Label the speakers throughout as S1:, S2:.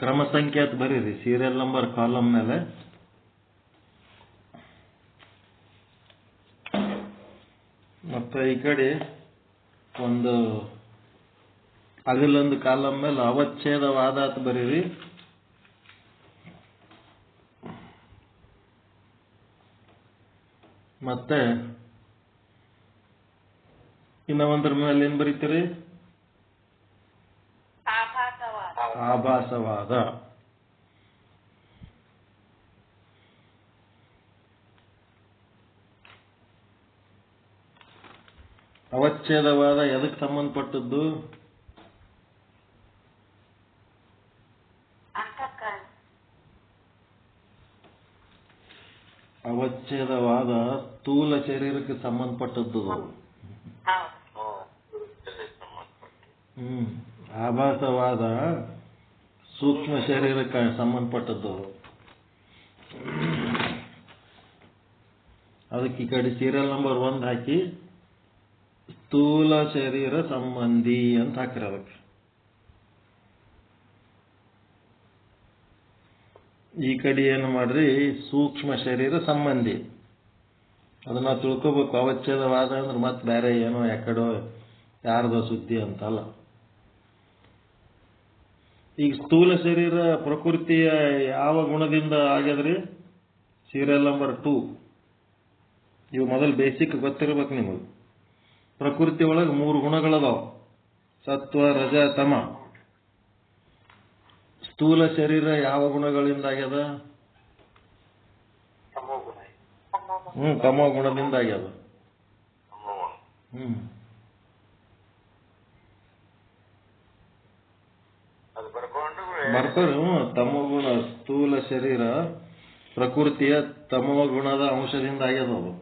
S1: ಕ್ರಮ ಸಂಖ್ಯೆ ಅಂತ ಬರೀರಿ ಸೀರಿಯಲ್ ನಂಬರ್ ಕಾಲಮ್ ಮೇಲೆ. ಮತ್ತೆ ಈ ಕಡೆ ಒಂದು ಅಗಲೊಂದು ಕಾಲಮ್ ಮೇಲೆ ಅವಚ್ಛೇದವಾದ ಅಂತ ಬರೀರಿ. ಮತ್ತೆ ಇನ್ನ ಒಂದ್ರ ಮೇಲೆ ಏನ್ ಬರೀತೀರಿ? ಆಭಾಸವಾದ. ಅವಚ್ಛೇದವಾದ ಎದಕ್ಕೆ ಸಂಬಂಧಪಟ್ಟದ್ದು? ಅವಚ್ಛೇದವಾದ ಸ್ಥೂಲ ಶರೀರಕ್ಕೆ ಸಂಬಂಧಪಟ್ಟದ್ದು. ಆಭಾಸವಾದ ಸೂಕ್ಷ್ಮ ಶರೀರಕ್ಕೆ ಸಂಬಂಧಪಟ್ಟದ್ದು. ಅದಕ್ಕೆ ಈ ಕಡೆ ಸೀರಿಯಲ್ ನಂಬರ್ 1 ಹಾಕಿ ಸ್ಥೂಲ ಶರೀರ ಸಂಬಂಧಿ ಅಂತ ಹಾಕಿರ. ಅದಕ್ಕೆ ಈ ಕಡೆ ಏನು ಮಾಡ್ರಿ, ಸೂಕ್ಷ್ಮ ಶರೀರ ಸಂಬಂಧಿ. ಅದನ್ನ ತಿಳ್ಕೋಬೇಕು. ಅವಚ್ಛೇದವಾದ ಅಂದ್ರೆ ಮತ್ತೆ ಬೇರೆ ಏನೋ ಯಾಕಡೋ ಯಾರ್ದೋ ಸುದ್ದಿ ಅಂತಲ್ಲ. ಈಗ ಸ್ಥೂಲ ಶರೀರ ಪ್ರಕೃತಿಯ ಯಾವ ಗುಣದಿಂದ ಆಗ್ಯದ್ರಿ? Serial number 2. ಇವು ಮೊದಲು ಬೇಸಿಕ್ ಗೊತ್ತಿರ್ಬೇಕು ನಿಮಗೆ. ಪ್ರಕೃತಿ ಒಳಗೆ 3 ಗುಣಗಳದಾವ: ಸತ್ವ, ರಜ, ತಮ. ಸ್ಥೂಲ ಶರೀರ ಯಾವ ಗುಣಗಳಿಂದ ಆಗ್ಯದ? ತಮೋ ಗುಣದಿಂದ ಆಗ್ಯದ. ಬರ್ತಾರೆ. ತಮೋಗುಣ ಸ್ಥೂಲ ಶರೀರ ಪ್ರಕೃತಿಯ ತಮೋ ಗುಣದ ಅಂಶದಿಂದ ಆಗ್ಯದ. ಅದು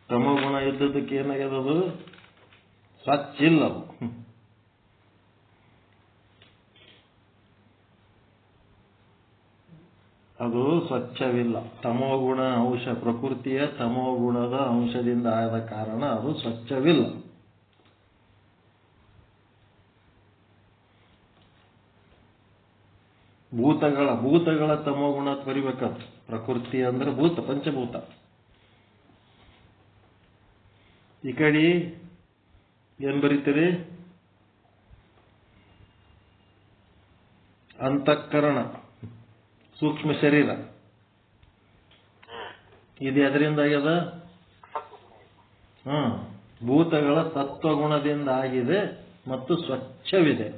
S1: ತಮೋ ಗುಣ ಇದ್ದದಕ್ಕೆ ಏನಾಗ್ಯದ? ಅದು ಸ್ವಚ್ಛ ಇಲ್ಲ. ಅದು ಸ್ವಚ್ಛವಿಲ್ಲ. ತಮೋಗುಣ ಅಂಶ, ಪ್ರಕೃತಿಯ ತಮೋಗುಣದ ಅಂಶದಿಂದ ಆದ ಕಾರಣ ಅದು ಸ್ವಚ್ಛವಿಲ್ಲ. ಭೂತಗಳ ತಮೋಗುಣ ಬರಿಬೇಕಾದ್ರೆ ಪ್ರಕೃತಿ ಅಂದ್ರೆ ಭೂತ, ಪಂಚಭೂತ. ಈ ಕಡೆ ಏನ್ ಬರೀತೀರಿ? ಅಂತಃಕರಣ ಸೂಕ್ಷ್ಮ ಶರೀರ. ಇದು ಎದರಿಂದ ಆಗ್ಯದ? ಭೂತಗಳ ಸತ್ವಗುಣದಿಂದ ಆಗಿದೆ ಮತ್ತು ಸ್ವಚ್ಛವಿದೆ.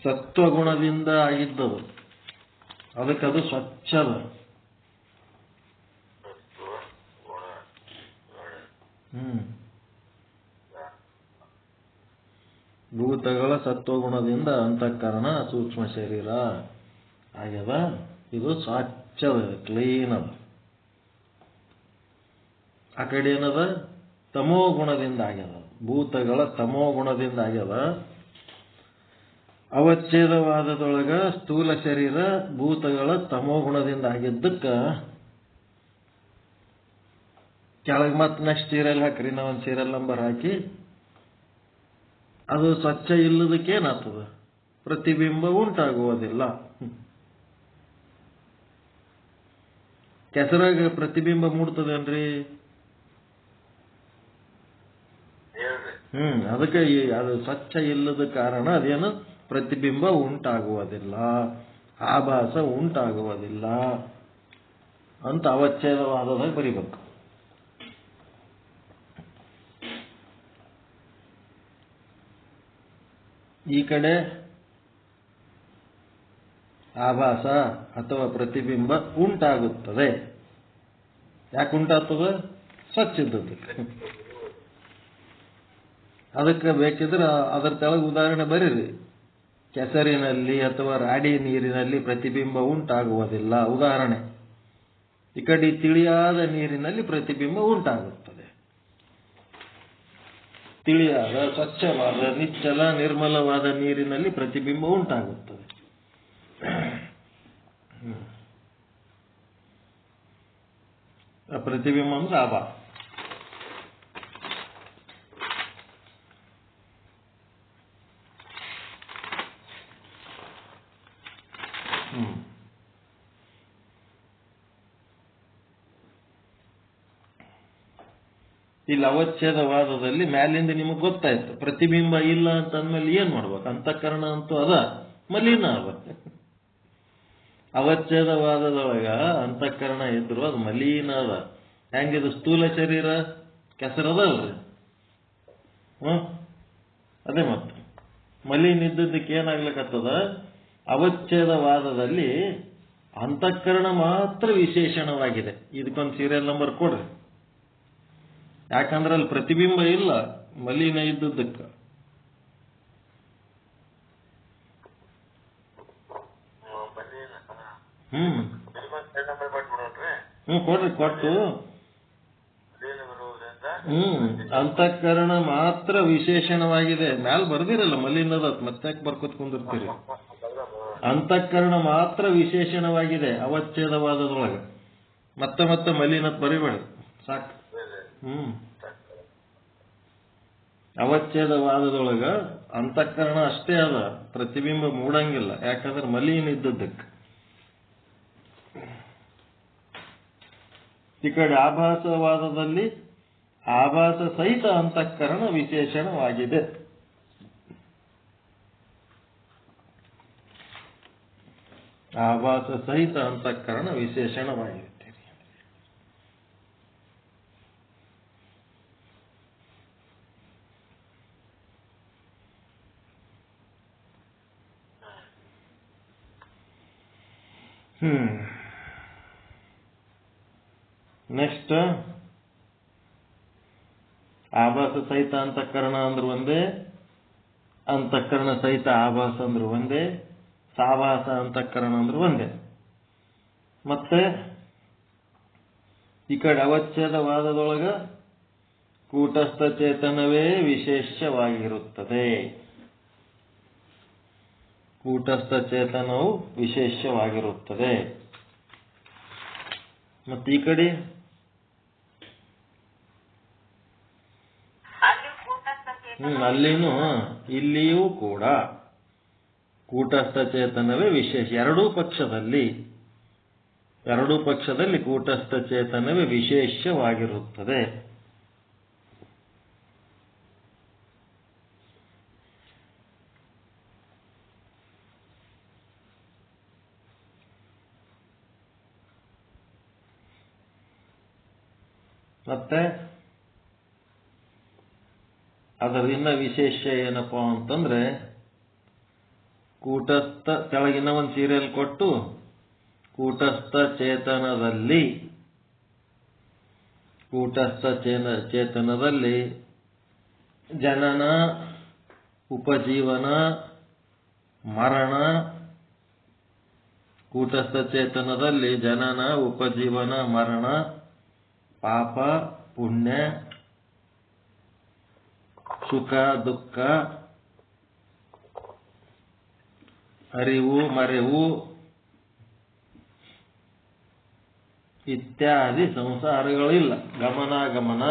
S1: ಸತ್ವಗುಣದಿಂದ ಆಗಿದ್ದದು, ಅದಕ್ಕದು ಸ್ವಚ್ಛದ. ಭೂತಗಳ ಸತ್ವಗುಣದಿಂದ ಅಂತಃಕರಣ ಸೂಕ್ಷ್ಮ ಶರೀರ ಆಗ್ಯದ. ಇದು ಸ್ವಚ್ಛದ, ಕ್ಲೀನ್ ಅದ. ಆ ಕಡೆ ಏನದ? ತಮೋ ಗುಣದಿಂದ ಆಗ್ಯದ. ಭೂತಗಳ ತಮೋ ಗುಣದಿಂದ ಆಗ್ಯದ. ಅವಚ್ಛೇದವಾದದೊಳಗ ಸ್ಥೂಲ ಶರೀರ ಭೂತಗಳ ತಮೋ ಗುಣದಿಂದ ಆಗಿದ್ದಕ್ಕ ಕೆಳಗೆ ಮತ್ತೆ ನೆಕ್ಸ್ಟ್ ಸೀರಿಯಲ್ ಹಾಕ್ರಿ. ನಾವೊಂದು ಸೀರಿಯಲ್ ನಂಬರ್ ಹಾಕಿ ಅದು ಸ್ವಚ್ಛ ಇಲ್ಲದಕ್ಕೆ ಏನಾಗ್ತದ? ಪ್ರತಿಬಿಂಬ ಉಂಟಾಗುವುದಿಲ್ಲ. ಕೆಸರಾಗ ಪ್ರತಿಬಿಂಬ ಮೂಡ್ತದೇನ್ರಿ? ಅದಕ್ಕೆ ಅದು ಸ್ವಚ್ಛ ಇಲ್ಲದ ಕಾರಣ ಅದೇನು ಪ್ರತಿಬಿಂಬ ಉಂಟಾಗುವುದಿಲ್ಲ, ಆಭಾಸ ಉಂಟಾಗುವುದಿಲ್ಲ ಅಂತ ಅವಚ್ಛೇದವಾದದಾಗ ಬರಿಬೇಕು. ಈ ಕಡೆ ಆಭಾಸ ಅಥವಾ ಪ್ರತಿಬಿಂಬ ಉಂಟಾಗುತ್ತದೆ. ಯಾಕೆ ಉಂಟಾಗ್ತದೆ? ಸ್ವಚ್ಛ ಇದ್ದದಕ್ಕೆ. ಅದಕ್ಕೆ ಬೇಕಿದ್ರೆ ಅದರ ತೆಳಗೆ ಉದಾಹರಣೆ ಬರೀರಿ. ಕೆಸರಿನಲ್ಲಿ ಅಥವಾ ರಾಡಿ ನೀರಿನಲ್ಲಿ ಪ್ರತಿಬಿಂಬ ಉಂಟಾಗುವುದಿಲ್ಲ ಉದಾಹರಣೆ. ಈ ಕಡೆ ತಿಳಿಯಾದ ನೀರಿನಲ್ಲಿ ಪ್ರತಿಬಿಂಬ ಉಂಟಾಗುತ್ತದೆ. ತಿಳಿಯಾದ, ಸ್ವಚ್ಛವಾದ, ನಿಚ್ಚಲ, ನಿರ್ಮಲವಾದ ನೀರಿನಲ್ಲಿ ಪ್ರತಿಬಿಂಬ ಉಂಟಾಗುತ್ತದೆ. ಪ್ರತಿಬಿಂಬ ಅಂದ್ರೆ ಆಭಾಸ. ಇಲ್ಲಿ ಅವಚ್ಛೇದವಾದದಲ್ಲಿ ಮ್ಯಾಲಿಂದ ನಿಮಗೆ ಗೊತ್ತಾಯ್ತು, ಪ್ರತಿಬಿಂಬ ಇಲ್ಲ ಅಂತಂದ್ಮೇಲೆ ಏನ್ ಮಾಡ್ಬೇಕು? ಅಂತಃಕರಣ ಅಂತೂ ಅದ, ಮಲಿನ ಅದ. ಅವಚ್ಛೇದವಾದದೊಳಗ ಅಂತಃಕರಣ ಇದ್ರು ಅದು ಮಲಿನ ಅದ. ಹೆಂಗಿದು ಸ್ಥೂಲ ಶರೀರ ಕೆಸರದಲ್ರಿ, ಅದೇ ಮತ್ತೆ ಮಲಿನ ಇದ್ದದ್ದಕ್ಕೆ ಏನಾಗ್ಲಿಕ್ಕತ್ತದ? ಅವಚ್ಛೇದವಾದದಲ್ಲಿ ಅಂತಃಕರಣ ಮಾತ್ರ ವಿಶೇಷಣವಾಗಿದೆ. ಇದಕ್ಕೊಂದು ಸೀರಿಯಲ್ ನಂಬರ್ ಕೊಡ್ರಿ. ಯಾಕಂದ್ರೆ ಅಲ್ಲಿ ಪ್ರತಿಬಿಂಬ ಇಲ್ಲ ಮಲಿನ ಇದ್ದದ್ದಕ್ಕೆ. ಕೊಡ್ರಿ. ಕೊಟ್ಟು ಅಂತಃಕರಣ ಮಾತ್ರ ವಿಶೇಷಣವಾಗಿದೆ. ಮ್ಯಾಲ ಬರ್ದಿರಲ್ಲ ಮಲಿನದ, ಮತ್ತೆ ಬರ್ಕೊತ್ ಕುಂದಿರ್ತೀರಿ. ಅಂತಃಕರಣ ಮಾತ್ರ ವಿಶೇಷಣವಾಗಿದೆ ಅವಚ್ಛೇದವಾದದೊಳಗೆ. ಮತ್ತೆ ಮಲಿನತ್ ಬರಿಬೇಡ, ಸಾಕು. ಅವಚ್ಛೇದವಾದದೊಳಗ ಅಂತಃಕರಣ ಅಷ್ಟೇ ಅದ, ಪ್ರತಿಬಿಂಬ ಮೂಡಂಗಿಲ್ಲ. ಯಾಕಂದ್ರೆ ಮಲಿನ ಇದ್ದದ್ದಕ್ಕೆ. ಈ ಕಡೆ ಆಭಾಸವಾದದಲ್ಲಿ ಆಭಾಸ ಸಹಿತ ಅಂತಃಕರಣ ವಿಶೇಷಣವಾಗಿದೆ. ಆಭಾಸ ಸಹಿತ ಅಂತಃಕರಣ ವಿಶೇಷಣವಾಗಿದೆ. ನೆಕ್ಸ್ಟ್, ಆಭಾಸ ಸಹಿತ ಅಂತಃಕರಣ ಅಂದ್ರೆ ಒಂದೇ, ಅಂತಃಕರಣ ಸಹಿತ ಆಭಾಸ ಅಂದ್ರೆ ಒಂದೇ, ಸಾಭಾಸ ಅಂತಃಕರಣ ಅಂದ್ರೆ ಒಂದೇ. ಮತ್ತೆ ಈ ಕಡೆ ಅವಚ್ಛೇದವಾದದೊಳಗ ಕೂಟಸ್ಥ ಚೇತನವೇ ವಿಶೇಷವಾಗಿರುತ್ತದೆ. ಕೂಟಸ್ಥ ಚೇತನವು ವಿಶೇಷವಾಗಿರುತ್ತದೆ. ಮತ್ತೆ ಈ ಕಡೆ ಅಲ್ಲಿನೂ ಇಲ್ಲಿಯೂ ಕೂಡ ಕೂಟಸ್ಥ ಚೇತನವೇ ವಿಶೇಷ. ಎರಡೂ ಪಕ್ಷದಲ್ಲಿ ಕೂಟಸ್ಥ ಚೇತನವೇ ವಿಶೇಷವಾಗಿರುತ್ತದೆ. ಮತ್ತೆ ಅದರ ಇನ್ನ ವಿಶೇಷ ಏನಪ್ಪಾ ಅಂತಂದ್ರೆ, ಕೂಟಸ್ಥ ಕೆಳಗಿನ ಒಂದು ಸೀರಿಯಲ್ ಕೊಟ್ಟು ಕೂಟಸ್ಥ ಚೇತನದಲ್ಲಿ ಜನನ, ಉಪಜೀವನ, ಮರಣ. ಕೂಟಸ್ಥ ಚೇತನದಲ್ಲಿ ಜನನ, ಉಪಜೀವನ, ಮರಣ, ಪಾಪ, ಪುಣ್ಯ, ಸುಖ, ದುಃಖ, ಅರಿವು, ಮರೆವು ಇತ್ಯಾದಿ ಸಂಸಾರಗಳಿಲ್ಲ. ಗಮನಾಗಮನ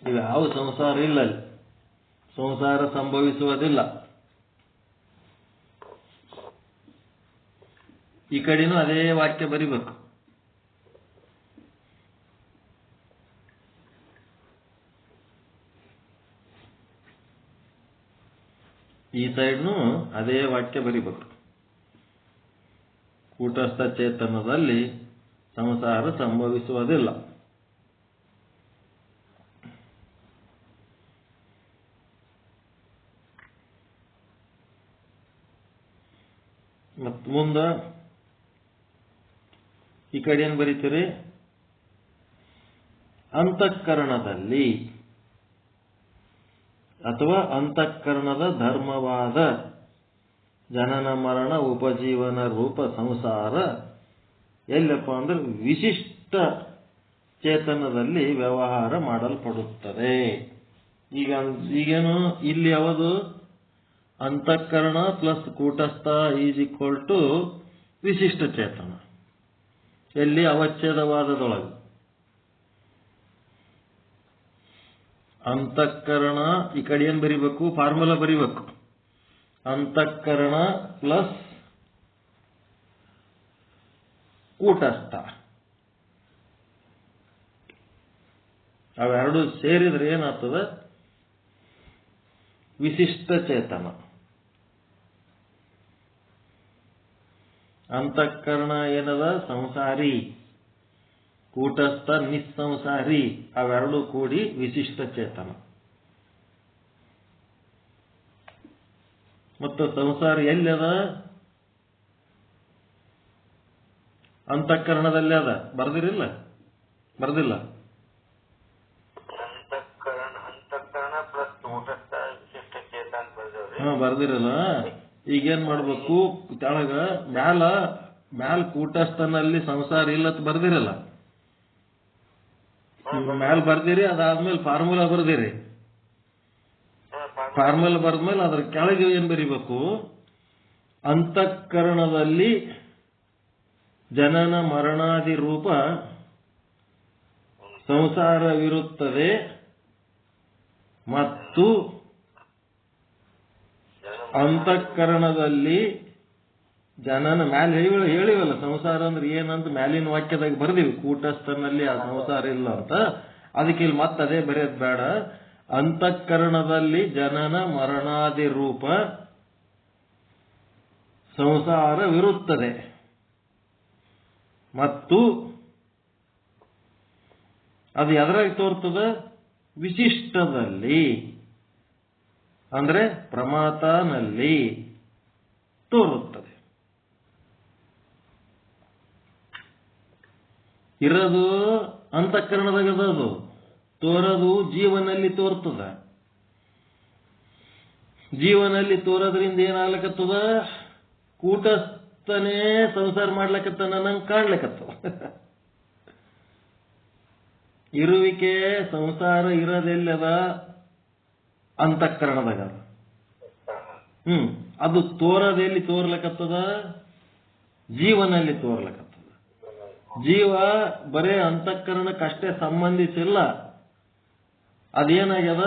S1: ಇವ್ಯಾವ ಸಂಸಾರ ಇಲ್ಲ. ಸಂಸಾರ ಸಂಭವಿಸುವುದಿಲ್ಲ. ಈ ಕಡೆನೂ ಅದೇ ವಾಕ್ಯ ಬರಿಬೇಕು. ಈ ಸೈಡ್ನು ಅದೇ ವಾಕ್ಯ ಬರಿಬೇಕು. ಕೂಟಸ್ಥ ಚೇತನದಲ್ಲಿ ಸಂಸಾರ ಸಂಭವಿಸುವುದಿಲ್ಲ. ಮತ್ ಮುಂದ ಈ ಕಡೆ ಏನ್ ಬರೀತೀರಿ? ಅಂತಃಕರಣದಲ್ಲಿ ಅಥವಾ ಅಂತಃಕರಣದ ಧರ್ಮವಾದ ಜನನ, ಮರಣ, ಉಪಜೀವನ ರೂಪ ಸಂಸಾರ ಎಲ್ಲಪ್ಪ ಅಂದ್ರೆ ವಿಶಿಷ್ಟ ಚೇತನದಲ್ಲಿ ವ್ಯವಹಾರ ಮಾಡಲ್ಪಡುತ್ತದೆ. ಈಗೇನು ಇಲ್ಲಿ ಯಾವುದು? ಅಂತಃಕರಣ ಪ್ಲಸ್ ಕೂಟಸ್ಥ ಈಸ್ ಈಕ್ವಲ್ ಟು ವಿಶಿಷ್ಟ ಚೇತನ. ಎಲ್ಲಿ? ಅವಚ್ಛೇದವಾದದೊಳಗೆ. ಅಂತಃಕರಣ ಈ ಕಡೆ ಏನ್ ಬರಿಬೇಕು? ಫಾರ್ಮುಲಾ ಬರಿಬೇಕು. ಅಂತಃಕರಣ ಪ್ಲಸ್ ಕೂಟಸ್ಥ, ಅವೆರಡು ಸೇರಿದ್ರೆ ಏನಾಗ್ತದ? ವಿಶಿಷ್ಟ ಚೇತನ. ಅಂತಃಕರಣ ಏನದ? ಸಂಸಾರಿ. ಕೂಟಸ್ಥ ನಿಸ್ಸಂಸಾರಿ. ಅವೆರಡು ಕೂಡಿ ವಿಶಿಷ್ಟ ಚೇತನ. ಮತ್ತು ಸಂಸಾರಿ ಎಲ್ಲಿ ಅದ? ಅಂತಃಕರಣದಲ್ಲಿ ಅದ. ಬರ್ದಿರಿಲ್ಲ? ಬರ್ದಿಲ್ಲ? ಬರ್ದಿರಲ್ಲ? ಈಗೇನ್ ಮಾಡ್ಬೇಕು? ಕೆಳಗ ಮ್ಯಾಲ ಕೂಟಸ್ಥನಲ್ಲಿ ಸಂಸಾರ ಇಲ್ಲತ್ ಬರ್ದಿರಲ್ಲ? ಮ್ಯಾಲ ಬರ್ದಿರಿ, ಅದಾದ್ಮೇಲೆ ಫಾರ್ಮುಲಾ ಬರ್ದಿರಿ. ಫಾರ್ಮುಲಾ ಬರ್ದ್ಮೇಲೆ ಅದ್ರ ಕೆಳಗೆ ಏನ್ ಬರಿಬೇಕು? ಅಂತಃಕರಣದಲ್ಲಿ ಜನನ ಮರಣಾದಿ ರೂಪ ಸಂಸಾರವಿರುತ್ತದೆ ಮತ್ತು ಅಂತಃಕರಣದಲ್ಲಿ ಜನನ ಮ್ಯಾಲ ಹೇಳಿವಲ್ಲ ಸಂಸಾರ ಅಂದ್ರೆ ಏನಂತ ಮ್ಯಾಲಿನ ವಾಕ್ಯದಾಗ ಬರ್ದಿವಿ. ಕೂಟಸ್ಥನಲ್ಲಿ ಆ ಸಂಸಾರ ಇಲ್ಲ ಅಂತ. ಅದಕ್ಕೆ ಇಲ್ಲಿ ಮತ್ತೆ ಅದೇ ಬರೆಯೋದು ಬೇಡ. ಅಂತಃಕರಣದಲ್ಲಿ ಜನನ ಮರಣಾದಿ ರೂಪ ಸಂಸಾರವಿರುತ್ತದೆ ಮತ್ತು ಅದು ಎದರಾಗಿ ತೋರ್ತದ? ವಿಶಿಷ್ಟದಲ್ಲಿ, ಅಂದ್ರೆ ಪ್ರಮಾತನಲ್ಲಿ ತೋರುತ್ತದೆ. ಇರೋದು ಅಂತಃಕರಣದಾಗ ಅದು, ತೋರೋದು ಜೀವನಲ್ಲಿ ತೋರ್ತದ. ಜೀವನಲ್ಲಿ ತೋರೋದ್ರಿಂದ ಏನಾಗ್ಲಕತ್ತದ? ಕೂಟಸ್ಥನೇ ಸಂಸಾರ ಮಾಡ್ಲಕತ್ತಾನ ನಂಗೆ ಕಾಣ್ಲಕತ್ತದ. ಇರುವಿಕೆ ಸಂಸಾರ ಇರೋದೆಲ್ಲದ? ಅಂತಃಕರಣದಾಗ. ಅದು ತೋರದೆಲ್ಲಿ ತೋರ್ಲಕತ್ತದ? ಜೀವನಲ್ಲಿ ತೋರ್ಲಕತ್ತದ. ಜೀವ ಬರೇ ಅಂತಃಕರಣಕ್ಕಷ್ಟೇ ಸಂಬಂಧಿಸಿಲ್ಲ, ಅದೇನಾಗ್ಯದ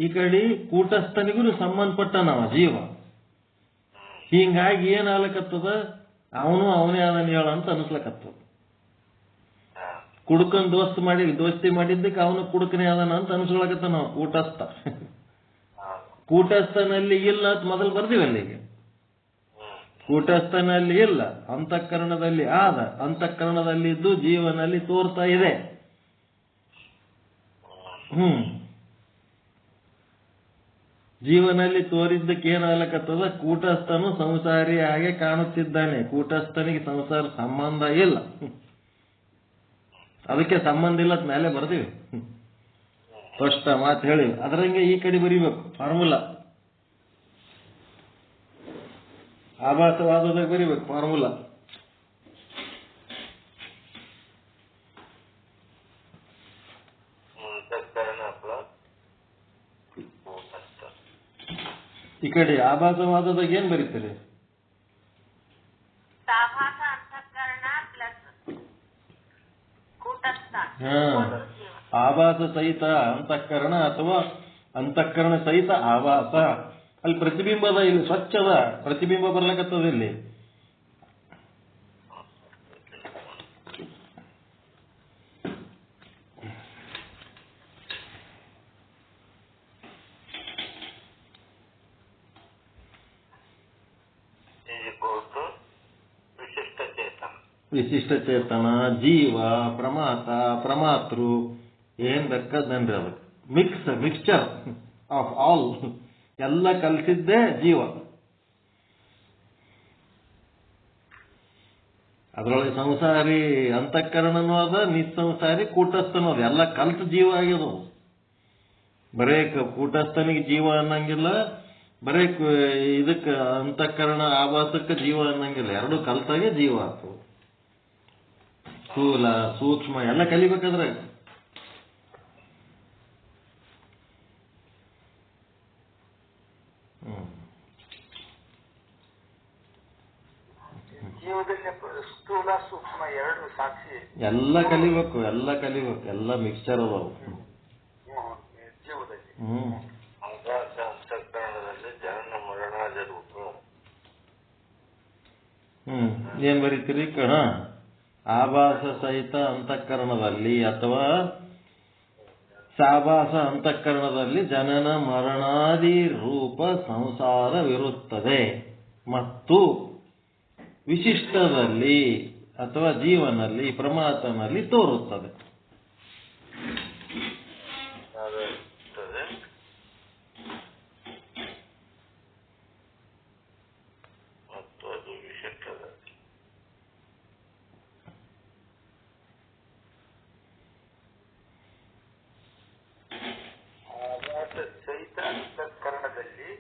S1: ಈ ಕಡೆ ಕೂಟಸ್ಥನಿಗೂ ಸಂಬಂಧಪಟ್ಟ ನಾವು ಜೀವ. ಹೀಗಾಗಿ ಏನಾಗ್ಲಕತ್ತದ? ಅವನೇ ಅದನ್ನ ಹೇಳ ಅಂತ ಅನಿಸ್ಲಕತ್ತದ. ಕುಡುಕನ್ ದೋಸ್ತಿ ಮಾಡಿದ್ದಕ್ಕೆ ಅವನು ಕುಡುಕನೇ ಅದನ್ನ ಅಂತ ಅನಿಸ್ಕೊಳಕತ್ತ ನಾವು ಕೂಟಸ್ಥ. ಕೂಟಸ್ಥನಲ್ಲಿ ಇಲ್ಲ ಅಂತ ಮೊದಲು ಬರ್ದಿವಲ್ಲ. ಈಗ ಕೂಟಸ್ಥನಲ್ಲಿ ಇಲ್ಲ, ಅಂತಃಕರಣದಲ್ಲಿ ಆದ. ಅಂತಃಕರಣದಲ್ಲಿದ್ದು ಜೀವನಲ್ಲಿ ತೋರ್ತಾ ಇದೆ. ಜೀವನಲ್ಲಿ ತೋರಿದ್ದಕ್ಕೆ ಏನಾಗ್ಲಕತ್ತದ? ಕೂಟಸ್ಥನು ಸಂಸಾರಿ ಹಾಗೆ ಕಾಣುತ್ತಿದ್ದಾನೆ. ಕೂಟಸ್ಥನಿಗೆ ಸಂಸಾರ ಸಂಬಂಧ ಇಲ್ಲ. ಅದಕ್ಕೆ ಸಂಬಂಧ ಇಲ್ಲದ ಮೇಲೆ ಬರ್ತೀವಿ. ಸ್ಪಷ್ಟ ಮಾತು ಹೇಳಿ. ಅದರಂಗೆ ಈ ಕಡೆ ಬರಿಬೇಕು ಫಾರ್ಮುಲಾ. ಆಭಾಸವಾದದಾಗ ಬರಿಬೇಕು ಫಾರ್ಮುಲಾ. ಈ ಕಡೆ ಆಭಾಸವಾದದಾಗ ಏನ್ ಬರೀತೀರಿ? ಆಭಾಸ ಸಹಿತ ಅಂತಃಕರಣ ಅಥವಾ ಅಂತಃಕರಣ ಸಹಿತ ಆಭಾಸ. ಅಲ್ಲಿ ಪ್ರತಿಬಿಂಬದ, ಇಲ್ಲಿ ಸ್ವಚ್ಛದ ಪ್ರತಿಬಿಂಬ ಬರ್ಲಕತ್ತದ. ಇಲ್ಲಿ ವಿಶಿಷ್ಟ ಚೇತನ, ಜೀವ, ಪ್ರಮಾತ, ಪ್ರಮಾತೃ, ಏನ್ ಬೇಕಾದನ್ರಿ. ಅದು ಮಿಕ್ಸ್ಚರ್ ಆಫ್ ಆಲ್, ಎಲ್ಲ ಕಲಿಸಿದ್ದೇ ಜೀವ. ಅದರೊಳಗೆ ಸಂಸಾರಿ ಅಂತಃಕರಣನೂ ಅದ, ನಿಸ್ಸಂಸಾರಿ ಕೂಟಸ್ಥನೂ ಅದ. ಎಲ್ಲ ಕಲ್ತ ಜೀವ ಆಗ್ಯದ. ಬರೇ ಕೂಟಸ್ಥನಿಗೆ ಜೀವ ಅನ್ನಂಗಿಲ್ಲ, ಬರೇ ಇದಕ್ಕೆ ಅಂತಃಕರಣ ಆಭಾಸಕ್ಕೆ ಜೀವ ಅನ್ನಂಗಿಲ್ಲ. ಎರಡು ಕಲ್ತಾಗೆ ಜೀವ ಆಗ್ತದೆ. ಸ್ಥೂಲ ಸೂಕ್ಷ್ಮ ಎಲ್ಲ ಕಲಿಬೇಕಾದ್ರೆ.
S2: ಜೀವ ಜೀವದಲ್ಲಿ ಸ್ಥೂಲ ಸೂಕ್ಷ್ಮ ಎರಡು ಸಾಕ್ಷಿ
S1: ಎಲ್ಲ ಕಲಿಬೇಕು, ಎಲ್ಲ ಮಿಕ್ಸ್ಚರ್ ಅದಾವು
S2: ಜೀವದಲ್ಲಿ.
S3: ಆಕಾಶ ಅಂತಃಕರಣದಲ್ಲಿ ಜನನ ಮರಣಾದ ರೂಪ.
S1: ಏನ್ ಬರೀತೀರಿ ಕಣ? ಆಭಾಸ ಸಹಿತ ಅಂತಃಕರಣದಲ್ಲಿ ಅಥವಾ ಸಾಭಾಸ ಅಂತಃಕರಣದಲ್ಲಿ ಜನನ ಮರಣಾದಿ ರೂಪ ಸಂಸಾರವಿರುತ್ತದೆ ಮತ್ತು ವಿಶಿಷ್ಟದಲ್ಲಿ ಅಥವಾ ಜೀವನಲ್ಲಿ ಪ್ರಮಾತನಲ್ಲಿ ತೋರುತ್ತದೆ.
S3: ಮತ್ತು ಅದು ವಿಶಿಷ್ಟದಲ್ಲಿ
S2: ಸಹಿತ ಅಂತಃಕರಣದಲ್ಲಿ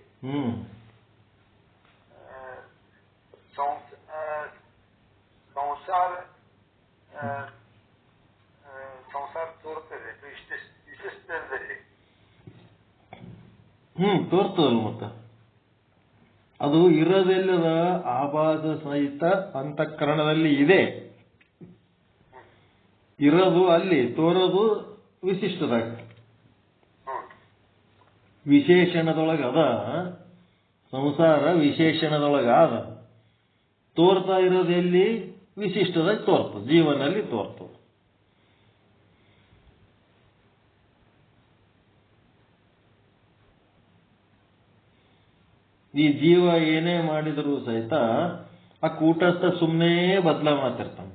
S2: ಸಂಸಾರ ತೋರ್ತದೆ ವಿಶಿಷ್ಟದಲ್ಲಿ.
S1: ತೋರ್ತದಲ್ಲ ಮತ್ತ ಅದು ಇರೋದೆಲ್ಲದ ಆಭಾಸ ಸಹಿತ ಅಂತಃಕರಣದಲ್ಲಿ ಇದೆ, ಇರೋದು ಅಲ್ಲಿ, ತೋರೋದು ವಿಶಿಷ್ಟದಾಗ. ವಿಶೇಷಣದೊಳಗ ಅದ ಸಂಸಾರ, ವಿಶೇಷಣದೊಳಗ ಅದ. ತೋರ್ತಾ ಇರೋದೆಲ್ಲಿ? ವಿಶಿಷ್ಟದಾಗ ತೋರ್ತದೆ, ಜೀವನಲ್ಲಿ ತೋರ್ತದೆ. ಈ ಜೀವ ಏನೇ ಮಾಡಿದರೂ ಸಹಿತ ಆ ಕೂಟಸ್ಥ ಸುಮ್ಮನೆ ಬದಲ ಮಾತಿರ್ತಾನೆ.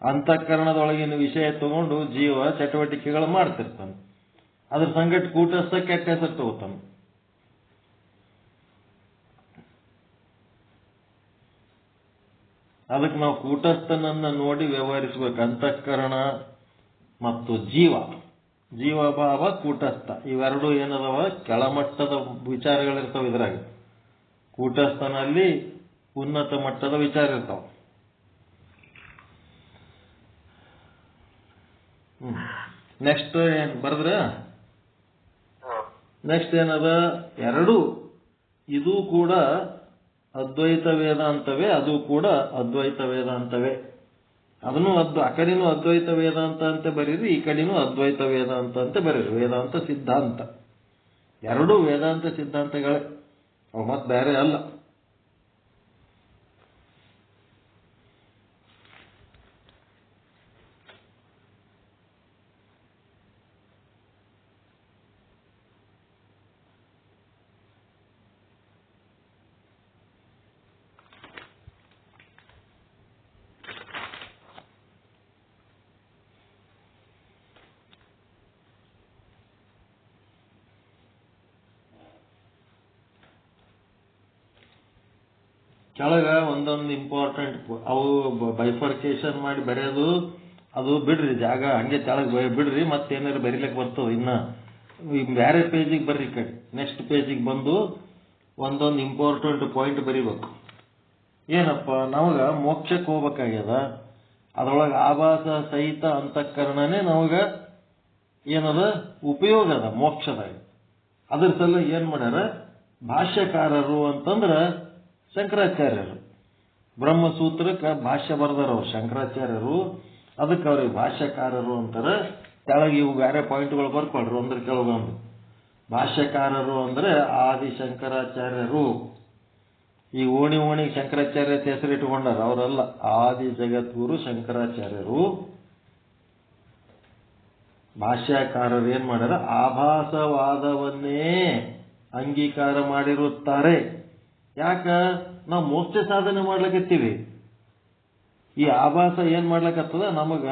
S1: ಅಂತಃಕರಣದೊಳಗಿನ ವಿಷಯ ತಗೊಂಡು ಜೀವ ಚಟುವಟಿಕೆಗಳು ಮಾಡ್ತಿರ್ತಾನೆ. ಅದ್ರ ಸಂಗಟ ಕೂಟಸ್ಥ ಕೆಟ್ಟ ಹೆಸರು ತಗೋತಾನೆ. ಅದಕ್ಕೆ ನಾವು ಕೂಟಸ್ಥನನ್ನ ನೋಡಿ ವ್ಯವಹರಿಸಬೇಕು. ಅಂತಃಕರಣ ಮತ್ತು ಜೀವಭಾವ, ಕೂಟಸ್ಥ ಇವೆರಡು ಏನದವ ಕೆಳಮಟ್ಟದ ವಿಚಾರಗಳಿರ್ತಾವ. ಇದ್ರಾಗ ಕೂಟಸ್ಥನಲ್ಲಿ ಉನ್ನತ ಮಟ್ಟದ ವಿಚಾರ ಇರ್ತಾವ. ನೆಕ್ಸ್ಟ್ ಏನ್ ಬರೆದ್ರ? ನೆಕ್ಸ್ಟ್ ಏನದ? ಎರಡು ಇದು ಕೂಡ ಅದ್ವೈತ ವೇದಾಂತವೇ, ಅದು ಕೂಡ ಅದ್ವೈತ ವೇದಾಂತವೇ. ಅದನ್ನು ಆ ಕಡೆನೂ ಅದ್ವೈತ ವೇದಾಂತ ಅಂತ ಬರೀರಿ, ಈ ಕಡೆನೂ ಅದ್ವೈತ ವೇದಾಂತ ಅಂತ ಬರೀರಿ. ವೇದಾಂತ ಸಿದ್ಧಾಂತ ಎರಡೂ ವೇದಾಂತ ಸಿದ್ಧಾಂತಗಳೇ, ಅವು ಮತ್ತೆ ಬೇರೆ ಅಲ್ಲ. ಕೆಳಗ ಒಂದೊಂದು ಇಂಪಾರ್ಟೆಂಟ್ ಅವು ಬೈಫರ್ಕೇಶನ್ ಮಾಡಿ ಬರೆಯೋದು ಅದು ಬಿಡ್ರಿ, ಜಾಗ ಹಂಗೆ ಕೆಳಗೆ ಬಿಡ್ರಿ. ಮತ್ತೇನಾರು ಬರೀಲಿಕ್ಕೆ ಬರ್ತದೆ. ಇನ್ನ ಬೇರೆ ಪೇಜಿಗೆ ಬರ್ರಿ, ಕಡೆ ನೆಕ್ಸ್ಟ್ ಪೇಜಿಗೆ ಬಂದು ಒಂದೊಂದು ಇಂಪಾರ್ಟೆಂಟ್ ಪಾಯಿಂಟ್ ಬರೀಬೇಕು. ಏನಪ್ಪ, ನಮಗ ಮೋಕ್ಷಕ್ಕೆ ಹೋಗ್ಬೇಕಾಗ್ಯದ, ಅದರೊಳಗೆ ಆಭಾಸ ಸಹಿತ ಅಂತಃಕರಣನೇ ನಮಗ ಏನದ ಉಪಯೋಗ ಅದ ಮೋಕ್ಷದಾಗ. ಅದ್ರ ಸಲ ಏನ್ ಮಾಡ್ಯಾರ ಭಾಷ್ಯಕಾರರು ಅಂತಂದ್ರ ಶಂಕರಾಚಾರ್ಯರು. ಬ್ರಹ್ಮಸೂತ್ರಕ್ಕೆ ಭಾಷ್ಯ ಬರ್ದಾರವ್ರು ಶಂಕರಾಚಾರ್ಯರು, ಅದಕ್ಕೆ ಅವ್ರಿಗೆ ಭಾಷ್ಯಕಾರರು ಅಂತಾರೆ. ಕೆಳಗೆ ಇವು ಬೇರೆ ಪಾಯಿಂಟ್ಗಳು ಬರ್ಕೊಳ್ರಿ ಒಂದ್ರ ಕೆಳಗೊಂದು. ಭಾಷ್ಯಕಾರರು ಅಂದ್ರೆ ಆದಿ ಶಂಕರಾಚಾರ್ಯರು. ಈ ಓಣಿಗೆ ಶಂಕರಾಚಾರ್ಯ ಹೆಸರು ಇಟ್ಟುಕೊಂಡಾರ, ಅವರಲ್ಲ. ಆದಿ ಜಗದ್ಗುರು ಶಂಕರಾಚಾರ್ಯರು. ಭಾಷ್ಯಕಾರರು ಏನ್ ಮಾಡ್ಯಾರ, ಆಭಾಸವಾದವನ್ನೇ ಅಂಗೀಕಾರ ಮಾಡಿರುತ್ತಾರೆ. ಯಾಕ? ನಾವು ಮೋಕ್ಷ ಸಾಧನೆ ಮಾಡ್ಲಕತ್ತೀವಿ. ಈ ಆಭಾಸ ಏನ್ ಮಾಡ್ಲಕತ್ತದ, ನಮಗ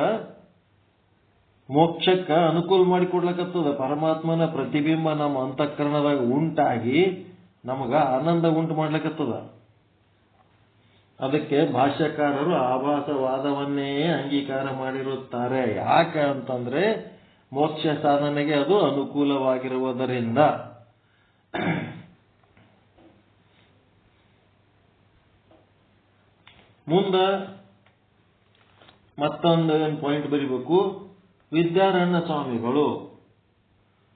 S1: ಮೋಕ್ಷಕ್ಕ ಅನುಕೂಲ ಮಾಡಿಕೊಡ್ಲಕತ್ತದ. ಪರಮಾತ್ಮನ ಪ್ರತಿಬಿಂಬ ನಮ್ಮ ಅಂತಃಕರಣದಾಗ ಉಂಟಾಗಿ ನಮಗ ಆನಂದ ಉಂಟು ಮಾಡ್ಲಕತ್ತದ. ಅದಕ್ಕೆ ಭಾಷ್ಯಕಾರರು ಆಭಾಸವಾದವನ್ನೇ ಅಂಗೀಕಾರ ಮಾಡಿರುತ್ತಾರೆ. ಯಾಕ ಅಂತಂದ್ರೆ ಮೋಕ್ಷ ಸಾಧನೆಗೆ ಅದು ಅನುಕೂಲವಾಗಿರುವುದರಿಂದ. ಮುಂದ ಮತ್ತೊಂದು ಪಾಯಿಂಟ್ ಬರೀಬೇಕು. ವಿದ್ಯಾರಣ್ಯ ಸ್ವಾಮಿಗಳು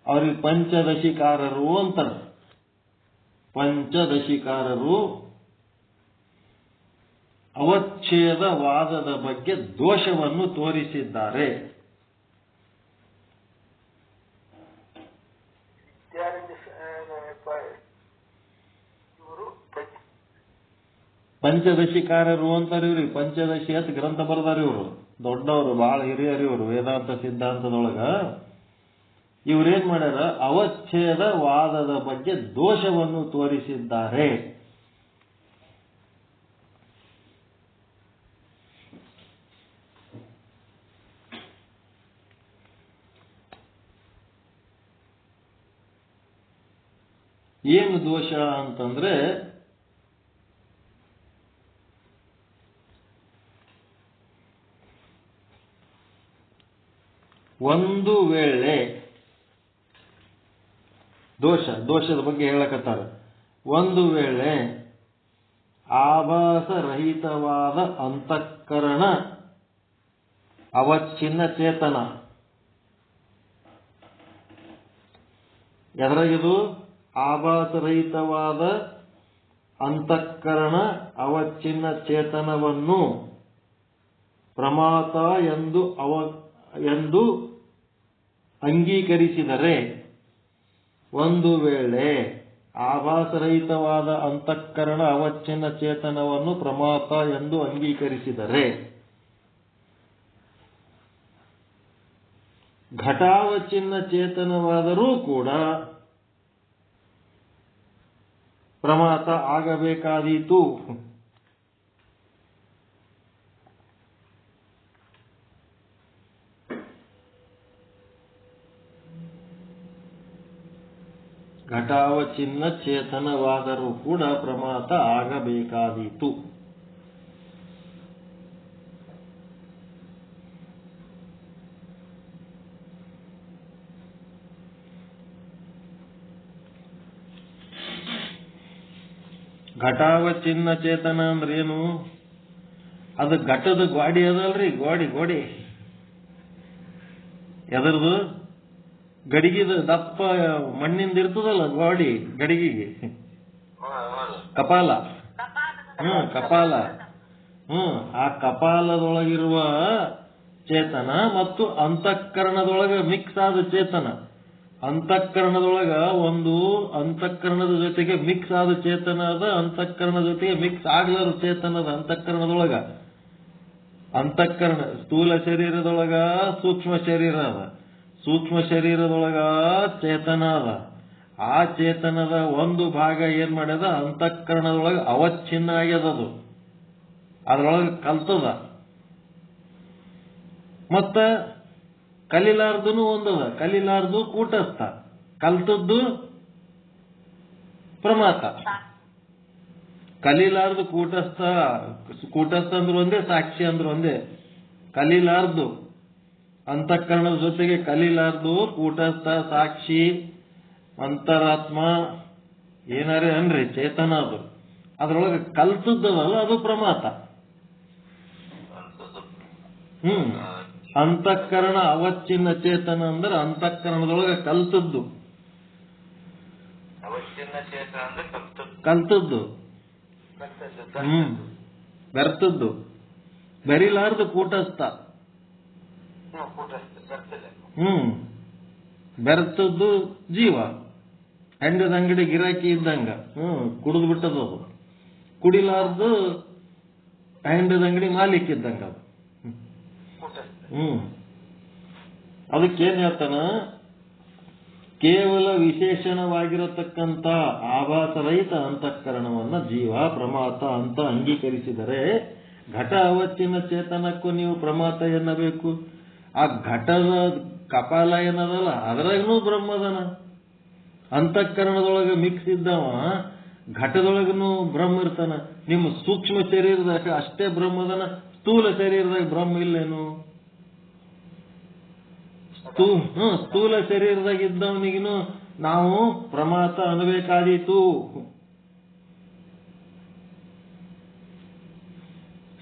S1: ಅವ್ರಿಗೆ ಪಂಚದಶಿಕಾರರು ಅಂತಾರೆ. ಪಂಚದಶಿಕಾರರು ಅವಚ್ಛೇದವಾದದ ಬಗ್ಗೆ ದೋಷವನ್ನು ತೋರಿಸಿದ್ದಾರೆ. ಪಂಚದಶಿಕಾರರು ಅಂತಾರೆ ಇವ್ರಿ. ಪಂಚದಶಿ ಅಂತ ಗ್ರಂಥ ಬರ್ದಾರ ಇವರು, ದೊಡ್ಡವರು, ಬಹಳ ಹಿರಿಯರು ಇವರು ವೇದಾಂತ ಸಿದ್ಧಾಂತದೊಳಗ. ಇವ್ರೇನ್ ಮಾಡ್ಯಾರ, ಅವಚ್ಛೇದವಾದದ ಬಗ್ಗೆ ದೋಷವನ್ನು ತೋರಿಸಿದ್ದಾರೆ. ಏನು ದೋಷ ಅಂತಂದ್ರೆ, ಒಂದು ವೇಳೆ ದೋಷದ ಬಗ್ಗೆ ಹೇಳಕತ್ತಾರ. ಒಂದು ವೇಳೆ ಆಭಾಸರಹಿತವಾದ ಅಂತಃಕರಣ ಅವಚ್ಛಿನ್ನ ಚೇತನ, ಎದರಾಗಿದು ಆಭಾಸರಹಿತವಾದ ಅಂತಃಕರಣ ಅವಚ್ಛಿನ್ನ ಚೇತನವನ್ನು ಪ್ರಮಾತ ಎಂದು ಅಂಗೀಕರಿಸಿದರೆ, ಒಂದು ವೇಳೆ ಆಭಾಸರಹಿತವಾದ ಅಂತಃಕರಣ ಅವಚ್ಛಿನ್ನ ಚೇತನವನ್ನು ಪ್ರಮಾತ ಎಂದು ಅಂಗೀಕರಿಸಿದರೆ, ಘಟಾವಚ್ಛಿನ್ನ ಚೇತನವಾದರೂ ಕೂಡ ಪ್ರಮಾತ ಆಗಬೇಕಾದೀತು. ಘಟಾವಚ್ಛಿನ್ನ ಚೇತನವಾದರೂ ಕೂಡ ಪ್ರಮಾತ ಆಗಬೇಕಾದೀತು. ಘಟಾವಚ್ಛಿನ್ನ ಚೇತನ ಅಂದ್ರೆ ಏನು? ಅದು ಘಟದ ಗಾಡಿ ಅದಲ್ರಿ, ಗೋಡಿ ಎದರದು? ಗಡಿಗಿದ ದಪ್ಪ ಮಣ್ಣಿಂದ ಇರ್ತದಲ್ಲ ಗಾಡಿ, ಗಡಿಗಿಗೆ ಕಪಾಲ. ಕಪಾಲ. ಆ ಕಪಾಲದೊಳಗಿರುವ ಚೇತನ ಮತ್ತು ಅಂತಃಕರಣದೊಳಗ ಮಿಕ್ಸ್ ಆದ ಚೇತನ. ಅಂತಃಕರಣದೊಳಗ ಒಂದು ಅಂತಃಕರಣದ ಜೊತೆಗೆ ಮಿಕ್ಸ್ ಆದ ಚೇತನ ಅದ, ಅಂತಃಕರಣದ ಜೊತೆಗೆ ಮಿಕ್ಸ್ ಆಗ್ಲಾರ ಚೇತನದ. ಅಂತಃಕರಣದೊಳಗ ಅಂತಃಕರಣ ಸ್ಥೂಲ ಶರೀರದೊಳಗ ಸೂಕ್ಷ್ಮ ಶರೀರ ಅದ, ಸೂಕ್ಷ್ಮ ಶರೀರದೊಳಗ ಚೇತನ ಅದ. ಆ ಚೇತನದ ಒಂದು ಭಾಗ ಏನ್ ಮಾಡ್ಯದ, ಅಂತಃಕರಣದೊಳಗ ಅವಚ್ಛಿನ್ನ ಆಗ್ಯದದು, ಅದ್ರೊಳಗ ಕಲ್ತದ. ಮತ್ತ ಕಲಿಲಾರ್ದನು ಒಂದದ, ಕಲಿಲಾರ್ದು ಕೂಟಸ್ಥ, ಕಲ್ತದ್ದು ಪ್ರಮಾತ. ಕಲಿಲಾರ್ದು ಕೂಟಸ್ಥ ಅಂದ್ರು ಒಂದೇ, ಸಾಕ್ಷಿ ಅಂದ್ರು ಒಂದೇ. ಕಲಿಲಾರ್ದು ಅಂತಃಕರಣದ ಜೊತೆಗೆ ಕಲಿಲಾರ್ದು ಕೂಟಸ್ಥ, ಸಾಕ್ಷಿ, ಅಂತರಾತ್ಮ ಏನಾರೇ ಅನ್ರಿ ಚೇತನ ಅದು. ಅದ್ರೊಳಗೆ ಕಲ್ತದ್ದಲ್ಲ ಅದು ಪ್ರಮಾತ. ಅಂತಃಕರಣ ಅವಚ್ಛಿನ್ನ ಚೇತನ ಅಂದ್ರೆ ಅಂತಃಕರಣದೊಳಗೆ ಕಲ್ತದ್ದು, ಕಲ್ತದ್ದು, ಬೆರ್ತದ್ದು. ಬೆರಿಲಾರ್ದು ಕೂಟಸ್ಥ, ಬೆರ್ತದ್ದು ಜೀವ. ಹೆಂಡದ ಅಂಗಡಿ ಗಿರಾಕಿ ಇದ್ದಂಗ, ಕುಡಿದು ಬಿಟ್ಟದು. ಕುಡಿಲಾರ್ದು ಹೆಂಡದ ಅಂಗಡಿ ಮಾಲೀಕ ಇದ್ದಂಗ. ಅದಕ್ಕೇನ್ ಹೇಳ್ತಾನ, ಕೇವಲ ವಿಶೇಷಣವಾಗಿರತಕ್ಕಂಥ ಆಭಾಸರಹಿತ ಅಂತಃಕರಣವನ್ನ ಜೀವ ಪ್ರಮಾತ ಅಂತ ಅಂಗೀಕರಿಸಿದರೆ, ಘಟ ಅವಚ್ಛಿನ್ನ ಚೇತನಕ್ಕೂ ನೀವು ಪ್ರಮಾತ ಎನ್ನಬೇಕು. ಆ ಘಟದ ಕಪಾಲ ಏನದಲ್ಲ ಅದರಾಗೂ ಬ್ರಹ್ಮದನ. ಅಂತಃಕರಣದೊಳಗೆ ಮಿಕ್ಸ್ ಇದ್ದವ ಘಟದೊಳಗನು ಬ್ರಹ್ಮ ಇರ್ತಾನ. ನಿಮ್ಮ ಸೂಕ್ಷ್ಮ ಶರೀರದಾಗ ಅಷ್ಟೇ ಬ್ರಹ್ಮದನ, ಸ್ಥೂಲ ಶರೀರದಾಗ ಬ್ರಹ್ಮ ಇಲ್ಲೇನು? ಸ್ಥೂಲ ಶರೀರದಾಗ ಇದ್ದವನಿಗೂ ನಾವು ಪ್ರಮಾತ ಅನ್ನಬೇಕಾದೀತು.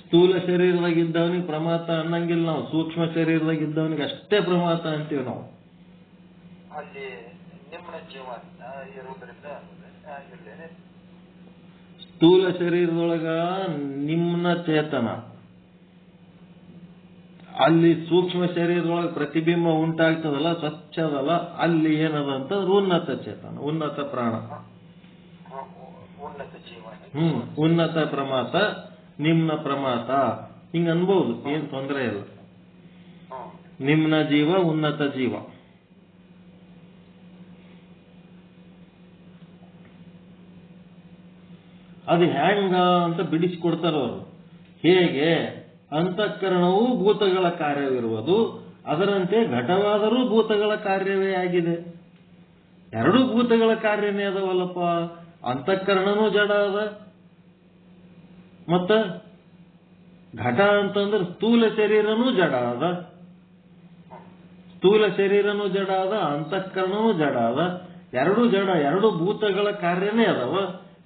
S1: ಸ್ಥೂಲ ಶರೀರದಾಗ ಇದ್ದವನಿಗೆ ಪ್ರಮಾತ ಅನ್ನಂಗಿಲ್ಲ ನಾವು, ಸೂಕ್ಷ್ಮ ಶರೀರದಾಗ ಇದ್ದವನಿಗೆ ಅಷ್ಟೇ ಪ್ರಮಾತ ಅಂತೀವಿ ನಾವು. ಸ್ಥೂಲ ಶರೀರದೊಳಗ ನಿಮ್ನ ಚೇತನ, ಅಲ್ಲಿ ಸೂಕ್ಷ್ಮ ಶರೀರದೊಳಗೆ ಪ್ರತಿಬಿಂಬ ಉಂಟಾಗ್ತದಲ್ಲ, ಸ್ವಚ್ಛ ಅದಲ್ಲ, ಅಲ್ಲಿ ಏನದ ಅಂತಂದ್ರೆ ಉನ್ನತ ಚೇತನ, ಉನ್ನತ ಪ್ರಾಣ.
S2: ಉನ್ನತ ಜೀವ.
S1: ಉನ್ನತ ಪ್ರಮಾತ, ನಿಮ್ನ ಪ್ರಮಾತ, ಹಿಂಗ ಅನ್ಬಹುದು, ಏನ್ ತೊಂದರೆ ಇಲ್ಲ. ನಿಮ್ನ ಜೀವ, ಉನ್ನತ ಜೀವ. ಅದು ಹ್ಯಾಂಗ ಅಂತ ಬಿಡಿಸಿಕೊಡ್ತಾರ ಅವರು. ಹೇಗೆ? ಅಂತಃಕರಣವು ಭೂತಗಳ ಕಾರ್ಯವಿರುವುದು, ಅದರಂತೆ ಘಟವಾದರೂ ಭೂತಗಳ ಕಾರ್ಯವೇ ಆಗಿದೆ. ಎರಡೂ ಭೂತಗಳ ಕಾರ್ಯನೇ ಅದವಲ್ಲಪ್ಪ. ಅಂತಃಕರಣನೂ ಜಡ ಅದ, ಮತ್ತ ಘಟ ಅಂತಂದ್ರೆ ಸ್ಥೂಲ ಶರೀರನೂ ಜಡ ಅದ. ಸ್ಥೂಲ ಶರೀರನೂ ಜಡ ಅದ, ಅಂತಃಕರಣನೂ ಜಡ ಅದ. ಎರಡೂ ಜಡ, ಎರಡು ಭೂತಗಳ ಕಾರ್ಯನೇ ಅದಾವ.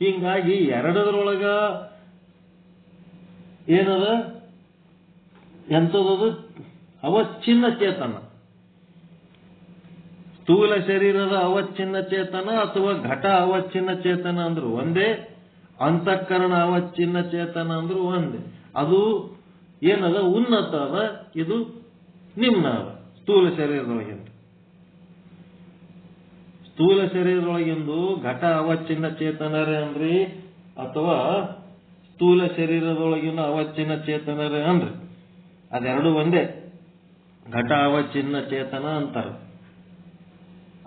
S1: ಹಿಂಗಾಗಿ ಎರಡರೊಳಗ ಏನದ? ಎಂಥದದು? ಅವಚ್ಛಿನ್ನ ಚೇತನ. ಸ್ಥೂಲ ಶರೀರದ ಅವಚ್ಛಿನ್ನ ಚೇತನ ಅಥವಾ ಘಟ ಅವಚ್ಛಿನ್ನ ಚೇತನ ಅಂದ್ರು ಒಂದೇ, ಅಂತಃಕರಣ ಅವಚ್ಛಿನ್ನ ಚೇತನ ಅಂದ್ರು ಒಂದೇ. ಅದು ಏನದ? ಉನ್ನತ ಅದ, ಇದು ನಿಮ್ನ ಅದ. ಸ್ಥೂಲ ಶರೀರದೊಳಗಿಂದ ಸ್ಥೂಲ ಶರೀರದೊಳಗಿಂದು ಘಟ ಅವಚ್ಛಿನ್ನ ಚೇತನರೇ ಅಂದ್ರಿ, ಅಥವಾ ಸ್ಥೂಲ ಶರೀರದೊಳಗಿನ ಅವಚ್ಛಿನ್ನ ಚೇತನರೇ ಅಂದ್ರಿ, ಅದೆರಡು ಒಂದೇ. ಘಟ ಅವಚ್ಛಿನ್ನ ಚೇತನ ಅಂತಾರೆ.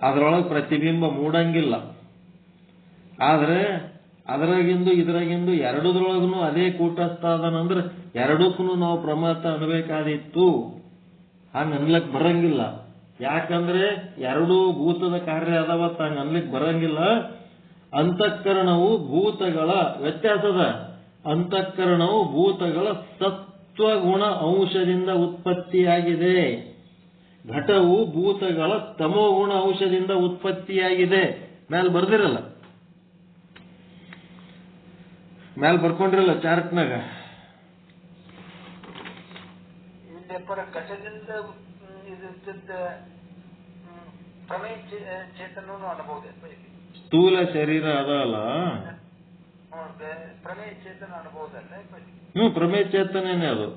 S1: ಅದರೊಳಗೆ ಪ್ರತಿಬಿಂಬ ಮೂಡಂಗಿಲ್ಲ. ಆದ್ರೆ ಅದರಾಗಿಂದು ಇದ್ರಾಗಿಂದು ಎರಡದ್ರೊಳಗೂ ಅದೇ ಕೂಟಸ್ಥ ಅದನಂದ್ರೆ ಎರಡಕ್ಕೂ ನಾವು ಪ್ರಮಾತ ಅನ್ಬೇಕಾದಿತ್ತು. ಹಂಗ ಅನ್ಲಕ್ ಬರಂಗಿಲ್ಲ. ಯಾಕಂದ್ರೆ ಎರಡೂ ಭೂತದ ಕಾರ್ಯ ಅದಾವತ್ತ, ಹಂಗ ಅನ್ಲಿಕ್ ಬರಂಗಿಲ್ಲ. ಅಂತಃಕರಣವು ಭೂತಗಳ ವ್ಯತ್ಯಾಸದ. ಅಂತಃಕರಣವು ಭೂತಗಳ ಸತ್ವಗುಣ ಅಂಶದಿಂದ ಉತ್ಪತ್ತಿಯಾಗಿದೆ. ಘಟವು ಭೂತಗಳ ತಮೋಗುಣ ಅಂಶದಿಂದ ಉತ್ಪತ್ತಿಯಾಗಿದೆ. ಮೇಲೆ ಬರ್ದಿರಲ್ಲ, ಮೇಲೆ ಬರ್ಕೊಂಡಿರಲ್ಲ ಚಾರ್ಟ್ನಾಗ.
S2: ಇಲ್ಲಿ ಘಟದಿಂದ ಇದ್ದ ಪ್ರಮೇಯ ಚೇತನೂ ಅನ್ಬಹುದು.
S1: ಸ್ಥೂಲ ಶರೀರ ಅದಲ್ಲ,
S2: ಪ್ರಮೇಯ ಚೇತನ ಅನ್ಬಹುದಲ್ಲ.
S1: ಪ್ರಮೇಯ ಚೇತನೇನೆ ಅದು.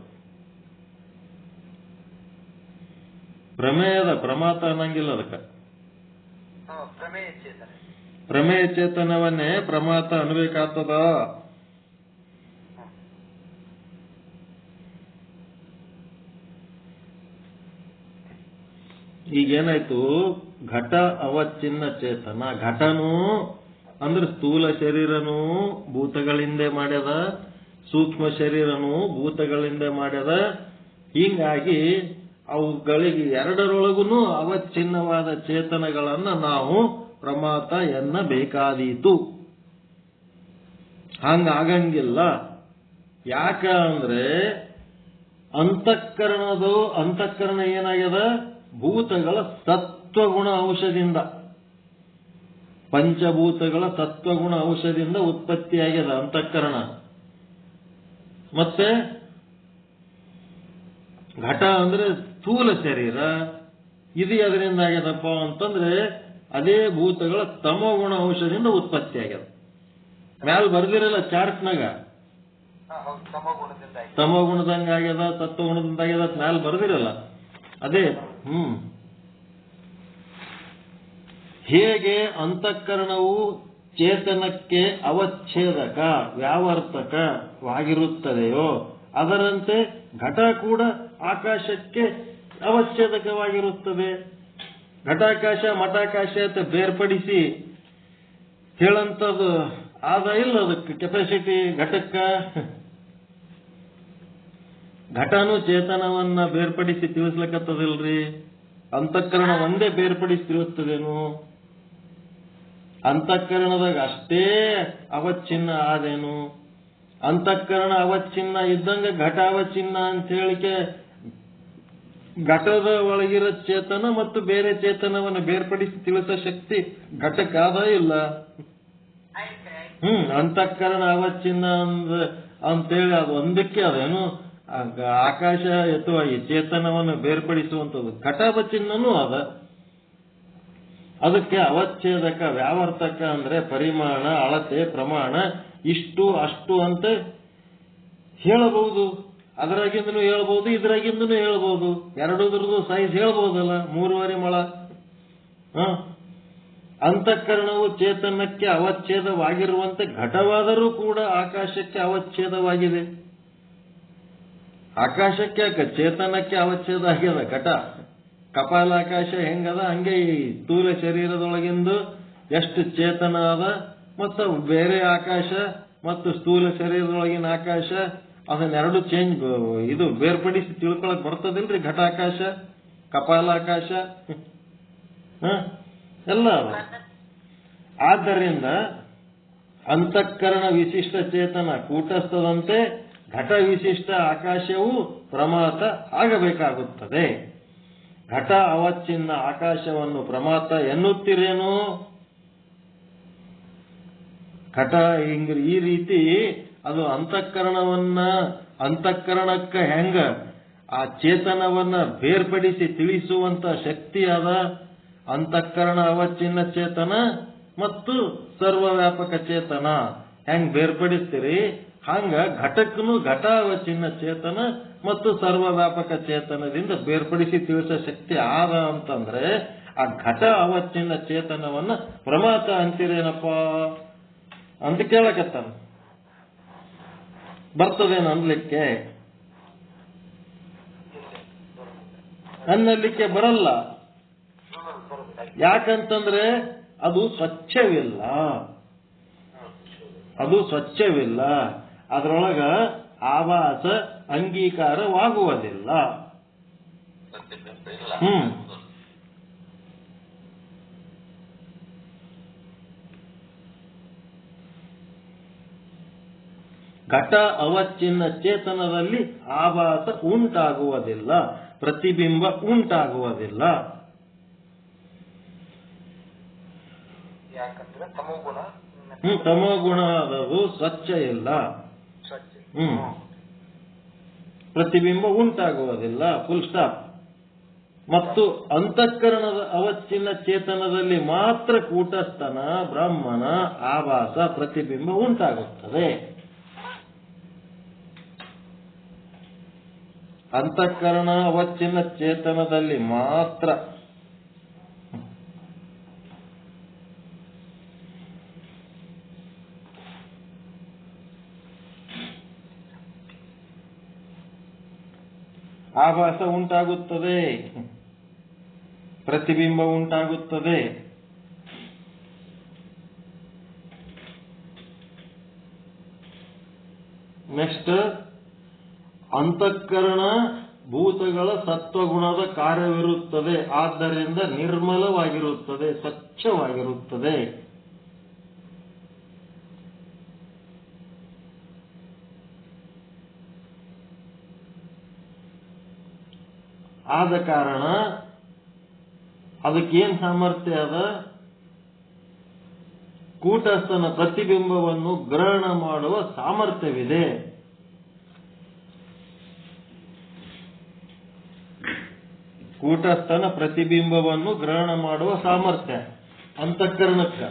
S1: ಪ್ರಮೇಯದ ಪ್ರಮಾತ ಅನ್ನಂಗಿಲ್ಲ ಅದಕ್ಕೆ.
S2: ಪ್ರಮೇಯ ಚೇತನ,
S1: ಪ್ರಮೇಯ ಚೇತನವನ್ನೇ ಪ್ರಮಾತ ಅನ್ಬೇಕಾಗ್ತದ. ಈಗೇನಾಯ್ತು? ಘಟ ಅವಚ್ಛಿನ್ನ ಚೇತನ. ಘಟನೂ ಅಂದ್ರೆ ಸ್ಥೂಲ ಶರೀರನೂ ಭೂತಗಳಿಂದ ಮಾಡ್ಯದ, ಸೂಕ್ಷ್ಮ ಶರೀರನೂ ಭೂತಗಳಿಂದ ಮಾಡ್ಯದ. ಹೀಗಾಗಿ ಅವುಗಳಿಗೆ ಎರಡರೊಳಗೂ ಅವಚ್ಛಿನ್ನವಾದ ಚೇತನಗಳನ್ನ ನಾವು ಪ್ರಮಾತ ಎನ್ನಬೇಕಾದೀತು. ಹಂಗಾಗಂಗಿಲ್ಲ. ಯಾಕ ಅಂದ್ರೆ ಅಂತಃಕರಣ ಏನಾಗ್ಯದ? ಭೂತಗಳ ಸತ್ವಗುಣ ಅಂಶದಿಂದ, ಪಂಚಭೂತಗಳ ಸತ್ವಗುಣ ಅಂಶದಿಂದ ಉತ್ಪತ್ತಿಯಾಗ್ಯದ ಅಂತಃಕರಣ. ಮತ್ತೆ ಘಟ ಅಂದ್ರೆ ಸ್ಥೂಲ ಶರೀರ. ಇದು ಅದರಿಂದ ಆಗ್ಯದಪ್ಪ ಅಂತಂದ್ರೆ ಅದೇ ಭೂತಗಳ ತಮೋಗುಣ ಅಂಶದಿಂದ ಉತ್ಪತ್ತಿ ಆಗ್ಯದ. ಮ್ಯಾಲ ಬರ್ದಿರಲ್ಲ ಚಾರ್ಟ್ನಾಗ, ತಮೋಗುಣದಂಗ ಆಗ್ಯದ, ಸತ್ವಗುಣದಿಂದ ಆಗ್ಯದ, ಮ್ಯಾಲ ಬರ್ದಿರಲ್ಲ ಅದೇ. ಹೇಗೆ ಅಂತಃಕರಣವು ಚೇತನಕ್ಕೆ ಅವಚ್ಛೇದಕ ವ್ಯಾವರ್ತಕವಾಗಿರುತ್ತದೆಯೋ ಅದರಂತೆ ಘಟ ಕೂಡ ಆಕಾಶಕ್ಕೆ ಅವಚ್ಛೇದಕವಾಗಿರುತ್ತದೆ. ಘಟಾಕಾಶ ಮಠಾಕಾಶ ಅಂತ ಬೇರ್ಪಡಿಸಿ ಹೇಳಂತದ್ದು ಆದ ಇಲ್ಲ. ಅದಕ್ಕೆ ಕೆಪಾಸಿಟಿ ಘಟಕ್ಕ. ಘಟನೂ ಚೇತನವನ್ನ ಬೇರ್ಪಡಿಸಿ ತಿಳಿಸ್ಲಕ್ಕತ್ತದಿಲ್ರಿ. ಅಂತಃಕರಣ ಒಂದೇ ಬೇರ್ಪಡಿಸಿ ತಿಳಿಸ್ತದೇನು? ಅಂತಃಕರಣದಾಗ ಅಷ್ಟೇ ಅವಚ್ಛಿನ್ನ ಆದೇನು? ಅಂತಃಕರಣ ಅವಚ್ಛಿನ್ನ ಇದ್ದಂಗೆ ಘಟ ಅವಚ್ಛಿನ್ನ ಅಂತ ಹೇಳಿಕೆ ಘಟದ ಒಳಗಿರೋ ಚೇತನ ಮತ್ತು ಬೇರೆ ಚೇತನವನ್ನು ಬೇರ್ಪಡಿಸಿ ತಿಳಿಸೋ ಶಕ್ತಿ ಘಟಕ್ಕಾದ ಇಲ್ಲ. ಅಂತಃಕರಣ ಅವಚ್ಛಿನ್ನ ಅಂತೇಳಿ ಅದು ಒಂದಕ್ಕೆ ಅದೇನು ಆಕಾಶ ಅಥವಾ ಈ ಚೇತನವನ್ನು ಬೇರ್ಪಡಿಸುವಂಥದ್ದು ಘಟಾವಚ್ಛಿನ್ನನೂ ಅದ. ಅದಕ್ಕೆ ಅವಚ್ಛೇದಕ ವ್ಯಾವರ್ತಕ ಅಂದ್ರೆ ಪರಿಮಾಣ, ಅಳತೆ, ಪ್ರಮಾಣ, ಇಷ್ಟು ಅಷ್ಟು ಅಂತ ಹೇಳಬಹುದು. ಅದರಾಗಿಂದನೂ ಹೇಳ್ಬೋದು, ಇದರಾಗಿಂದನೂ ಹೇಳ್ಬೋದು. ಎರಡೂದ್ರದ್ದು ಸೈಜ್ ಹೇಳ್ಬೋದಲ್ಲ, 3.5 ಮೊಳ. ಅಂತಃಕರಣವು ಚೇತನಕ್ಕೆ ಅವಚ್ಛೇದವಾಗಿರುವಂತೆ ಘಟವಾದರೂ ಕೂಡ ಆಕಾಶಕ್ಕೆ ಅವಚ್ಛೇದವಾಗಿದೆ. ಆಕಾಶಕ್ಕೆ ಯಾಕೆ, ಚೇತನಕ್ಕೆ ಅವಚ್ಛೇದ ಆಗ್ಯದ ಘಟ. ಕಪಾಲಾಕಾಶ ಹೆಂಗದ ಹಂಗೆ ಈ ಸ್ಥೂಲ ಶರೀರದೊಳಗಿಂದು ಎಷ್ಟು ಚೇತನ ಅದ ಮತ್ತು ಬೇರೆ ಆಕಾಶ ಮತ್ತು ಸ್ಥೂಲ ಶರೀರದೊಳಗಿನ ಆಕಾಶ ಅದನ್ನೆರಡು ಇದು ಬೇರ್ಪಡಿಸಿ ತಿಳ್ಕೊಳಕ್ ಬರ್ತದಿಲ್ರಿ. ಘಟಾಕಾಶ, ಕಪಾಲಾಕಾಶ ಎಲ್ಲ ಅದ. ಆದ್ದರಿಂದ ಅಂತಃಕರಣ ವಿಶಿಷ್ಟ ಚೇತನ ಕೂಟಸ್ಥದಂತೆ ಘಟ ವಿಶಿಷ್ಟ ಆಕಾಶವು ಪ್ರಮಾತ ಆಗಬೇಕಾಗುತ್ತದೆ. ಘಟ ಅವಚ್ಛಿನ್ನ ಆಕಾಶವನ್ನು ಪ್ರಮಾತ ಎನ್ನುತ್ತೀರೇನು? ಘಟ ಈ ರೀತಿ ಅದು ಅಂತಃಕರಣಕ್ಕೆ ಹೆಂಗ ಆ ಚೇತನವನ್ನ ಬೇರ್ಪಡಿಸಿ ತಿಳಿಸುವಂತ ಶಕ್ತಿ ಅದ. ಅಂತಃಕರಣ ಅವಚ್ಛಿನ್ನ ಚೇತನ ಮತ್ತು ಸರ್ವವ್ಯಾಪಕ ಚೇತನ ಹೆಂಗ್ ಬೇರ್ಪಡಿಸ್ತೀರಿ, ಹಂಗ ಘಟಕ್ಕೂ ಘಟ ಅವಚ್ಛಿನ್ನ ಚೇತನ ಮತ್ತು ಸರ್ವವ್ಯಾಪಕ ಚೇತನದಿಂದ ಬೇರ್ಪಡಿಸಿ ತಿಳಿಸೋ ಶಕ್ತಿ ಆದ ಅಂತಂದ್ರೆ ಆ ಘಟ ಅವಚ್ಛಿನ್ನ ಚೇತನವನ್ನ ಪ್ರಮಾತ ಅಂತೀರೇನಪ್ಪ ಅಂತ ಕೇಳಕತ್ತಾನ. ಬರ್ತದೇನು ಅನ್ಲಿಕ್ಕೆ? ಅನ್ನಲಿಕ್ಕೆ ಬರಲ್ಲ. ಯಾಕಂತಂದ್ರೆ ಅದು ಸ್ವಚ್ಛವಿಲ್ಲ. ಅದರೊಳಗ ಆಭಾಸ ಅಂಗೀಕಾರವಾಗುವುದಿಲ್ಲ. ಘಟ ಅವಚ್ಛಿನ್ನ ಚೇತನದಲ್ಲಿ ಆಭಾಸ ಉಂಟಾಗುವುದಿಲ್ಲ, ಪ್ರತಿಬಿಂಬ ಉಂಟಾಗುವುದಿಲ್ಲ.
S2: ಯಾಕಂದ್ರೆ ತಮೋಗುಣ
S1: ತಮೋಗುಣ ಅದು ಸ್ವಚ್ಛ ಇಲ್ಲ. ಪ್ರತಿಬಿಂಬ ಉಂಟಾಗುವುದಿಲ್ಲ, ಫುಲ್ ಸ್ಟಾಪ್. ಮತ್ತು ಅಂತಃಕರಣದ ಅವಚ್ಛಿನ್ನ ಚೇತನದಲ್ಲಿ ಮಾತ್ರ ಕೂಟಸ್ಥನ ಬ್ರಹ್ಮನ ಆಭಾಸ ಪ್ರತಿಬಿಂಬ ಉಂಟಾಗುತ್ತದೆ. ಅಂತಃಕರಣ ಅವಚ್ಛಿನ್ನ ಚೇತನದಲ್ಲಿ ಮಾತ್ರ. ಆಭಾಸ ಉಂಟಾಗುತ್ತದೆ, ಪ್ರತಿಬಿಂಬ ಉಂಟಾಗುತ್ತದೆ. ನೆಕ್ಸ್ಟ್, ಅಂತಃಕರಣ ಭೂತಗಳ ಸತ್ವಗುಣದ ಕಾರ್ಯವಿರುತ್ತದೆ. ಆದ್ದರಿಂದ ನಿರ್ಮಲವಾಗಿರುತ್ತದೆ, ಸ್ವಚ್ಛವಾಗಿರುತ್ತದೆ. ಆದ ಕಾರಣ ಅದಕ್ಕೇನ್ ಸಾಮರ್ಥ್ಯ ಅದ? ಕೂಟಸ್ಥನ ಪ್ರತಿಬಿಂಬವನ್ನು ಗ್ರಹಣ ಮಾಡುವ ಸಾಮರ್ಥ್ಯವಿದೆ. ಕೂಟಸ್ಥನ ಪ್ರತಿಬಿಂಬವನ್ನು ಗ್ರಹಣ ಮಾಡುವ ಸಾಮರ್ಥ್ಯ ಅಂತಃಕರಣಕ್ಕ.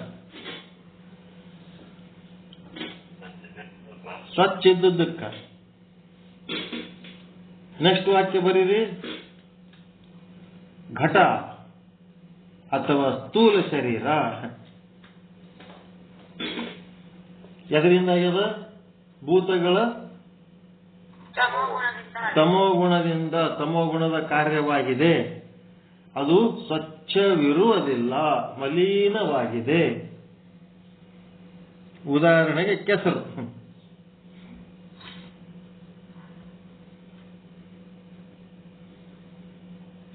S1: ಸ್ವಚ್ಛ ಇದ್ದದ್ದಕ್ಕ. ನೆಕ್ಸ್ಟ್ ವಾಕ್ಯ ಬರೀರಿ. ಘಟ ಅಥವಾ ಸ್ಥೂಲ ಶರೀರ ಎದರಿಂದ ಆಗ್ಯದ? ಭೂತಗಳ ತಮೋಗುಣದಿಂದ, ತಮೋಗುಣದ ಕಾರ್ಯವಾಗಿದೆ. ಅದು ಸ್ವಚ್ಛವಿರುವುದಿಲ್ಲ, ಮಲೀನವಾಗಿದೆ. ಉದಾಹರಣೆಗೆ ಕೆಸರು.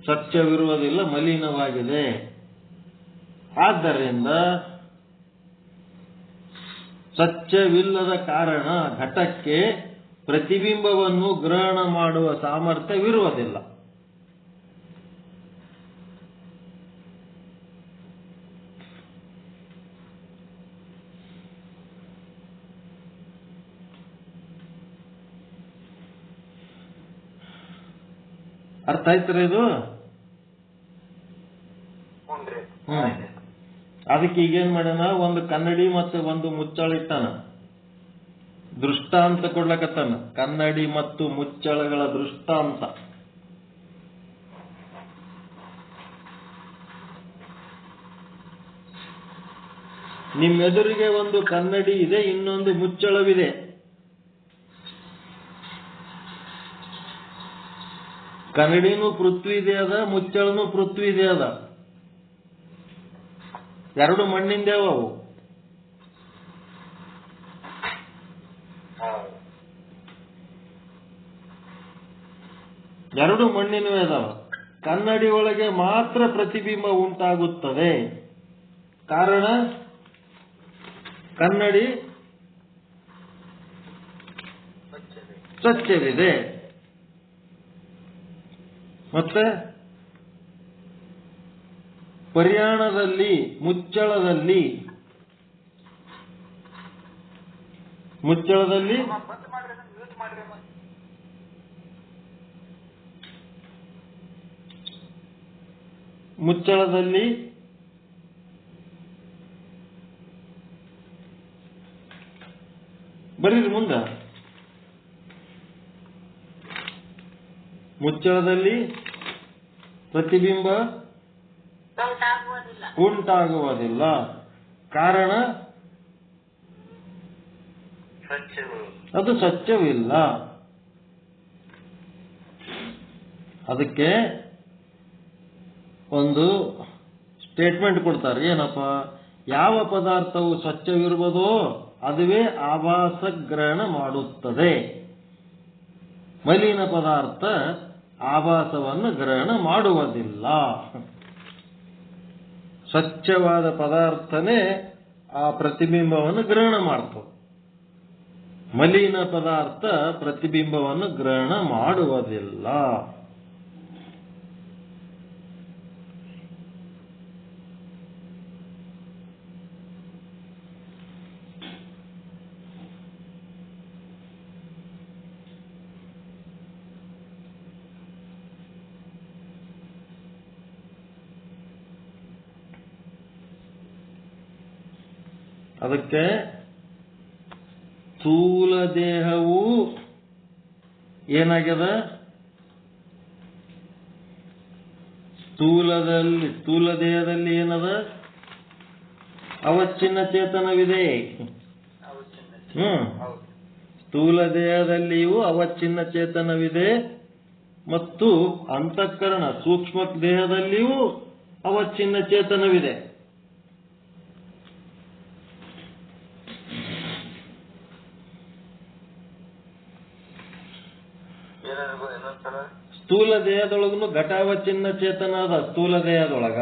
S1: ಸ್ವಚ್ಛವಿರುವುದಿಲ್ಲ, ಮಲೀನವಾಗಿದೆ. ಆದ್ದರಿಂದ ಸ್ವಚ್ಛವಿಲ್ಲದ ಕಾರಣ ಘಟಕ್ಕೆ ಪ್ರತಿಬಿಂಬವನ್ನು ಗ್ರಹಣ ಮಾಡುವ ಸಾಮರ್ಥ್ಯವಿರುವುದಿಲ್ಲ. ಅರ್ಥ ಆಯ್ತಾರೆ ಇದು? ಅದಕ್ಕೆ ಈಗೇನ್ ಮಾಡ್ಯಾನ, ಒಂದು ಕನ್ನಡಿ ಮತ್ತು ಒಂದು ಮುಚ್ಚಳಿಟ್ಟಾನ, ದೃಷ್ಟಾಂತ ಕೊಡ್ಲಕತ್ತಾನ. ಕನ್ನಡಿ ಮತ್ತು ಮುಚ್ಚಳಗಳ ದೃಷ್ಟಾಂತ. ನಿಮ್ಮೆದುರಿಗೆ ಒಂದು ಕನ್ನಡಿ ಇದೆ, ಇನ್ನೊಂದು ಮುಚ್ಚಳವಿದೆ. ಕನ್ನಡಿನೂ ಪೃಥ್ವಿದೇ ಅದ, ಮುಚ್ಚಳನೂ ಪೃಥ್ವಿದೇ ಅದ. ಎರಡು ಮಣ್ಣಿಂದೇವ ಅವು. ಎರಡು ಮಣ್ಣಿನವೇ ಅದಾವ. ಕನ್ನಡಿ ಒಳಗೆ ಮಾತ್ರ ಪ್ರತಿಬಿಂಬ ಉಂಟಾಗುತ್ತದೆ. ಕಾರಣ ಕನ್ನಡಿ ಸ್ವಚ್ಛವಿದೆ. ಮತ್ತೆ ಪರ್ಯಾಣದಲ್ಲಿ ಮುಚ್ಚಳದಲ್ಲಿ ಬರೀರಿ ಮುಂದ. ಮುಚ್ಚಳದಲ್ಲಿ ಪ್ರತಿಬಿಂಬ ಉಂಟಾಗುವುದಿಲ್ಲ. ಕಾರಣ ಅದು ಸ್ವಚ್ಛವಿಲ್ಲ. ಅದಕ್ಕೆ ಒಂದು ಸ್ಟೇಟ್ಮೆಂಟ್ ಕೊಡ್ತಾರೆ. ಏನಪ್ಪ? ಯಾವ ಪದಾರ್ಥವು ಸ್ವಚ್ಛವಿರುವುದೋ ಅದುವೇ ಆಭಾಸ ಗ್ರಹಣ ಮಾಡುತ್ತದೆ. ಮಲಿನ ಪದಾರ್ಥ ಆಭಾಸವನ್ನು ಗ್ರಹಣ ಮಾಡುವುದಿಲ್ಲ. ಸ್ವಚ್ಛವಾದ ಪದಾರ್ಥನೇ ಆ ಪ್ರತಿಬಿಂಬವನ್ನು ಗ್ರಹಣ ಮಾಡ್ತದೆ. ಮಲಿನ ಪದಾರ್ಥ ಪ್ರತಿಬಿಂಬವನ್ನು ಗ್ರಹಣ ಮಾಡುವುದಿಲ್ಲ. ಅದಕ್ಕೆ ಸ್ಥೂಲ ದೇಹವು ಏನಾಗ್ಯದ? ಸ್ಥೂಲ ದೇಹದಲ್ಲಿ ಏನದ? ಅವಚ್ಛಿನ್ನ ಚೇತನವಿದೆ. ಸ್ಥೂಲ ದೇಹದಲ್ಲಿಯೂ ಅವಚ್ಛಿನ್ನ ಚೇತನವಿದೆ ಮತ್ತು ಅಂತಃಕರಣ ಸೂಕ್ಷ್ಮ ದೇಹದಲ್ಲಿಯೂ ಅವಚ್ಛಿನ್ನ ಚೇತನವಿದೆ. ಸ್ಥೂಲ ದೇಹದೊಳಗೂ ಘಟಾವಚ್ಛಿನ್ನ ಚೇತನ ಅದ. ಸ್ಥೂಲ ದೇಹದೊಳಗ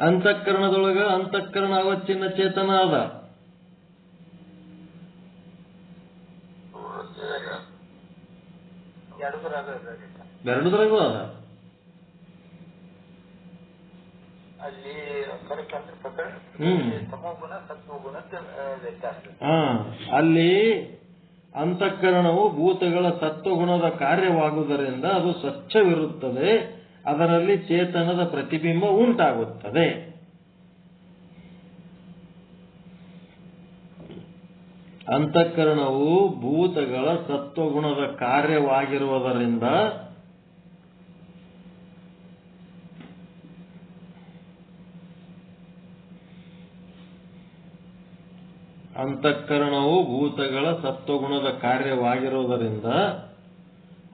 S1: ಅಂತಃಕರಣದೊಳಗ ಅಂತಃಕರಣ ಅವಚ್ಛಿನ್ನ ಚೇತನ ಅದ. ಎರಡೂದ್ರಾಗೂ ಅದ. ಅಲ್ಲಿ ಅಂತಃಕರಣವು ಭೂತಗಳ ಸತ್ವಗುಣದ ಕಾರ್ಯವಾಗುವುದರಿಂದ ಅದು ಸ್ವಚ್ಛವಿರುತ್ತದೆ. ಅದರಲ್ಲಿ ಚೇತನದ ಪ್ರತಿಬಿಂಬ ಉಂಟಾಗುತ್ತದೆ. ಅಂತಃಕರಣವು ಭೂತಗಳ ಸತ್ವಗುಣದ ಕಾರ್ಯವಾಗಿರುವುದರಿಂದ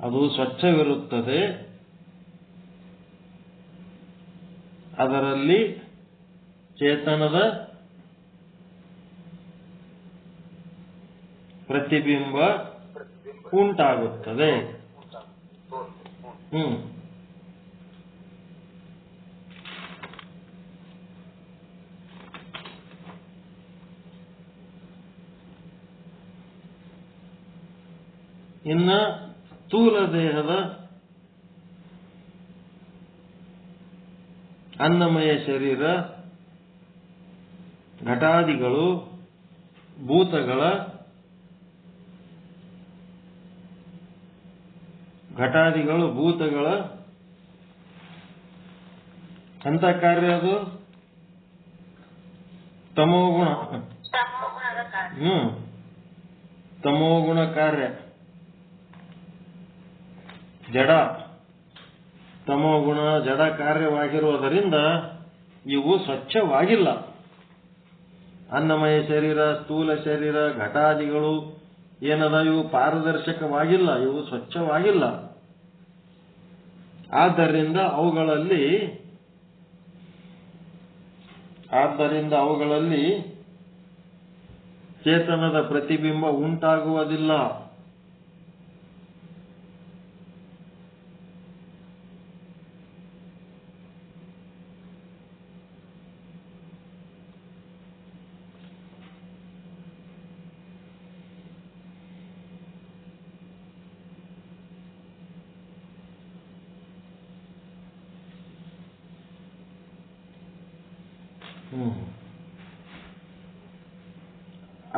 S1: ಅದು ಸ್ವಚ್ಛವಿರುತ್ತದೆ. ಅದರಲ್ಲಿ ಚೇತನದ ಪ್ರತಿಬಿಂಬ ಉಂಟಾಗುತ್ತದೆ. ಇನ್ನ ಸ್ಥೂಲ ದೇಹದ ಅನ್ನಮಯ ಶರೀರ, ಘಟಾದಿಗಳು, ಭೂತಗಳ ಅಂತ ಕಾರ್ಯ ಅದು ತಮೋಗುಣ ತಮೋಗುಣ ಕಾರ್ಯ ಜಡ ತಮೋಗುಣ ಜಡ ಕಾರ್ಯವಾಗಿರುವುದರಿಂದ ಇವು ಸ್ವಚ್ಛವಾಗಿಲ್ಲ. ಅನ್ನಮಯ ಶರೀರ, ಸ್ಥೂಲ ಶರೀರ, ಘಟಾದಿಗಳು ಏನದ ಇವು ಪಾರದರ್ಶಕವಾಗಿಲ್ಲ, ಇವು ಸ್ವಚ್ಛವಾಗಿಲ್ಲ. ಆದ್ದರಿಂದ ಅವುಗಳಲ್ಲಿ ಚೇತನದ ಪ್ರತಿಬಿಂಬ ಉಂಟಾಗುವುದಿಲ್ಲ.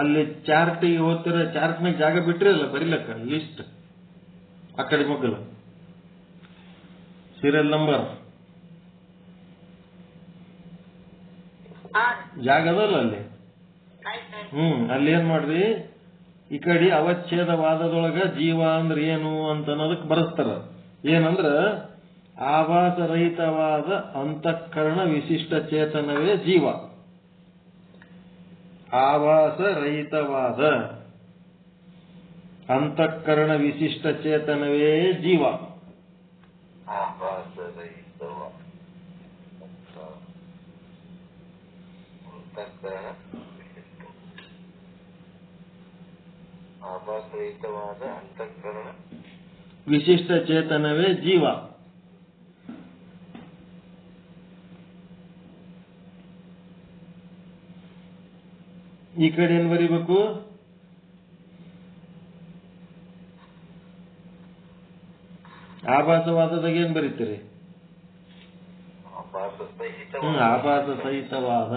S1: ಅಲ್ಲಿ ಚಾರ್ಟಿಗೆ ಹೋಗ್ತಿರ, ಚಾರ್ಟ್ನಾಗ ಜಾಗ ಬಿಟ್ರಲ್ಲ ಬರಿಲಕ್ಕ ಲಿಸ್ಟ್ ಆ ಕಡೆ ಮಗ್ಗಲ ಸೀರಿಯಲ್ ನಂಬರ್ ಜಾಗ ಅದಲ್ಲ ಅಲ್ಲಿ. ಅಲ್ಲಿ ಏನ್ ಮಾಡ್ರಿ, ಈ ಕಡೆ ಅವಚ್ಛೇದವಾದದೊಳಗ ಜೀವ ಅಂದ್ರೆ ಏನು ಅಂತ ಅನ್ನೋದಕ್ಕೆ ಬರೆಸ್ತಾರ. ಏನಂದ್ರ ಆಭಾಸರಹಿತವಾದ ಅಂತಃಕರಣ ವಿಶಿಷ್ಟ ಚೇತನವೇ ಜೀವ. ಆಭಾಸರಹಿತವಾದ ಅಂತಃಕರಣ ವಿಶಿಷ್ಟ ಚೇತನವೇ ಜೀವ.
S3: ಆಭಾಸರಹಿತವಾದ ಅಂತಃಕರಣ
S1: ವಿಶಿಷ್ಟ ಚೇತನವೇ ಜೀವ. ಈ ಕಡೆ ಏನ್ ಬರೀಬೇಕು, ಆಭಾಸವಾದದಾಗ ಏನ್ ಬರೀತೀರಿ? ಆಭಾಸ ಸಹಿತವಾದ.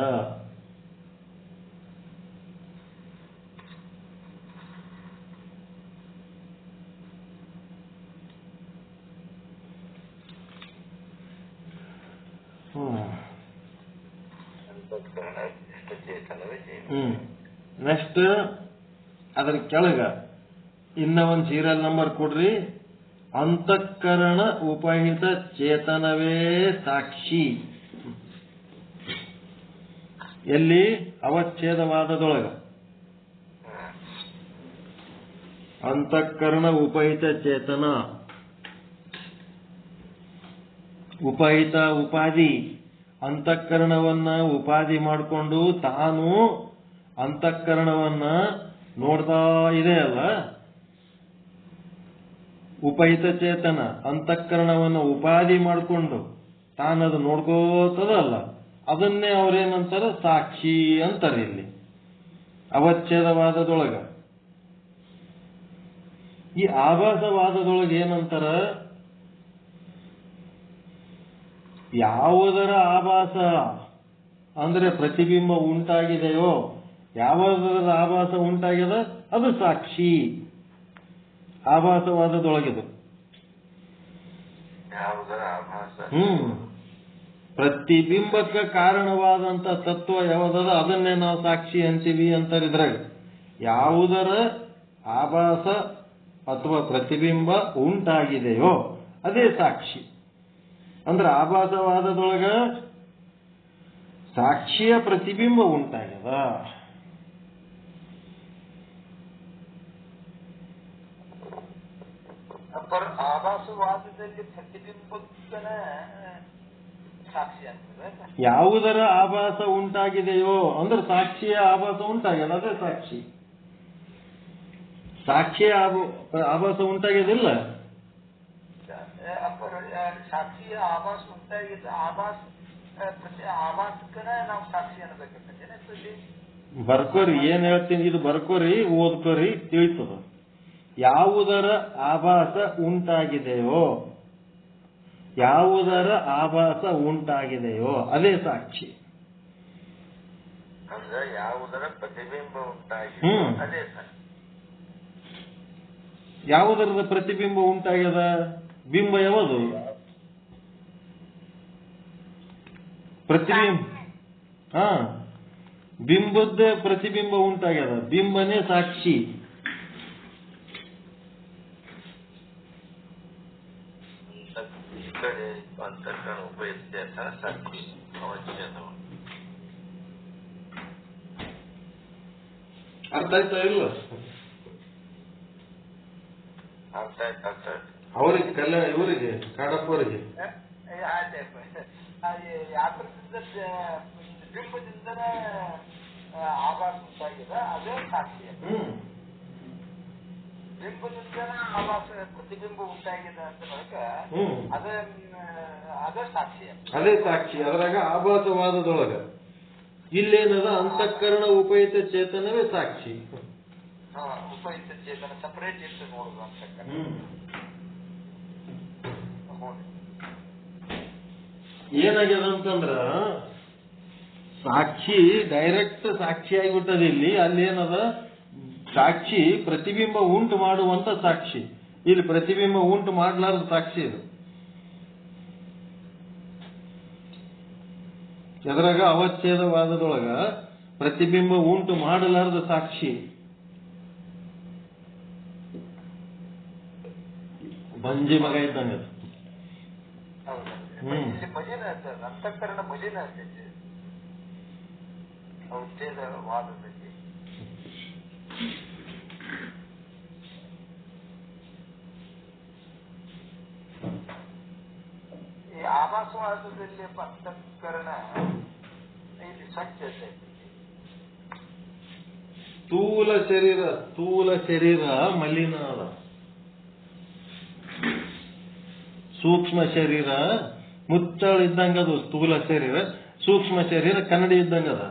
S1: ನೆಕ್ಸ್ಟ್ ಅದರ ಕೆಳಗ ಇನ್ನ ಒಂದು ಸೀರಿಯಲ್ ನಂಬರ್ ಕೊಡ್ರಿ. ಅಂತಃಕರಣ ಉಪಹಿತ ಚೇತನವೇ ಸಾಕ್ಷಿ. ಎಲ್ಲಿ? ಅವಚ್ಛೇದವಾದದೊಳಗ. ಅಂತಃಕರಣ ಉಪಹಿತ ಚೇತನ, ಉಪಹಿತ ಉಪಾಧಿ. ಅಂತಃಕರಣವನ್ನ ಉಪಾಧಿ ಮಾಡಿಕೊಂಡು ತಾನು ಅಂತಃಕರಣವನ್ನ ನೋಡ್ತಾ ಇದೆ ಅಲ್ಲ, ಉಪಹಿತ ಚೇತನ ಅಂತಃಕರಣವನ್ನ ಉಪಾಧಿ ಮಾಡಿಕೊಂಡು ತಾನದು ನೋಡ್ಕೋತದಲ್ಲ, ಅದನ್ನೇ ಅವ್ರೇನಂತಾರ? ಸಾಕ್ಷಿ ಅಂತಾರೆ ಇಲ್ಲಿ ಅವಚ್ಛೇದವಾದದೊಳಗ. ಈ ಆಭಾಸವಾದದೊಳಗೆ ಏನಂತಾರ? ಯಾವುದರ ಆಭಾಸ ಅಂದ್ರೆ ಪ್ರತಿಬಿಂಬ ಉಂಟಾಗಿದೆಯೋ, ಯಾವುದರ ಆಭಾಸ ಉಂಟಾಗ್ಯದ ಅದು ಸಾಕ್ಷಿ. ಆಭಾಸವಾದದೊಳಗಿದು ಪ್ರತಿಬಿಂಬಕ್ಕೆ ಕಾರಣವಾದಂತ ತತ್ವ ಯಾವುದದ ಅದನ್ನೇ ನಾವು ಸಾಕ್ಷಿ ಅಂತೀವಿ ಅಂತಾರೆ ಇದ್ರಾಗ. ಯಾವುದರ ಆಭಾಸ ಅಥವಾ ಪ್ರತಿಬಿಂಬ ಉಂಟಾಗಿದೆಯೋ ಅದೇ ಸಾಕ್ಷಿ. ಅಂದ್ರೆ ಆಭಾಸವಾದದೊಳಗ ಸಾಕ್ಷಿಯ ಪ್ರತಿಬಿಂಬ ಉಂಟಾಗ್ಯದ.
S2: ಆಭಾಸವಾದದಲ್ಲಿ ಪ್ರತಿಬಿಂಬಕ್ಕನ ಸಾಕ್ಷಿ ಆಗ್ತದೆ.
S1: ಯಾವುದರ ಆಭಾಸ ಉಂಟಾಗಿದೆಯೋ ಅಂದ್ರೆ ಸಾಕ್ಷಿಯ ಆಭಾಸ ಉಂಟಾಗ್ಯದ, ಅದೇ ಸಾಕ್ಷಿ. ಸಾಕ್ಷಿಯ ಆಭಾಸ ಉಂಟಾಗ್ಯದಿಲ್ಲ,
S2: ಸಾಕ್ಷಿಯ ಆಭಾಸ ಉಂಟಾಗಿದ್ದ ಆಭಾಸಕ್ಕನ ನಾವು ಸಾಕ್ಷಿ ಅನ್ಬೇಕಂತೇನೆ.
S1: ಬರ್ಕೋರಿ, ಏನ್ ಹೇಳ್ತೀನಿ ಇದು ಬರ್ಕೋರಿ, ಓದ್ಕೋರಿ, ತಿಳಿತದ. ಯಾವುದರ ಆಭಾಸ ಉಂಟಾಗಿದೆಯೋ, ಯಾವುದರ ಆಭಾಸ ಉಂಟಾಗಿದೆಯೋ ಅದೇ ಸಾಕ್ಷಿ.
S3: ಯಾವುದರ ಪ್ರತಿಬಿಂಬ ಉಂಟಾಗಿದೆಯೋ ಅದೇ ಸಾಕ್ಷಿ.
S1: ಯಾವುದರದ ಪ್ರತಿಬಿಂಬ ಉಂಟಾಗ್ಯದ? ಬಿಂಬ ಯಾವುದು? ಪ್ರತಿಬಿಂಬ. ಬಿಂಬದ್ದೇ ಪ್ರತಿಬಿಂಬ ಉಂಟಾಗ್ಯದ, ಬಿಂಬನೇ ಸಾಕ್ಷಿ.
S3: ಈ ಕಡೆ ಅಂತಃಕರಣ ಉಪಯುಕ್ತ ಸಾಕ್ಷಿ ಅವಶ್ಯಕ.
S1: ಅರ್ಥ ಆಯ್ತಾ ಇಲ್ಲ?
S3: ಅರ್ಥ ಆಯ್ತು.
S1: ಅವರಿಗೆ ಕಲ್ಯಾಣ, ಇವರಿಗೆ ಕಾಡಪ್ಪವರಿಗೆ
S2: ಯಾತ್ರದಿಂದ ಬಿಂಬದಿಂದನ ಆಭಾಸ ಉಂಟಾಗಿದೆ, ಅದೇ ಸಾಕ್ಷಿ. ಬಿಂಬದಿಂದನ ಆಭಾಸ ಪ್ರತಿಬಿಂಬ ಉಂಟಾಗಿದೆ ಅಂತ ಹೇಳಕ ಅದೇ ಸಾಕ್ಷಿ.
S1: ಅದೇ ಸಾಕ್ಷಿ. ಅದ್ರಾಗ ಆಭಾಸವಾದದೊಳಗ ಇಲ್ಲೇನದ ಅಂತಃಕರಣ ಉಪಯುಕ್ತ ಚೇತನವೇ ಸಾಕ್ಷಿ.
S2: ಉಪಯುಕ್ತ ಚೇತನ ಸಪರೇಟ್ ಇತ್ತು ನೋಡುದು ಅಂತಃಕರಣ.
S1: ಏನಾಗ್ಯದ ಅಂತಂದ್ರ ಸಾಕ್ಷಿ ಡೈರೆಕ್ಟ್ ಸಾಕ್ಷಿ ಆಗಿಬಿಟ್ಟದ. ಇಲ್ಲಿ ಅಲ್ಲೇನದ ಸಾಕ್ಷಿ ಪ್ರತಿಬಿಂಬ ಉಂಟು ಮಾಡುವಂತ ಸಾಕ್ಷಿ, ಇಲ್ಲಿ ಪ್ರತಿಬಿಂಬ ಉಂಟು ಮಾಡಲಾರದ ಸಾಕ್ಷಿ ಇದು. ಎದ್ರಾಗ ಅವಚ್ಛೇದವಾದದೊಳಗ ಪ್ರತಿಬಿಂಬ ಉಂಟು ಮಾಡಲಾರದ ಸಾಕ್ಷಿ. ಬಂಜಿ ಮಗ ಇದ್ದಂಗ.
S2: ಮಲಿನ ಅಂತಃಕರಣ ಮಲಿನ ಆಗ್ತೈತಿ ಅವಚ್ಛೇದವಾದದಲ್ಲಿ. ಈ ಆಭಾಸವಾದದಲ್ಲಿ ಅಂತಃಕರಣ ಇಲ್ಲಿ ಸ್ವಚ್ಛತೆ.
S1: ಸ್ಥೂಲ ಶರೀರ ಮಲಿನ ಅದ, ಸೂಕ್ಷ್ಮ ಶರೀರ ಮುಚ್ಚಳ ಇದ್ದಂಗದು. ಸ್ಥೂಲ ಶರೀರ, ಸೂಕ್ಷ್ಮ ಶರೀರ ಕನ್ನಡಿ ಇದ್ದಂಗದ.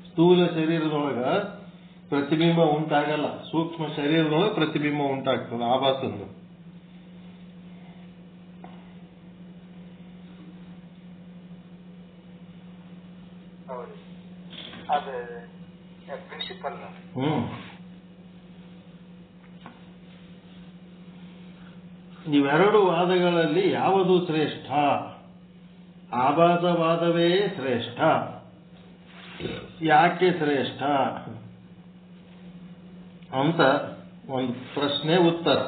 S1: ಸ್ಥೂಲ ಶರೀರದೊಳಗ ಪ್ರತಿಬಿಂಬ ಉಂಟಾಗಲ್ಲ, ಸೂಕ್ಷ್ಮ ಶರೀರದೊಳಗೆ ಪ್ರತಿಬಿಂಬ ಉಂಟಾಗ್ತದೆ ಆಭಾಸಂದು.
S2: ಅದು ಪ್ರಿನ್ಸಿಪಲ್.
S1: ಇವೆರಡು ವಾದಗಳಲ್ಲಿ ಯಾವುದು ಶ್ರೇಷ್ಠ? ಆಭಾಸವಾದವೇ ಶ್ರೇಷ್ಠ. ಯಾಕೆ ಶ್ರೇಷ್ಠ ಅಂತ ಒಂದು ಪ್ರಶ್ನೆ, ಉತ್ತರ.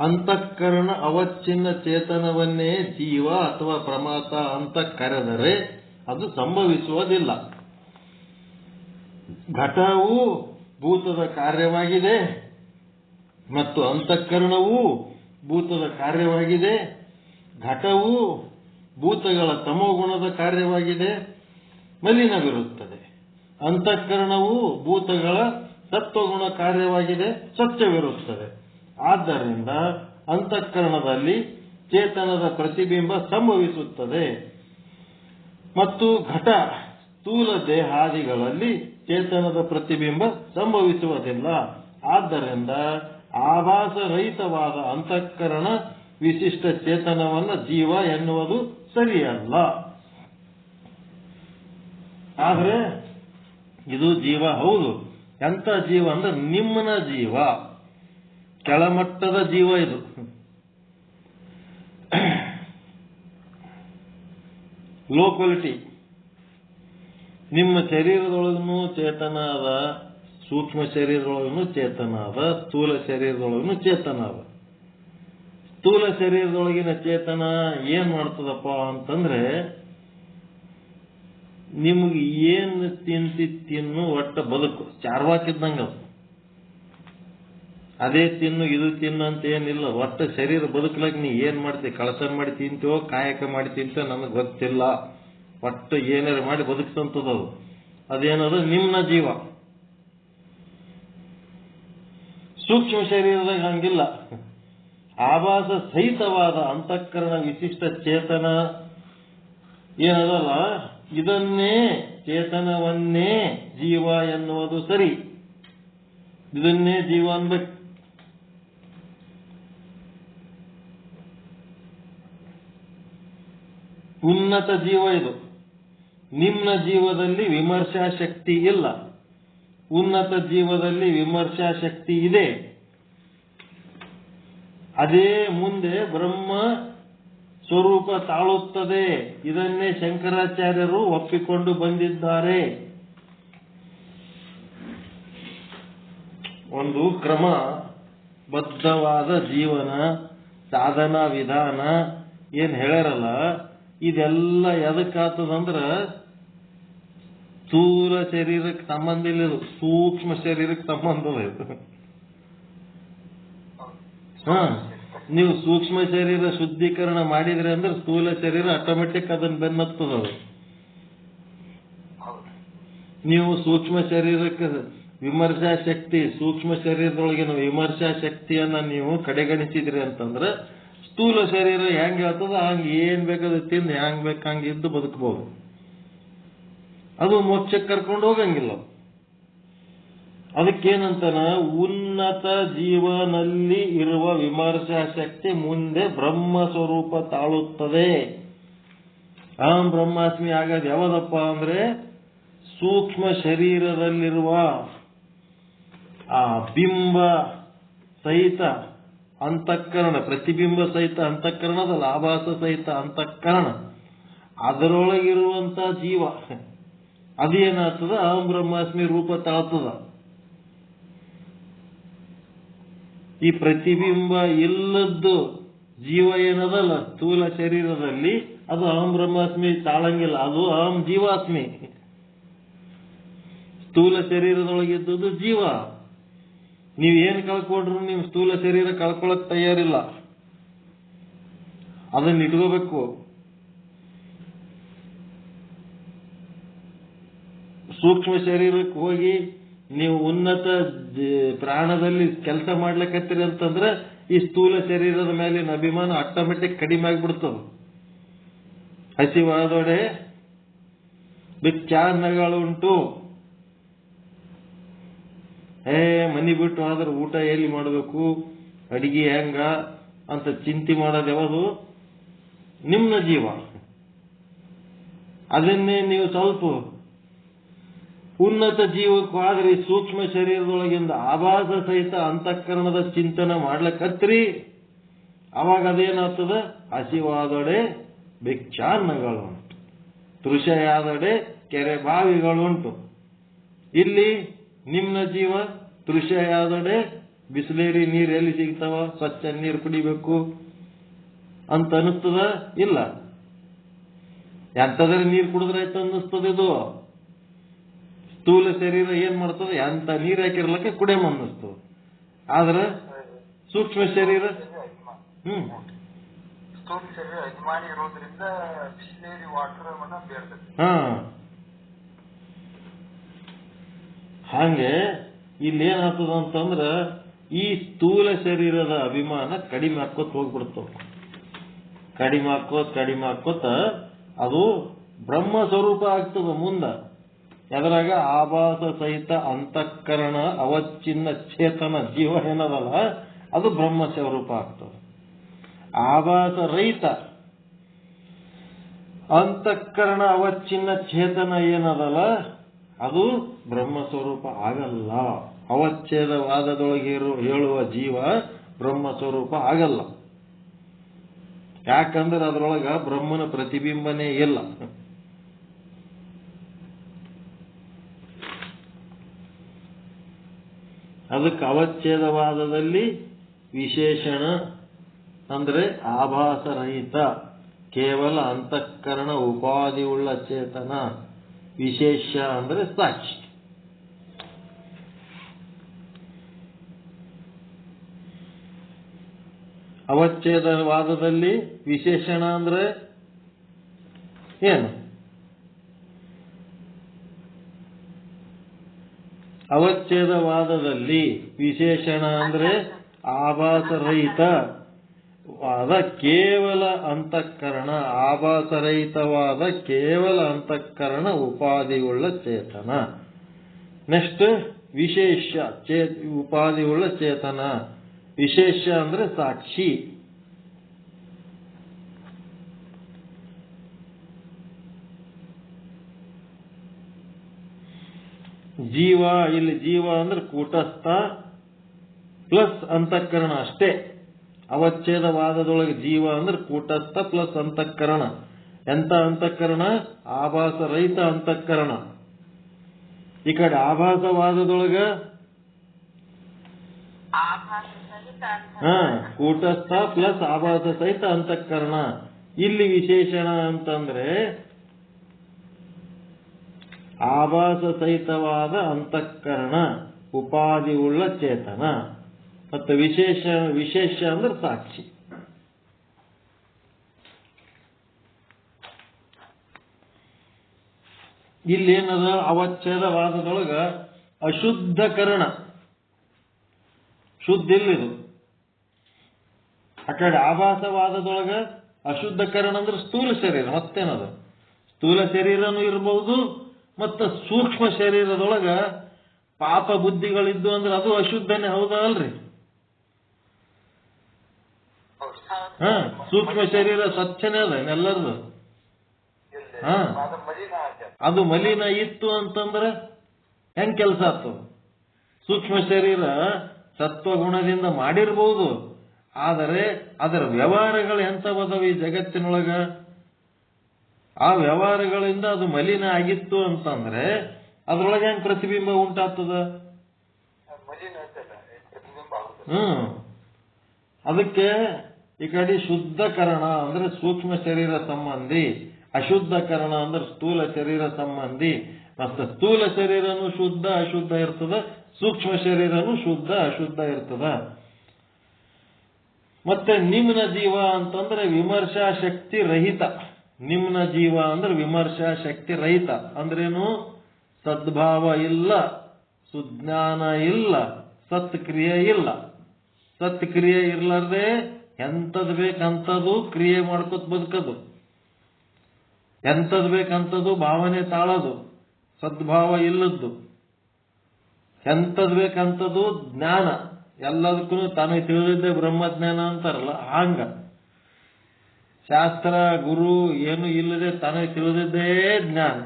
S1: ಅಂತಃಕರಣ ಅವಚ್ಛಿನ್ನ ಚೇತನವನ್ನೇ ಜೀವ ಅಥವಾ ಪ್ರಮಾತ ಅಂತ ಕರೆದರೆ ಅದು ಸಂಭವಿಸುವುದಿಲ್ಲ. ಘಟವು ಭೂತದ ಕಾರ್ಯವಾಗಿದೆ ಮತ್ತು ಅಂತಃಕರಣವೂ ಭೂತದ ಕಾರ್ಯವಾಗಿದೆ. ಘಟವು ಭೂತಗಳ ತಮೋಗುಣದ ಕಾರ್ಯವಾಗಿದೆ, ಮಲಿನವಿರುತ್ತದೆ. ಅಂತಃಕರಣವು ಭೂತಗಳ ಸತ್ವಗುಣ ಕಾರ್ಯವಾಗಿದೆ, ಸ್ವಚ್ಛವಿರುತ್ತದೆ. ಆದ್ದರಿಂದ ಅಂತಃಕರಣದಲ್ಲಿ ಚೇತನದ ಪ್ರತಿಬಿಂಬ ಸಂಭವಿಸುತ್ತದೆ ಮತ್ತು ಘಟ ಸ್ಥೂಲ ದೇಹಾದಿಗಳಲ್ಲಿ ಚೇತನದ ಪ್ರತಿಬಿಂಬ ಸಂಭವಿಸುವುದಿಲ್ಲ. ಆದ್ದರಿಂದ ಆಭಾಸರಹಿತವಾದ ಅಂತಃಕರಣ ವಿಶಿಷ್ಟ ಚೇತನವನ್ನ ಜೀವ ಎನ್ನುವುದು ಸರಿಯಲ್ಲ. ಆದ್ರೆ ಇದು ಜೀವ ಹೌದು. ಎಂತ ಜೀವ ಅಂದ್ರೆ ನಿಮ್ಮನ ಜೀವ, ಕೆಳಮಟ್ಟದ ಜೀವ ಇದು. Low quality. ನಿಮ್ಮ ಶರೀರದೊಳಗೂ ಚೇತನ ಅದ, ಸೂಕ್ಷ್ಮ ಶರೀರದೊಳಗೂ ಚೇತನ ಅದ, ಸ್ಥೂಲ ಶರೀರದೊಳಗೂ ಚೇತನ ಅದ. ಸ್ಥೂಲ ಶರೀರದೊಳಗಿನ ಚೇತನ ಏನ್ ಮಾಡ್ತದಪ್ಪ ಅಂತಂದ್ರೆ, ನಿಮ್ಗೆ ಏನ್ ತಿನ್ನು ಒಟ್ಟ ಬದುಕು ಚಾರ್ವಾಕಿದ್ದಂಗ. ಅದೇ ತಿನ್ನು ಇದು ತಿನ್ನು ಅಂತ ಏನಿಲ್ಲ. ಒಟ್ಟ ಶರೀರ ಬದುಕಲಾಗ ನೀ ಏನ್ ಮಾಡ್ತಿ, ಕಳಸ ಮಾಡಿ ತಿಂತೀವೋ ಕಾಯಕ ಮಾಡಿ ತಿಂತೀವೋ ನನಗೆ ಗೊತ್ತಿಲ್ಲ. ಒಟ್ಟು ಏನಾರು ಮಾಡಿ ಬದುಕ್ತಂತದದು. ಅದೇನದು ನಿಮ್ನ ಜೀವ. ಸೂಕ್ಷ್ಮ ಶರೀರದಾಗ ಹಂಗಿಲ್ಲ. ಆಭಾಸ ಸಹಿತವಾದ ಅಂತಃಕರಣ ವಿಶಿಷ್ಟ ಚೇತನ ಏನದಲ್ಲ, ಇದನ್ನೇ ಚೇತನವನ್ನೇ ಜೀವ ಎನ್ನುವುದು ಸರಿ. ಇದನ್ನೇ ಜೀವ ಅನ್ಬೇಕು. ಉನ್ನತ ಜೀವ ಇದು. ನಿಮ್ನ ಜೀವದಲ್ಲಿ ವಿಮರ್ಶಾ ಶಕ್ತಿ ಇಲ್ಲ, ಉನ್ನತ ಜೀವದಲ್ಲಿ ವಿಮರ್ಶಾ ಶಕ್ತಿ ಇದೆ. ಅದೇ ಮುಂದೆ ಬ್ರಹ್ಮ ಸ್ವರೂಪ ತಾಳುತ್ತದೆ. ಇದನ್ನೇ ಶಂಕರಾಚಾರ್ಯರು ಒಪ್ಪಿಕೊಂಡು ಬಂದಿದ್ದಾರೆ. ಒಂದು ಕ್ರಮಬದ್ಧವಾದ ಜೀವನ ಸಾಧನಾ ವಿಧಾನ ಏನ್ ಹೇಳ್ಯಾರಲ್ಲ, ಇದೆಲ್ಲ ಎದಕ್ಕಾಗ್ತದಂದ್ರ ಸ್ಥೂಲ ಶರೀರಕ್ಕೆ ಸಂಬಂಧ ಇಲ್ಲ, ಇದು ಸೂಕ್ಷ್ಮ ಶರೀರಕ್ಕೆ ಸಂಬಂಧ ಇದು. ನೀವು ಸೂಕ್ಷ್ಮ ಶರೀರ ಶುದ್ಧೀಕರಣ ಮಾಡಿದ್ರಿ ಅಂದ್ರೆ ಸ್ಥೂಲ ಶರೀರ ಆಟೋಮೆಟಿಕ್ ಅದನ್ನ ಬೆನ್ನತ್ತದ. ನೀವು ಸೂಕ್ಷ್ಮ ಶರೀರಕ್ಕೆ ವಿಮರ್ಶಾ ಶಕ್ತಿ, ಸೂಕ್ಷ್ಮ ಶರೀರದೊಳಗಿನ ವಿಮರ್ಶಾ ಶಕ್ತಿಯನ್ನ ನೀವು ಕಡೆಗಣಿಸಿದ್ರಿ ಅಂತಂದ್ರೆ ಸ್ಥೂಲ ಶರೀರ ಹೆಂಗ್ ಹೇಳ್ತದ ಹಂಗ ಏನ್ ಬೇಕಾದ ತಿಂದು ಹೆಂಗ್ ಬೇಕಂಗ ಇದ್ದು ಬದುಕಬಹುದು. ಅದು ಮೋಕ್ಷಕ್ಕೆ ಕರ್ಕೊಂಡು ಹೋಗಂಗಿಲ್ಲ. ಅದಕ್ಕೇನಂತಾನ, ಉನ್ನತ ಜೀವನಲ್ಲಿ ಇರುವ ವಿಮರ್ಶಾ ಶಕ್ತಿ ಮುಂದೆ ಬ್ರಹ್ಮ ಸ್ವರೂಪ ತಾಳುತ್ತದೆ. ಅಹಂ ಬ್ರಹ್ಮಾಸ್ಮಿ ಆಗೋದು ಯಾವದಪ್ಪ ಅಂದ್ರೆ ಸೂಕ್ಷ್ಮ ಶರೀರದಲ್ಲಿರುವ ಆ ಬಿಂಬ ಸಹಿತ ಅಂತಃಕರಣ, ಪ್ರತಿಬಿಂಬ ಸಹಿತ ಅಂತಃಕರಣದಲ್ಲ, ಆಭಾಸ ಸಹಿತ ಅಂತಃಕರಣ, ಅದರೊಳಗಿರುವಂತ ಜೀವ ಅದೇನಾಗ್ತದ ಅಹಂ ಬ್ರಹ್ಮಾಸ್ಮಿ ರೂಪ ತಾಳ್ತದ. ಈ ಪ್ರತಿಬಿಂಬ ಇಲ್ಲದ್ದು ಜೀವ ಏನದಲ್ಲ ಸ್ಥೂಲ ಶರೀರದಲ್ಲಿ, ಅದು ಅಹಂ ಬ್ರಹ್ಮಾಸ್ಮಿ ತಾಳಂಗಿಲ್ಲ, ಅದು ಅಹಂ ಜೀವಾಸ್ಮಿ. ಸ್ಥೂಲ ಶರೀರದೊಳಗಿದ್ದದ್ದು ಜೀವ. ನೀವೇನ್ ಕಳ್ಕೊಂಡ್ರು ನಿಮ್ ಸ್ಥೂಲ ಶರೀರ ಕಳ್ಕೊಳಕ್ ತಯಾರಿಲ್ಲ, ಅದನ್ನ ಇಟ್ಕೋಬೇಕು. ಸೂಕ್ಷ್ಮ ಶರೀರಕ್ಕೆ ಹೋಗಿ ನೀವು ಉನ್ನತ ಪ್ರಾಣದಲ್ಲಿ ಕೆಲಸ ಮಾಡ್ಲಿಕ್ಕತ್ತೀರಿ ಅಂತಂದ್ರೆ ಈ ಸ್ಥೂಲ ಶರೀರದ ಮೇಲಿನ ಅಭಿಮಾನ ಆಟೋಮೆಟಿಕ್ ಕಡಿಮೆ ಆಗಿಬಿಡ್ತದ. ಹಸಿವಾದೊಡೆ ಬಿಚ್ಚಾನ್ನಗಳುಂಟು. ಮನಿ ಬಿಟ್ಟು ಆದ್ರೆ ಊಟ ಎಲ್ಲಿ ಮಾಡಬೇಕು, ಅಡಿಗೆ ಹೆಂಗ ಅಂತ ಚಿಂತೆ ಮಾಡೋದು ಯಾವುದು? ನಿಮ್ಮ ಜೀವ. ಅದನ್ನೇ ನೀವು ಸ್ವಲ್ಪ ಉನ್ನತ ಜೀವಕ್ಕೂ ಆದ್ರೆ ಸೂಕ್ಷ್ಮ ಶರೀರದೊಳಗಿಂದ ಆಭಾಸ ಸಹಿತ ಅಂತಃಕರಣದ ಚಿಂತನೆ ಮಾಡ್ಲಕ್ಕತ್ರಿ, ಅವಾಗ ಅದೇನಾಗ್ತದ? ಹಸಿವಾದೊಡೆ ಭಿಕ್ಷಾನ್ನಗಳುಂಟು, ತೃಷೆಯಾದೊಡೆ ಕೆರೆ ಬಾವಿಗಳುಂಟು. ಇಲ್ಲಿ ನಿಮ್ಮ ಜೀವ ತೃಷೆಯಾದೊಡೆ ಬಿಸಿಲೇರಿ ನೀರು ಎಲ್ಲಿ ಸಿಗ್ತಾವ, ಸ್ವಚ್ಛ ನೀರು ಕುಡಿಬೇಕು ಅಂತ ಅನಿಸ್ತದ? ಇಲ್ಲ. ಎಂತದ್ರೆ ನೀರು ಕುಡಿದ್ರಾಯ್ತು ಅನ್ನಿಸ್ತದ. ಇದು ಸ್ಥೂಲ ಶರೀರ ಏನ್ ಮಾಡ್ತದೆ, ಎಂತ ನೀರ್ ಹಾಕಿರ್ಲಕ್ಕೆ ಕುಡಿಯಂ ಅನ್ನಿಸ್ತದ. ಆದ್ರೆ ಸೂಕ್ಷ್ಮ ಶರೀರ
S2: ಸ್ಥೂಲ ಶರೀರ ಅಭಿಮಾನಿ ಇರೋದ್ರಿಂದ ಬಿಸಿಲೇರಿ ವಾಟರ್ ಬೇಡ್ತದೆ.
S1: ಹಾಗೆ ಇಲ್ಲೇನಾಗ್ತದ ಅಂತಂದ್ರ ಈ ಸ್ಥೂಲ ಶರೀರದ ಅಭಿಮಾನ ಕಡಿಮೆ ಹಾಕೋತ್ ಹೋಗ್ಬಿಡ್ತವ. ಕಡಿಮೆ ಹಾಕೋತ ಅದು ಬ್ರಹ್ಮ ಸ್ವರೂಪ ಆಗ್ತದ ಮುಂದ. ಎದರಾಗ ಆಭಾಸ ಸಹಿತ ಅಂತಃಕರಣ ಅವಚ್ಛಿನ್ನ ಚೇತನ ಜೀವ ಏನದಲ್ಲ ಅದು ಬ್ರಹ್ಮ ಸ್ವರೂಪ ಆಗ್ತದೆ. ಆಭಾಸ ರಹಿತ ಅಂತಃಕರಣ ಅವಚ್ಛಿನ್ನ ಚೇತನ ಏನದಲ್ಲ ಅದು ಬ್ರಹ್ಮ ಸ್ವರೂಪ ಆಗಲ್ಲ. ಅವಚ್ಛೇದವಾದದೊಳಗೆ ಹೇಳುವ ಜೀವ ಬ್ರಹ್ಮ ಸ್ವರೂಪ ಆಗಲ್ಲ. ಯಾಕಂದ್ರೆ ಅದರೊಳಗ ಬ್ರಹ್ಮನ ಪ್ರತಿಬಿಂಬನೇ ಇಲ್ಲ. ಅದಕ್ಕೆ ಅವಚ್ಛೇದವಾದದಲ್ಲಿ ವಿಶೇಷಣ ಅಂದ್ರೆ ಆಭಾಸರಹಿತ ಕೇವಲ ಅಂತಃಕರಣ ಉಪಾಧಿ ಉಳ್ಳ ಚೇತನ, ವಿಶೇಷ ಅಂದ್ರೆ ಸಾಕ್ಷಿ. ಅವಚ್ಛೇದವಾದದಲ್ಲಿ ವಿಶೇಷಣ ಅಂದ್ರೆ ಏನು? ಅವಚ್ಛೇದವಾದದಲ್ಲಿ ವಿಶೇಷಣ ಅಂದ್ರೆ ಆಭಾಸರಹಿತ ವಾದ ಕೇವಲ ಅಂತಃಕರಣ, ಆಭಾಸರಹಿತವಾದ ಕೇವಲ ಅಂತಃಕರಣ ಉಪಾಧಿಯುಳ್ಳ ಚೇತನ. ನೆಕ್ಸ್ಟ್ ವಿಶೇಷ ಉಪಾಧಿಯುಳ್ಳ ಚೇತನ. ವಿಶೇಷ ಅಂದ್ರೆ ಸಾಕ್ಷಿ. ಜೀವ, ಇಲ್ಲಿ ಜೀವ ಅಂದ್ರೆ ಕೂಟಸ್ಥ ಪ್ಲಸ್ ಅಂತಃಕರಣ ಅಷ್ಟೇ. ಅವಚ್ಛೇದವಾದದೊಳಗೆ ಜೀವ ಅಂದ್ರೆ ಕೂಟಸ್ಥ ಪ್ಲಸ್ ಅಂತಃಕರಣ. ಎಂತ ಅಂತಃಕರಣ? ಆಭಾಸರಹಿತ ಅಂತಃಕರಣ. ಈ ಕಡೆ ಆಭಾಸವಾದದೊಳಗ ಕೂಟಸ್ಥ ಪ್ಲಸ್ ಆಭಾಸ ಸಹಿತ ಅಂತಃಕರಣ. ಇಲ್ಲಿ ವಿಶೇಷಣ ಅಂತಂದ್ರೆ ಆಭಾಸ ಸಹಿತವಾದ ಅಂತಃಕರಣ, ಉಪಾಧಿ ಉಳ್ಳ ಚೇತನ. ಮತ್ತು ವಿಶೇಷ ಅಂದ್ರೆ ಸಾಕ್ಷಿ. ಇಲ್ಲಿ ಏನದ? ಅವಚ್ಛೇದವಾದದೊಳಗ ಅಶುದ್ಧಕರಣ, ಶುದ್ಧ ಇಲ್ಲಿದು. ಆ ಕಡೆ ಆಭಾಸವಾದದೊಳಗ ಅಶುದ್ಧಕರಣ ಅಂದ್ರೆ ಸ್ಥೂಲ ಶರೀರ. ಮತ್ತೇನದ? ಸ್ಥೂಲ ಶರೀರನೂ ಇರಬಹುದು, ಮತ್ತು ಸೂಕ್ಷ್ಮ ಶರೀರದೊಳಗ ಪಾಪ ಬುದ್ಧಿಗಳಿದ್ದು ಅಂದ್ರೆ ಅದು ಅಶುದ್ಧನೇ, ಹೌದಾ ಅಲ್ರಿ? ಸೂಕ್ಷ್ಮ ಶರೀರ ಸ್ವಚ್ಛನೇ ಅದ ಎಲ್ಲರದು. ಅದು ಮಲಿನ ಇತ್ತು ಅಂತಂದ್ರೆ ಹೆಂಗ್ ಕೆಲಸ ಆಗ್ತದ? ಸೂಕ್ಷ್ಮ ಶರೀರ ಸತ್ವಗುಣದಿಂದ ಮಾಡಿರ್ಬೋದು, ಆದರೆ ಅದರ ವ್ಯವಹಾರಗಳು ಎಂಥವದವ ಈ ಜಗತ್ತಿನೊಳಗ? ಆ ವ್ಯವಹಾರಗಳಿಂದ ಅದು ಮಲಿನ ಆಗಿತ್ತು ಅಂತಂದ್ರೆ ಅದ್ರೊಳಗೆ ಹೆಂಗ್ ಪ್ರತಿಬಿಂಬ ಉಂಟಾಗ್ತದ? ಅದಕ್ಕೆ ಈ ಕಡೆ ಶುದ್ಧಕರಣ ಅಂದ್ರೆ ಸೂಕ್ಷ್ಮ ಶರೀರ ಸಂಬಂಧಿ, ಅಶುದ್ಧಕರಣ ಅಂದ್ರೆ ಸ್ಥೂಲ ಶರೀರ ಸಂಬಂಧಿ. ಮತ್ತು ಸ್ಥೂಲ ಶರೀರನು ಶುದ್ಧ ಅಶುದ್ಧ ಇರ್ತದ, ಸೂಕ್ಷ್ಮ ಶರೀರನು ಶುದ್ಧ ಅಶುದ್ಧ ಇರ್ತದ. ಮತ್ತೆ ನಿಮ್ನ ಜೀವ ಅಂತಂದ್ರೆ ವಿಮರ್ಶಾ ಶಕ್ತಿ ರಹಿತ. ನಿಮ್ನ ಜೀವ ಅಂದ್ರೆ ವಿಮರ್ಶಾ ಶಕ್ತಿ ರಹಿತ ಅಂದ್ರೇನು? ಸದ್ಭಾವ ಇಲ್ಲ, ಸುಜ್ಞಾನ ಇಲ್ಲ, ಸತ್ಕ್ರಿಯೆ ಇಲ್ಲ. ಸತ್ಕ್ರಿಯೆ ಇರ್ಲಾರ್ದೆ ಎಂಥದ್ ಬೇಕಂಥದ್ದು ಕ್ರಿಯೆ ಮಾಡ್ಕೊತ ಬದುಕದು, ಎಂಥದ್ ಬೇಕಂಥದ್ದು ಭಾವನೆ ತಾಳೋದು, ಸದ್ಭಾವ ಇಲ್ಲದ್ದು. ಎಂಥದ್ ಬೇಕಂಥದ್ದು ಜ್ಞಾನ, ಎಲ್ಲದಕ್ಕೂ ತಾನೇ ತಿಳಿದಿದ್ದೆ ಬ್ರಹ್ಮಜ್ಞಾನ ಅಂತಾರಲ್ಲ ಹಂಗ. ಶಾಸ್ತ್ರ ಗುರು ಏನು ಇಲ್ಲದೆ ತಾನೇ ತಿಳಿದಿದ್ದೇ ಜ್ಞಾನ.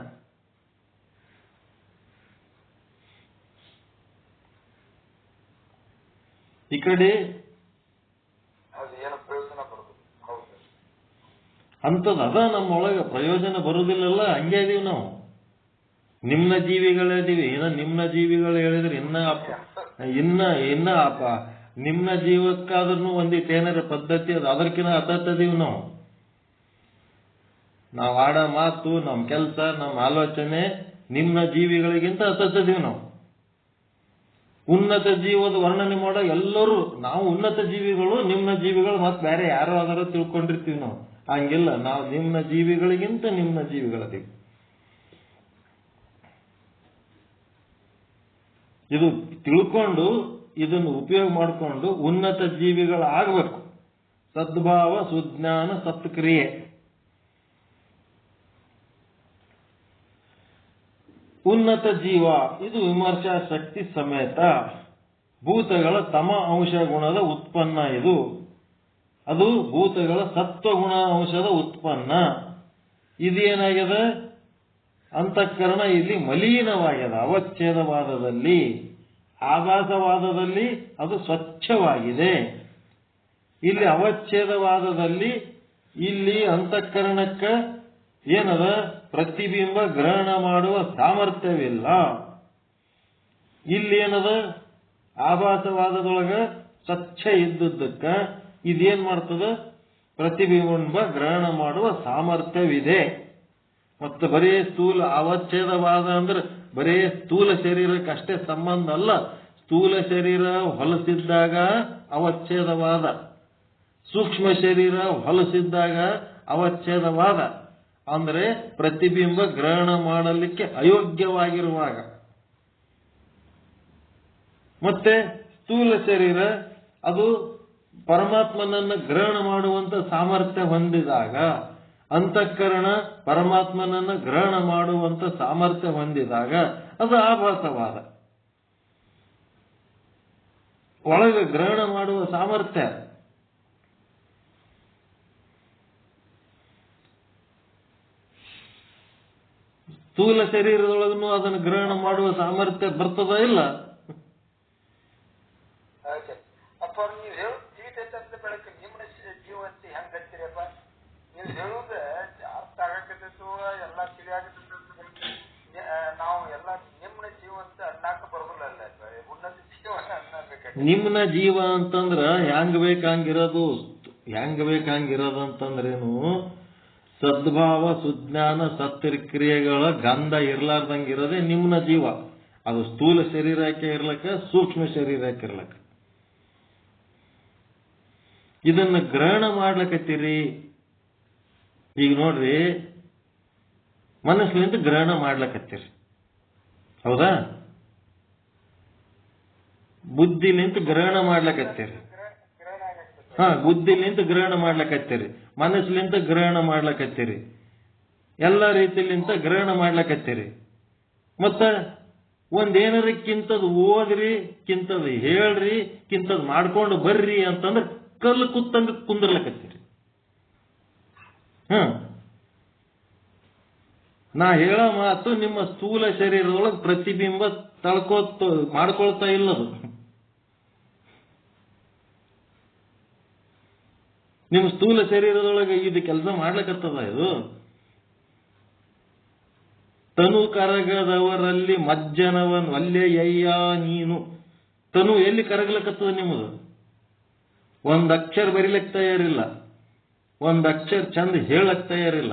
S1: ಈ ಕಡೆ ಅಂಥದ್ದು ಅದ ನಮ್ಮೊಳಗೆ ಪ್ರಯೋಜನ ಬರುವುದಿಲ್ಲಲ್ಲ, ಹಂಗೆ ಇದೀವಿ ನಾವು. ನಿಮ್ನ ಜೀವಿಗಳದೀವಿ. ಇನ್ನ ನಿಮ್ನ ಜೀವಿಗಳು ಹೇಳಿದ್ರೆ ಇನ್ನ ನಿಮ್ನ ಜೀವಕ್ಕಾದ್ರೂ ಒಂದಿಟ್ಟು ಏನಾರ ಪದ್ಧತಿ ಅದು, ಅದಕ್ಕಿಂತ ಹತ್ತದೀವಿ ನಾವು. ನಾವು ಆಡೋ ಮಾತು, ನಮ್ಮ ಕೆಲಸ, ನಮ್ಮ ಆಲೋಚನೆ ನಿಮ್ನ ಜೀವಿಗಳಿಗಿಂತ ಹತ್ತದೀವಿ ನಾವು. ಉನ್ನತ ಜೀವದ ವರ್ಣನೆ ಮಾಡೋ ಎಲ್ಲರೂ ನಾವು ಉನ್ನತ ಜೀವಿಗಳು, ನಿಮ್ನ ಜೀವಿಗಳು ಮತ್ತೆ ಬೇರೆ ಯಾರೋ ಆದರೂ ತಿಳ್ಕೊಂಡಿರ್ತೀವಿ ನಾವು. ಹಂಗಿಲ್ಲ, ನಾವು ನಿಮ್ನ ಜೀವಿಗಳಿಗಿಂತ ನಿಮ್ನ ಜೀವಿಗಳದೀವಿ. ಇದು ತಿಳ್ಕೊಂಡು ಇದನ್ನು ಉಪಯೋಗ ಮಾಡಿಕೊಂಡು ಉನ್ನತ ಜೀವಿಗಳಾಗಬೇಕು. ಸದ್ಭಾವ, ಸುಜ್ಞಾನ, ಸತ್ಕ್ರಿಯೆ. ಉನ್ನತ ಜೀವ ಇದು ವಿಮರ್ಶಾ ಶಕ್ತಿ ಸಮೇತ ಭೂತಗಳ ತಮ ಅಂಶ ಗುಣದ ಉತ್ಪನ್ನ. ಅದು ಭೂತಗಳ ಸತ್ವಗುಣ ಅಂಶದ ಉತ್ಪನ್ನ. ಇದೇನಾಗ್ಯದ? ಅಂತಃಕರಣ ಇಲ್ಲಿ ಮಲೀನವಾಗ್ಯದ. ಅವಚ್ಛೇದವಾದದಲ್ಲಿ, ಆಭಾಸವಾದದಲ್ಲಿ ಅದು ಸ್ವಚ್ಛವಾಗಿದೆ. ಇಲ್ಲಿ ಅವಚ್ಛೇದವಾದದಲ್ಲಿ ಇಲ್ಲಿ ಅಂತಃಕರಣಕ್ಕ ಏನದ? ಪ್ರತಿಬಿಂಬ ಗ್ರಹಣ ಮಾಡುವ ಸಾಮರ್ಥ್ಯವಿಲ್ಲ. ಇಲ್ಲಿ ಏನದ? ಆಭಾಸವಾದದೊಳಗ ಸ್ವಚ್ಛ ಇದ್ದದ್ದಕ್ಕ ಇದೇನ್ ಮಾಡ್ತದ? ಪ್ರತಿಬಿಂಬ ಗ್ರಹಣ ಮಾಡುವ ಸಾಮರ್ಥ್ಯವಿದೆ. ಮತ್ತು ಬರೀ ಸ್ಥೂಲ ಅವಚ್ಛೇದವಾದ ಅಂದ್ರೆ ಬರೀ ಸ್ಥೂಲ ಶರೀರಕ್ಕೆ ಅಷ್ಟೇ ಸಂಬಂಧ ಅಲ್ಲ. ಸ್ಥೂಲ ಶರೀರ ಹೊಲಸಿದ್ದಾಗ ಅವಚ್ಛೇದವಾದ, ಸೂಕ್ಷ್ಮ ಶರೀರ ಹೊಲಸಿದ್ದಾಗ ಅವಚ್ಛೇದವಾದ. ಅಂದ್ರೆ ಪ್ರತಿಬಿಂಬ ಗ್ರಹಣ ಮಾಡಲಿಕ್ಕೆ ಅಯೋಗ್ಯವಾಗಿರುವಾಗ. ಮತ್ತೆ ಸ್ಥೂಲ ಶರೀರ ಅದು ಪರಮಾತ್ಮನನ್ನ ಗ್ರಹಣ ಮಾಡುವಂತ ಸಾಮರ್ಥ್ಯ ಹೊಂದಿದಾಗ, ಅಂತಃಕರಣ ಪರಮಾತ್ಮನನ್ನ ಗ್ರಹಣ ಮಾಡುವಂತ ಸಾಮರ್ಥ್ಯ ಹೊಂದಿದಾಗ ಅದು ಆಭಾಸವಾದ. ಒಳಗೆ ಗ್ರಹಣ ಮಾಡುವ ಸಾಮರ್ಥ್ಯ. ಸ್ಥೂಲ ಶರೀರದೊಳಗೂ ಅದನ್ನು ಗ್ರಹಣ ಮಾಡುವ ಸಾಮರ್ಥ್ಯ ಬರ್ತದ ಇಲ್ಲ?
S2: ಅಥವಾ ನೀವು ಹೇಳೋ ಬೆಳಕಿಗೆ ಹೇಳುದ ಜಾಸ್ತಿ ಆಗಕತ್ತಿತ್ತು ಎಲ್ಲ ತಿಳಿ ಆಗತ್ತಿತ್ತು. ನಾವು ಎಲ್ಲ ನಿಮ್ನ ಜೀವ ಅಂತ ಅನ್ನಾಕ ಬರೋದಿಲ್ಲ ಅಲ್ಲ, ಉನ್ನತ ಜೀವನ ಅನ್ನಬೇಕು.
S1: ನಿಮ್ನ ಜೀವ ಅಂತಂದ್ರ ಹೆಂಗ್ ಬೇಕಂಗಿರೋದು, ಹೆಂಗ್ ಬೇಕಂಗಿರೋದು ಅಂತಂದ್ರೇನು, ಸದ್ಭಾವ ಸುಜ್ಞಾನ ಸತ್ಕ್ರಿಯೆಗಳ ಗಂಧ ಇರ್ಲಾರ್ದಂಗಿರೋದೇ ನಿಮ್ನ ಜೀವ. ಅದು ಸ್ಥೂಲ ಶರೀರಕ್ಕೆ ಇರ್ಲಕ್ಕ, ಸೂಕ್ಷ್ಮ ಶರೀರಕ್ಕೆ ಇರ್ಲಕ್ಕ. ಇದನ್ನ ಗ್ರಹಣ ಮಾಡ್ಲಕತ್ತೀರಿ. ಈಗ ನೋಡ್ರಿ, ಮನಸ್ಸಿನಿಂದ ಗ್ರಹಣ ಮಾಡ್ಲಕತ್ತೀರಿ, ಹೌದಾ? ಬುದ್ಧಿಲಿಂತ ಗ್ರಹಣ ಮಾಡ್ಲಕತ್ತೀರಿ. ಬುದ್ಧಿಲಿಂತ ಗ್ರಹಣ ಮಾಡ್ಲಕತ್ತೀರಿ, ಮನಸ್ಸಿಲಿಂತ ಗ್ರಹಣ ಮಾಡ್ಲಕತ್ತೀರಿ, ಎಲ್ಲ ರೀತಿಲಿಂತ ಗ್ರಹಣ ಮಾಡ್ಲಕತ್ತೀರಿ. ಮತ್ತ ಒಂದೇನಾರ ಕಿಂತದ್ ಓದ್ರಿ, ಕಿಂತದ್ ಹೇಳ್ರಿ, ಕಿಂತದ್ ಮಾಡ್ಕೊಂಡು ಬರ್ರಿ ಅಂತಂದ್ರೆ ಕಲ್ಲು ಕುತ್ತಂಗ ಕುಂದರ್ಲಕತ್ತೀರಿ. ನಾ ಹೇಳೋ ಮಾತು ನಿಮ್ಮ ಸ್ಥೂಲ ಶರೀರದೊಳಗೆ ಪ್ರತಿಬಿಂಬ ಮಾಡ್ಕೊಳ್ತಾ ಇಲ್ಲದು. ನಿಮ್ಮ ಸ್ಥೂಲ ಶರೀರದೊಳಗೆ ಇದು ಕೆಲಸ ಮಾಡ್ಲಕತ್ತದ. ಇದು ತನು ಕರಗದವರಲ್ಲಿ ಮಜ್ಜನವನ್ ಅಲ್ಲೇ ಅಯ್ಯ ನೀನು. ತನು ಎಲ್ಲಿ ಕರಗ್ಲಕತ್ತದ ನಿಮ್ಮದು? ಒಂದ್ ಅಕ್ಷರ ಬರಿಲಕ್ ತಯಾರಿಲ್ಲ, ಒಂದ್ ಅಕ್ಷರ ಚಂದ ಹೇಳಕ್ ತಯಾರಿಲ್ಲ.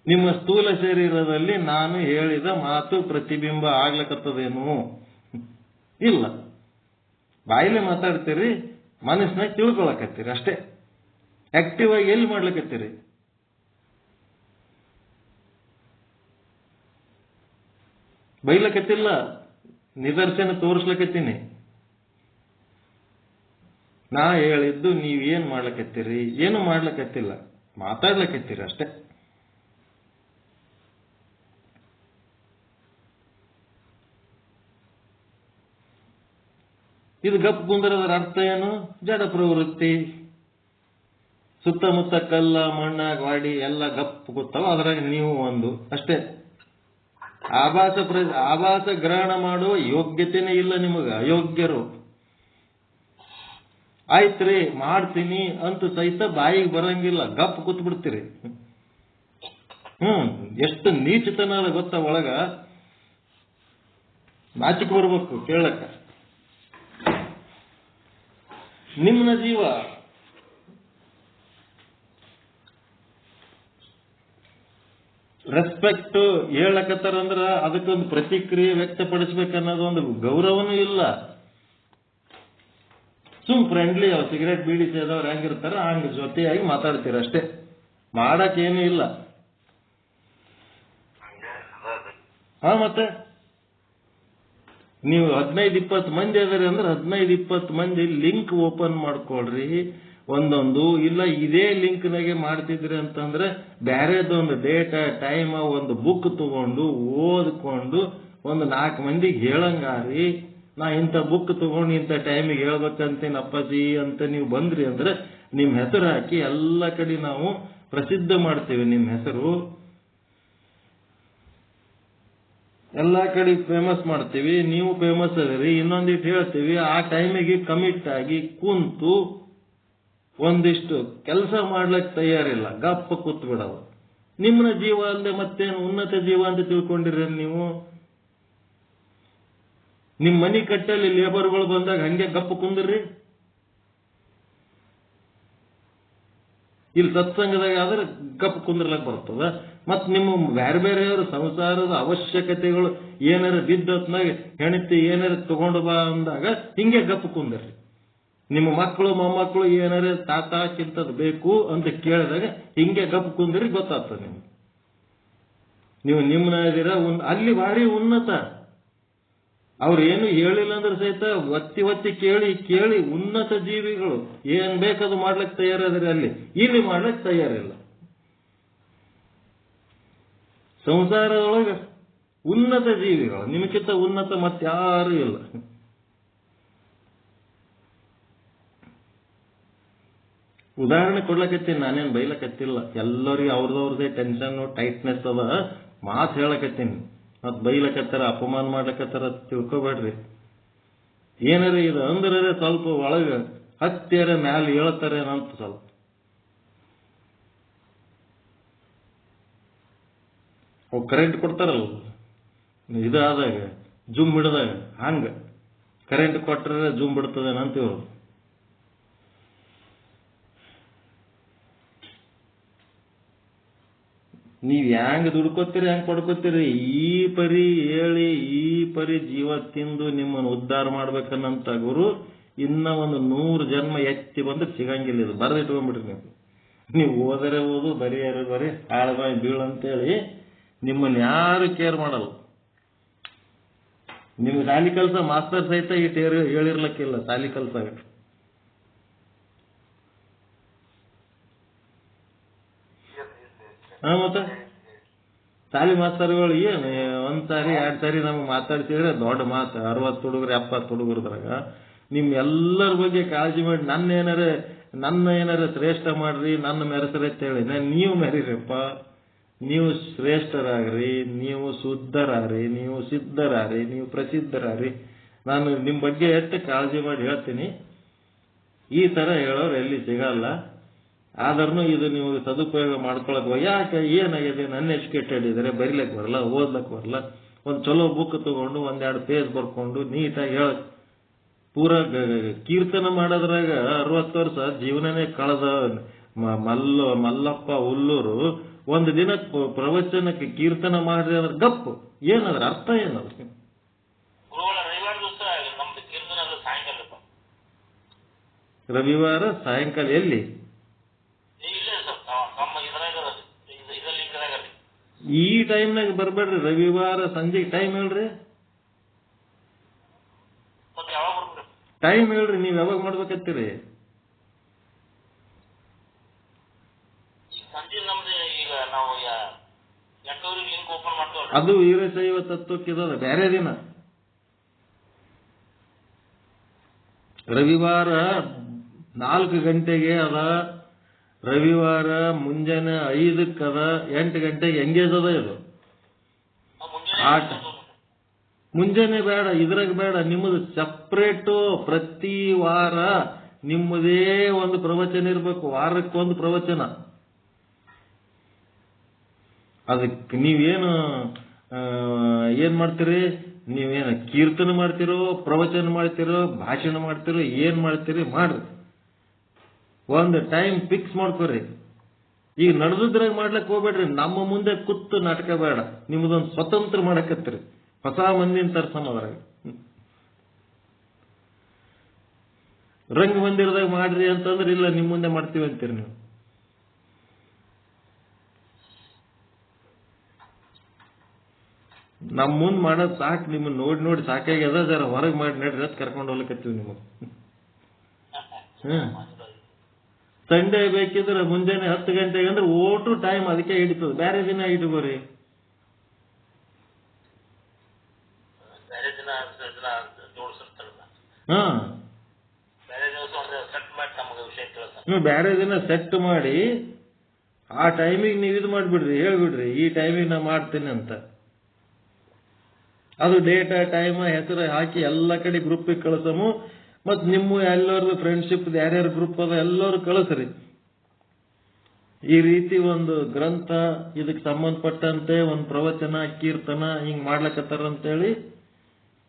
S1: ನಿಮ್ಮ ಸ್ಥೂಲ ಶರೀರದಲ್ಲಿ ನಾನು ಹೇಳಿದ ಮಾತು ಪ್ರತಿಬಿಂಬ ಆಗ್ಲಕತ್ತದೇನು? ಇಲ್ಲ. ಬಾಯಿಲೆ ಮಾತಾಡ್ತೀರಿ, ಮನಸ್ಸಿನಾಗ ತಿಳ್ಕೊಳಕತ್ತೀರಿ ಅಷ್ಟೇ. ಆಕ್ಟಿವ್ ಆಗಿ ಎಲ್ಲಿ ಮಾಡ್ಲಕತ್ತೀರಿ? ಬೈಲಕತ್ತಿಲ್ಲ, ನಿದರ್ಶನ ತೋರಿಸ್ಲಕತ್ತೀನಿ. ನಾ ಹೇಳಿದ್ದು ನೀವೇನ್ ಮಾಡ್ಲಕತ್ತೀರಿ? ಏನು ಮಾಡ್ಲಕತ್ತಿಲ್ಲ, ಮಾತಾಡ್ಲಕತ್ತೀರಿ ಅಷ್ಟೇ. ಇದು ಗಪ್ ಕುಂದರದರ ಅರ್ಥ ಏನು? ಜಡ ಪ್ರವೃತ್ತಿ. ಸುತ್ತಮುತ್ತ ಕಲ್ಲ ಮಣ್ಣ ಗಾಡಿ ಎಲ್ಲ ಗಪ್ ಕೂತಾವ, ಅದ್ರಾಗ ನೀವು ಒಂದು ಅಷ್ಟೇ. ಆಭಾಸ ಗ್ರಹಣ ಮಾಡುವ ಯೋಗ್ಯತೆನೇ ಇಲ್ಲ ನಿಮಗ, ಅಯೋಗ್ಯರು. ಆಯ್ತ್ರಿ ಮಾಡ್ತೀನಿ ಅಂತ ಸಹಿತ ಬಾಯಿಗೆ ಬರಂಗಿಲ್ಲ, ಗಪ್ ಕೂತ್ ಬಿಡ್ತೀರಿ. ಎಷ್ಟು ನೀಚತನ ಅದ ಗೊತ್ತ ಒಳಗ. ನಾಚಿಕೆ ಬರ್ಬೇಕು ಕೇಳಕ್ಕ. ನಿಮ್ನ ಜೀವ ರೆಸ್ಪೆಕ್ಟ್ ಹೇಳಕತ್ತಾರಂದ್ರ ಅದಕ್ಕೊಂದು ಪ್ರತಿಕ್ರಿಯೆ ವ್ಯಕ್ತಪಡಿಸ್ಬೇಕನ್ನೋದು ಒಂದು ಗೌರವನೂ ಇಲ್ಲ. ಸುಮ್ ಫ್ರೆಂಡ್ಲಿ, ಸಿಗರೇಟ್ ಬೀಡಿ ಸೇದವ್ರು ಹೆಂಗಿರ್ತಾರ ಹಂಗ ಜೊತೆಯಾಗಿ ಮಾತಾಡ್ತೀರ ಅಷ್ಟೇ, ಮಾಡಕ್ಕೇನು ಇಲ್ಲ. ಮತ್ತೆ ನೀವು 15-20 ಮಂದಿ ಅದರಿ ಅಂದ್ರೆ 15-20 ಮಂದಿ ಲಿಂಕ್ ಓಪನ್ ಮಾಡ್ಕೊಳ್ರಿ ಒಂದೊಂದು. ಇಲ್ಲ ಇದೇ ಲಿಂಕ್ನಾಗೆ ಮಾಡ್ತಿದ್ರಿ ಅಂತಂದ್ರೆ ಬ್ಯಾರೆದೊಂದು ಡೇಟ್ ಟೈಮ್ ಒಂದು ಬುಕ್ ತಗೊಂಡು ಓದ್ಕೊಂಡು ಒಂದು 4 ಮಂದಿಗೆ ಹೇಳಂಗಾರಿ. ನಾ ಇಂಥ ಬುಕ್ ತಗೊಂಡು ಇಂಥ ಟೈಮಿಗೆ ಹೇಳ್ಬೇಕಂತೀನಿ ಅಪ್ಪಾಜಿ ಅಂತ ನೀವು ಬಂದ್ರಿ ಅಂದ್ರೆ ನಿಮ್ ಹೆಸರು ಹಾಕಿ ಎಲ್ಲ ಕಡೆ ನಾವು ಪ್ರಸಿದ್ಧ ಮಾಡ್ತೇವೆ. ನಿಮ್ಮ ಹೆಸರು ಎಲ್ಲಾ ಕಡೆ ಫೇಮಸ್ ಮಾಡ್ತೀವಿ, ನೀವು ಫೇಮಸ್ ಅದರಿ. ಇನ್ನೊಂದಿಟ್ಟು ಹೇಳ್ತೀವಿ, ಆ ಟೈಮಿಗೆ ಕಮಿಟ್ ಆಗಿ ಕುಂತು ಒಂದಿಷ್ಟು ಕೆಲಸ ಮಾಡ್ಲಿಕ್ಕೆ ತಯಾರಿಲ್ಲ, ಗಪ್ಪ ಕೂತ್ ಬಿಡವ. ನಿಮ್ಮನ ಜೀವ ಅಲ್ಲದೆ ಮತ್ತೇನು ಉನ್ನತ ಜೀವ ಅಂತ ತಿಳ್ಕೊಂಡಿರ ನೀವು? ನಿಮ್ ಮನಿ ಕಟ್ಟಲ್ಲಿ ಲೇಬರ್ಗಳು ಬಂದಾಗ ಹಂಗೆ ಗಪ್ಪ ಕುಂದ್ರಿ. ಇಲ್ಲಿ ಸತ್ಸಂಗದಾಗ ಆದ್ರೆ ಗಪ್ಪ ಕುಂದ್ರಲಕ್ ಬರ್ತದ. ಮತ್ ನಿಮ್ಮ ಬೇರೆ ಬೇರೆಯವ್ರ ಸಂಸಾರದ ಅವಶ್ಯಕತೆಗಳು ಏನಾರ ಬಿದ್ದತ್ನಾಗ ಹೆಣತಿ ಏನಾರ ತಗೊಂಡು ಬಾ ಅಂದಾಗ ಹಿಂಗೆ ಗಪ್ಪ ಕುಂದ್ರಿ. ನಿಮ್ಮ ಮಕ್ಕಳು ಮೊಮ್ಮಕ್ಕಳು ಏನಾರ ತಾತ ಕಿಂತದ್ ಬೇಕು ಅಂತ ಕೇಳಿದಾಗ ಹಿಂಗೆ ಗಪ್ಪ ಕುಂದ್ರಿ, ಗೊತ್ತಾಗ್ತದೆ ನಿಮ್ಗೆ. ನೀವು ನಿಮ್ಮನ ಇದೀರ ಅಲ್ಲಿ ಭಾರಿ ಉನ್ನತ. ಅವ್ರು ಏನು ಹೇಳಿಲ್ಲ ಅಂದ್ರೆ ಸಹಿತ ಒತ್ತಿ ಒತ್ತಿ ಕೇಳಿ ಕೇಳಿ ಉನ್ನತ ಜೀವಿಗಳು ಏನ್ ಬೇಕದು ಮಾಡ್ಲಿಕ್ಕೆ ತಯಾರಾದ್ರಿ. ಅಲ್ಲಿ ಇಲ್ಲಿ ಮಾಡ್ಲಿಕ್ಕೆ ತಯಾರಿಲ್ಲ. ಸಂಸಾರದೊಳಗೆ ಉನ್ನತ ಜೀವಿಗಳು, ನಿಮಗಿಂತ ಉನ್ನತ ಮತ್ತಾರೂ ಇಲ್ಲ. ಉದಾಹರಣೆ ಕೊಡ್ಲಕತ್ತೀನಿ, ನಾನೇನು ಬೈಲಕತ್ತಿಲ್ಲ. ಎಲ್ಲರಿಗೂ ಅವ್ರದವ್ರದೇ ಟೆನ್ಷನ್ ಟೈಟ್ನೆಸ್ ಅದ, ಮಾತು ಹೇಳಕತ್ತೀನಿ. ಮತ್ ಬೈಲಕತ್ತಾರ ಅಪಮಾನ ಮಾಡ್ಲಕತ್ತಾರ ತಿಳ್ಕೊಬೇಡ್ರಿ. ಏನಾರ ಇದು ಅಂದ್ರೆ ಸ್ವಲ್ಪ ಒಳಗ ಹತ್ಯಾರ ಮ್ಯಾಲ ಹೇಳ್ತಾರೇನಂತ ಸ್ವಲ್ಪ ಅವು ಕರೆಂಟ್ ಕೊಡ್ತಾರಲ್ಲ ಇದಾದಾಗ ಜುಮ್ ಬಿಡದಾಗ ಹಂಗ ಕರೆಂಟ್ ಕೊಟ್ಟರೆ ಜುಮ್ ಬಿಡ್ತದೆ ಅಂತೀವ್ರು. ನೀವ್ ಹೆಂಗ್ ದುಡ್ಕೋತೀರಿ ಹೆಂಗ್ ಪಡ್ಕೋತೀರಿ, ಈ ಪರಿ ಹೇಳಿ ಈ ಪರಿ ಜೀವ ತಿಂದು ನಿಮ್ಮನ್ನು ಉದ್ಧಾರ ಮಾಡ್ಬೇಕನ್ನಂತ ಗುರು ಇನ್ನ ಒಂದು 100 ಜನ್ಮ ಎತ್ತಿ ಬಂದ್ರೆ ಸಿಗಂಗಿಲ್ಲ. ಇದು ಬರೆದಿಟ್ಕೊಂಡ್ಬಿಟ್ರಿ ನೀವು ಓದರೆ ಓದು ಬರೀಯಾರು ಬರೀ ಹಾಳಬಾಯಿ ಬೀಳು ಅಂತೇಳಿ ನಿಮ್ಮನ್ನ ಯಾರು ಕೇರ್ ಮಾಡಲ್ಲ. ನಿಮ್ಗೆ ಶಾಲಿ ಕೆಲಸ ಮಾಸ್ತರ್ ಸಹಿತ ಇಟ್ಟು ಹೇಳಿರ್ಲಕ್ಕಿಲ್ಲ ಶಾಲಿ ಕೆಲಸ. ಮತ್ತೆ ಶಾಲಿ ಮಾಸ್ತರ್ಗಳು ಏನು ಒಂದ್ಸಾರಿ 2 ಸಾರಿ ನಮ್ಗೆ ಮಾತಾಡ್ಸಿದ್ರೆ ದೊಡ್ಡ ಮಾತು. 60 ಹುಡುಗರು 70 ಹುಡುಗರದ್ರಾಗ ನಿಮ್ ಎಲ್ಲರ ಬಗ್ಗೆ ಕಾಳಜಿ ಮಾಡಿ ನನ್ನ ಏನಾರ ಶ್ರೇಷ್ಠ ಮಾಡ್ರಿ, ನನ್ನ ಮೆರೆಸ್ರಿ ಅಂತ ಹೇಳಿ ನೀವು ಮೆರೀರಪ್ಪ. ನೀವು ಶ್ರೇಷ್ಠರಾಗ್ರಿ, ನೀವು ಶುದ್ಧರಾಗ್ರಿ, ನೀವು ಸಿದ್ಧರಾಗ್ರಿ, ನೀವು ಪ್ರಸಿದ್ಧರಾಗ್ರಿ. ನಾನು ನಿಮ್ ಬಗ್ಗೆ ಎಷ್ಟು ಕಾಳಜಿ ಮಾಡಿ ಹೇಳ್ತೀನಿ. ಈ ತರ ಹೇಳೋರು ಎಲ್ಲಿ ಸಿಗಲ್ಲ. ಆದ್ರೂ ಇದು ನೀವು ಸದುಪಯೋಗ ಮಾಡ್ಕೊಳಕ್ ಯಾಕೆ ಏನಾಗಿದೆ, ನನ್ನ ಎಜುಕೇಟೆಡ್ ಇದ್ರೆ ಬರಿಲಕ್ ಬರಲ್ಲ, ಓದ್ಲಕ್ ಬರಲ್ಲ. ಒಂದ್ ಚಲೋ ಬುಕ್ ತಗೊಂಡು 1-2 ಪೇಜ್ ಬರ್ಕೊಂಡು ನೀಟಾಗಿ ಹೇಳಕ್ ಪೂರ ಕೀರ್ತನ ಮಾಡೋದ್ರಾಗ 60 ವರ್ಷ ಜೀವನನೇ ಕಳೆದ ಮಲ್ಲಪ್ಪ ಹುಲ್ಲೂರು ಒಂದು ದಿನ ಪ್ರವಚನಕ್ಕೆ ಕೀರ್ತನ ಮಾಡ್ರಿ ಅಂದ್ರೆ ಗಪ್ಪು. ಏನದ್ರ ಅರ್ಥ ಏನದ್ರ? ರವಿವಾರ ಸಾಯಂಕಾಲ ಎಲ್ಲಿ? ಈ ಟೈಮ್ನಾಗ ಬರ್ಬೇಡ್ರಿ. ರವಿವಾರ ಸಂಜೆಗೆ ಟೈಮ್ ಹೇಳ್ರಿ. ಟೈಮ್ ಹೇಳ್ರಿ, ನೀವ್ ಯಾವಾಗ ಮಾಡ್ಬೇಕತ್ತೀರಿ? ಅದು ವೀರಶೈವ ತತ್ವಕ್ಕಿದ ಬೇರೆ ದಿನ. ರವಿವಾರ 4 ಗಂಟೆಗೆ ಅದ, ರವಿವಾರ ಮುಂಜಾನೆ 5ಕ್ಕೆ ಅದ, 8 ಗಂಟೆಗೆ ಎಂಗೇಜ್ ಅದ. ಇದು ಮುಂಜಾನೆ ಬೇಡ, ಇದ್ರಾಗ ಬೇಡ. ನಿಮ್ಮದು ಸಪ್ರೇಟು ಪ್ರತಿ ವಾರ ನಿಮ್ಮದೇ ಒಂದು ಪ್ರವಚನ ಇರ್ಬೇಕು. ವಾರಕ್ಕೊಂದು ಪ್ರವಚನ. ಅದಕ್ಕೆ ನೀವೇನು ಏನ್ ಮಾಡ್ತೀರಿ? ನೀವೇನು ಕೀರ್ತನೆ ಮಾಡ್ತಿರೋ, ಪ್ರವಚನ ಮಾಡ್ತಿರೋ, ಭಾಷಣ ಮಾಡ್ತಿರೋ, ಏನ್ ಮಾಡ್ತೀರಿ ಮಾಡ್ರಿ. ಒಂದು ಟೈಮ್ ಫಿಕ್ಸ್ ಮಾಡ್ಕೊರಿ. ಈಗ ನಡೆದ್ರಾಗ ಮಾಡ್ಲಕ್ ಹೋಗ್ಬೇಡ್ರಿ. ನಮ್ಮ ಮುಂದೆ ಕೂತು ನಾಟಕ ಬೇಡ. ನಿಮ್ದೊಂದು ಸ್ವತಂತ್ರ ಮಾಡಕತ್ತೀರಿ. ಹೊಸ ಮಂದಿನ ತರ್ಸಮದ್ರಾಗ ರಂಗ ಮಂದಿರದಾಗ ಮಾಡ್ರಿ ಅಂತಂದ್ರೆ ಇಲ್ಲ, ನಿಮ್ ಮುಂದೆ ಮಾಡ್ತೀವಿ ಅಂತೀರಿ ನೀವು. ನಮ್ ಮುಂದ್ ಮಾಡೋದ್ ಸಾಕು. ನಿಮ್ಮನ್ನ ನೋಡಿ ಸಾಕಾಗ್ಯದ, ಜರ ಹೊರಗೆ ಮಾಡಿ ನಡ್ರಿ ಅಂತ ಕರ್ಕೊಂಡು ಹೋಗ್ಲಿಕತ್ತೀವಿ ನಿಮಗೆ. ಸಂಡೇ ಬೇಕಿದ್ರೆ ಮುಂಜಾನೆ 10 ಗಂಟೆಗೆ ಅಂದ್ರೆ ಓಟು ಟೈಮ್ ಅದಕ್ಕೆ ಹಿಡಿತದೆ. ಬೇರೆ ದಿನ ಇಟ್ಕೋರಿ. ಬೇರೆ ದಿನ ಸೆಟ್ ಮಾಡಿ ಆ ಟೈಮಿಗೆ ನೀವು ಇದು ಮಾಡ್ಬಿಡ್ರಿ, ಹೇಳ್ಬಿಡ್ರಿ ಈ ಟೈಮಿಗೆ ನಾ ಮಾಡ್ತೀನಿ ಅಂತ. ಅದು ಡೇಟ ಟೈಮ್ ಹೆಸರು ಹಾಕಿ ಎಲ್ಲ ಕಡೆ ಗ್ರೂಪಿಗೆ ಕಳಿಸಮು. ಮತ್ ನಿಮ್ಮ ಎಲ್ಲರದು ಫ್ರೆಂಡ್ಶಿಪ್ ಯಾರ್ಯಾರು ಗ್ರೂಪ್ ಅದ ಎಲ್ಲರೂ ಕಳಿಸ್ರಿ. ಈ ರೀತಿ ಒಂದು ಗ್ರಂಥ ಇದಕ್ಕೆ ಸಂಬಂಧಪಟ್ಟಂತೆ ಒಂದು ಪ್ರವಚನ ಕೀರ್ತನ ಹಿಂಗ್ ಮಾಡ್ಲಕತ್ತಾರ ಅಂತೇಳಿ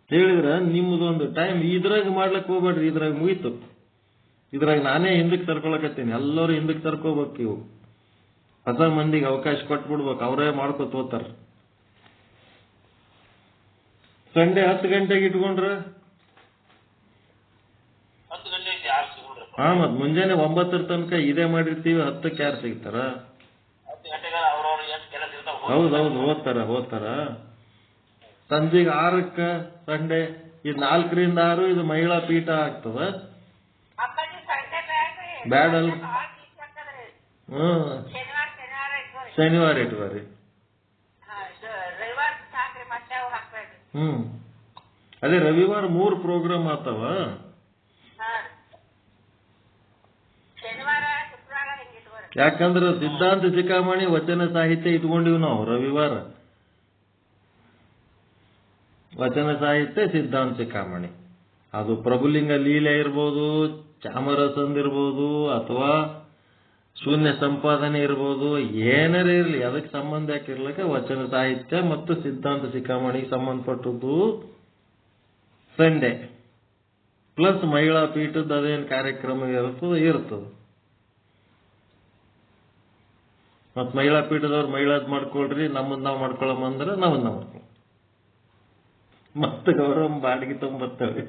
S1: ಹೇಳಿದ್ರ ನಿಮ್ದೊಂದು ಟೈಮ್ ಇದ್ರಾಗ ಮಾಡ್ಲಕ್ ಹೋಗ್ಬೇಡ್ರಿ. ಇದ್ರಾಗ ಮುಗೀತು. ಇದ್ರಾಗ ನಾನೇ ಹಿಂದಕ್ಕೆ ತರ್ಕೊಳಕತ್ತೀನಿ. ಎಲ್ಲರೂ ಹಿಂದಕ್ಕೆ ತರ್ಕೋಬೇಕು. ಇವು ಹೊಸ ಮಂದಿಗೆ ಅವಕಾಶ ಕೊಟ್ಬಿಡ್ಬೇಕು. ಅವರೇ ಮಾಡ್ಕೊತ ಹೋಗ್ತಾರ. ಸಂಡೇ 10 ಗಂಟೆಗೆ ಇಟ್ಕೊಂಡ್ರ ಮತ್ ಮುಂಜಾನೆ 9 ತನಕ ಇದೇ ಮಾಡಿರ್ತೀವಿ. 10ಕ್ಕೆ ಯಾರು ಸಿಗ್ತಾರ? ಹೌದೌದು, ಓದ್ತಾರ. ಸಂಜೆಗೆ 6ಕ್ಕೆ ಸಂಡೇ ಇದು 4 ರಿಂದ 6 ಇದು ಮಹಿಳಾ ಪೀಠ ಆಗ್ತದ. ಬ್ಯಾಡಲ್ ಶನಿವಾರ ಇಟ್ಕೋರಿ. ಅದೇ ರವಿವಾರ 3 ಪ್ರೋಗ್ರಾಮ್ ಆತವ. ಯಾಕಂದ್ರೆ ಸಿದ್ಧಾಂತ ಶಿಖಾಮಣಿ ವಚನ ಸಾಹಿತ್ಯ ಇಟ್ಕೊಂಡಿವ್ ನಾವು ರವಿವಾರ. ವಚನ ಸಾಹಿತ್ಯ ಸಿದ್ಧಾಂತ ಶಿಖಾಮಣಿ. ಅದು ಪ್ರಭುಲಿಂಗ ಲೀಲೆ ಇರ್ಬೋದು, ಚಾಮರಸಂದ್ ಇರ್ಬೋದು, ಅಥವಾ ಶೂನ್ಯ ಸಂಪಾದನೆ ಇರ್ಬೋದು, ಏನಾರೇ ಇರಲಿ, ಅದಕ್ಕೆ ಸಂಬಂಧ ಯಾಕಿರ್ಲಿಕ್ಕೆ ವಚನ ಸಾಹಿತ್ಯ ಮತ್ತು ಸಿದ್ಧಾಂತ ಶಿಖಾಮಣಿಗೆ ಸಂಬಂಧಪಟ್ಟದ್ದು ಸಂಡೇ ಪ್ಲಸ್ ಮಹಿಳಾ ಪೀಠದ ಅದೇನು ಕಾರ್ಯಕ್ರಮ ಇರ್ತದೆ. ಮತ್ ಮಹಿಳಾ ಪೀಠದವ್ರು ಮಹಿಳಾದ್ ಮಾಡ್ಕೊಳ್ರಿ, ನಮ್ಮದ್ ನಾವ್ ಮಾಡ್ಕೊಳಮ್ಮ ಅಂದ್ರೆ ನಾವನ್ನ ಮಾಡ್ಕೊಳ, ಮತ್ತೆ ಗೌರವ ಬಾಡಿಗೆ ತೊಂಬತ್ತವೆ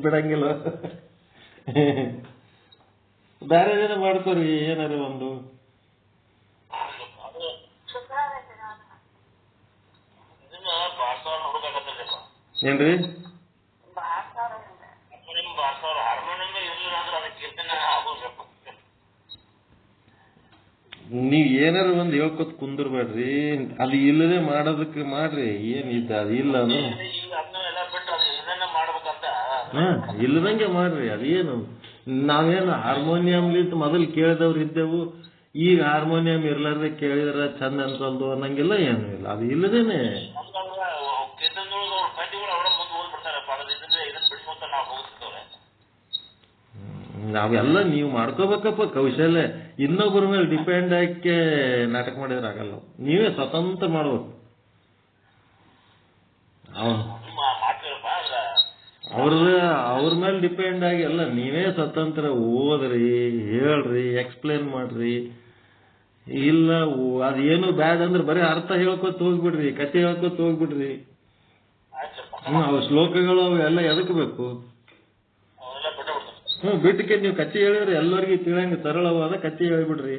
S1: ಬಿಡಂಗಿಲ್ಲ. ಬೇರೆ ಏನ ಮಾಡ್ಕೋರಿ, ಏನಾರ ಒಂದು ಏನ್ರಿ ನೀವ್ ಏನಾರ ಒಂದ್ ಹೇಳ್ಕೊತ್ ಕುಂದಿರ್ಬೇಡ್ರಿ. ಅದು ಇಲ್ಲದೆ ಮಾಡೋದಕ್ಕೆ ಮಾಡ್ರಿ, ಏನಿದ್ದ ಅದು ಇಲ್ಲ ಅದು ಇಲ್ಲದಂಗೆ ಮಾಡ್ರಿ. ಅದೇನು ನಾವೇನು ಹಾರ್ಮೋನಿಯಂಲಿಂತ ಮೊದಲು ಕೇಳಿದವ್ರು ಇದ್ದೆವು, ಈಗ ಹಾರ್ಮೋನಿಯಂ ಇರ್ಲಾರ್ದೆ ಕೇಳಿದ್ರ ಚಂದ ಅನ್ಸಲ್ದು ಅನ್ನಂಗಿಲ್ಲ, ಏನು ಇಲ್ಲ. ಅದು ಇಲ್ಲದೇನೆ ನಾವೆಲ್ಲ ನೀವು ಮಾಡ್ಕೋಬೇಕಪ್ಪ ಕೌಶಲ್ಯ. ಇನ್ನೊಬ್ಬರ ಮೇಲೆ ಡಿಪೆಂಡ್ ಆಗಿ ನಾಟಕ ಮಾಡಿದ್ರೆ ಆಗಲ್ಲ. ನೀವೇ ಸ್ವತಂತ್ರ ಮಾಡ್ಬೇಕು. ಅವ್ರ ಮೇಲೆ ಡಿಪೆಂಡ್ ಆಗಿ ಎಲ್ಲ ನೀವೇ ಸ್ವತಂತ್ರ ಓದ್ರಿ, ಹೇಳ್ರಿ, ಎಕ್ಸ್ಪ್ಲೇನ್ ಮಾಡ್ರಿ. ಇಲ್ಲ ಅದೇನು ಬ್ಯಾಡ್ ಅಂದ್ರೆ ಬರೀ ಅರ್ಥ ಹೇಳ್ಕೊತ ಹೋಗ್ಬಿಡ್ರಿ, ಕತೆ ಹೇಳ್ಕೊತ ಹೋಗ್ಬಿಡ್ರಿ. ಅವು ಶ್ಲೋಕಗಳು ಅವೆಲ್ಲ ಎದಕ್ ಬೇಕು? ಬಿಟ್ಟಕ್ಕೆ ನೀವು ಕತೆ ಹೇಳಿದ್ರೆ ಎಲ್ಲರಿಗೂ ತಿಳಿಯಂಗ ಸರಳವಾದ ಕತೆ ಹೇಳ್ಬಿಡ್ರಿ.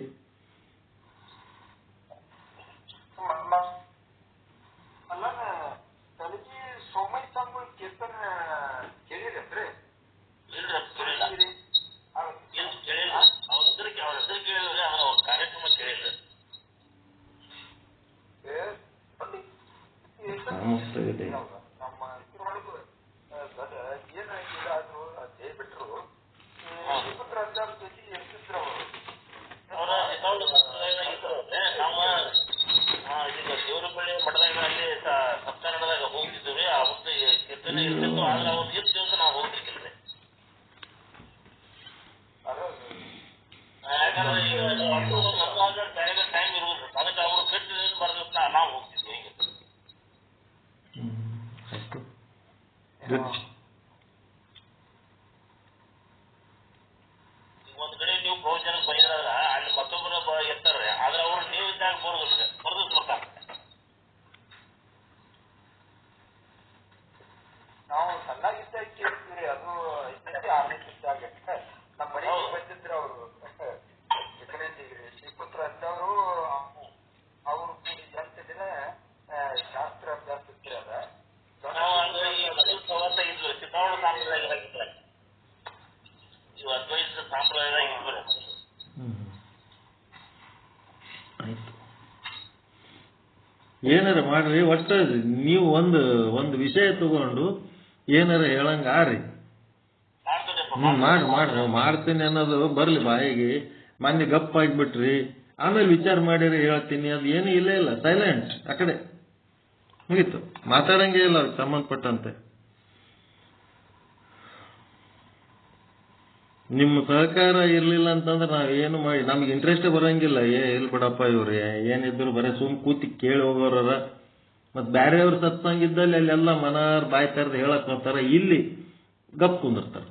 S3: ಒಂದ್ ಕಡೆ ನೀವು ಪ್ರವಚನಕ್ಕೆ ಬೈದ್ರಾದ್ರ ಅಲ್ಲಿ ಮತ್ತೊಬ್ಬರ ಇರ್ತಾರೆ, ಆದ್ರೆ ಅವ್ರು ನೀವು ಇದ್ದಾಗ ಬರ್ದಿಸ್ಬೇಕಾಗ್ತದೆ.
S2: ನಾವು ಸಣ್ಣಾಗಿದ್ದಾಗ ಕೇಳ್ತೀವಿ, ಅದು 6ನೇ ಇದ್ದಾಗ ನಮ್ಮ ಮನೆಗೆ ಬಂದಿದ್ರು ಅವರು ಶ್ರೀಪುತ್ರ ಅಂತವರು. ಅವರು ಎಂತ ದಿನ ಶಾಸ್ತ್ರ ಅಭ್ಯಾಸ ಇತ್ತು.
S3: ಅದ ಇದ್ರು ಚಿತ್ತಾವಣ ಸಾಂಪ್ರದಾಯ, ಇವು ಅದ್ವೈತ ಸಾಂಪ್ರದಾಯ ಇದ್ರು.
S1: ಏನಾರ ಮಾಡ್ರಿ, ಒಟ್ಟ ನೀವು ಒಂದು ವಿಷಯ ತಗೊಂಡು ಏನಾರ ಹೇಳಂಗ ಆರಿ. ಮಾಡ್ರಿ ಮಾಡ್ತೀನಿ ಅನ್ನೋದು ಬರ್ಲಿ ಬಾಯಿಗೆ. ಮೊನ್ನೆ ಗಪ್ಪ ಆಗಿಬಿಟ್ರಿ, ಆಮೇಲೆ ವಿಚಾರ ಮಾಡಿರಿ ಹೇಳ್ತೀನಿ, ಅದು ಏನು ಇಲ್ಲೇ ಇಲ್ಲ, ಸೈಲೆಂಟ್ ಆ ಕಡೆ ಮುಗೀತು. ಮಾತಾಡಂಗೆ ಇಲ್ಲ ಅದಕ್ಕೆ ಸಂಬಂಧಪಟ್ಟಂತೆ. ನಿಮ್ಮ ಸಹಕಾರ ಇರ್ಲಿಲ್ಲ ಅಂತಂದ್ರೆ ನಾವೇನು ಮಾಡಿ ನಮ್ಗೆ ಇಂಟ್ರೆಸ್ಟ್ ಬರಂಗಿಲ್ಲ. ಎಲ್ಲಿ ಬಿಡಪ್ಪ ಇವ್ರು ಏನಿದ್ರು ಬರೀ ಕೂತಿ ಕೇಳಿ ಹೋಗೋರ. ಮತ್ ಬ್ಯಾರೆಯವ್ರ ಸತ್ಸಂಗಿದ್ದಲ್ಲಿ ಅಲ್ಲೆಲ್ಲ ಮನಾರ್ ಬಾಯ್ ಕರೆದು ಹೇಳಕ್ ಬರ್ತಾರ, ಇಲ್ಲಿ ಗಪ್ ಕುಂದಿರ್ತಾರ.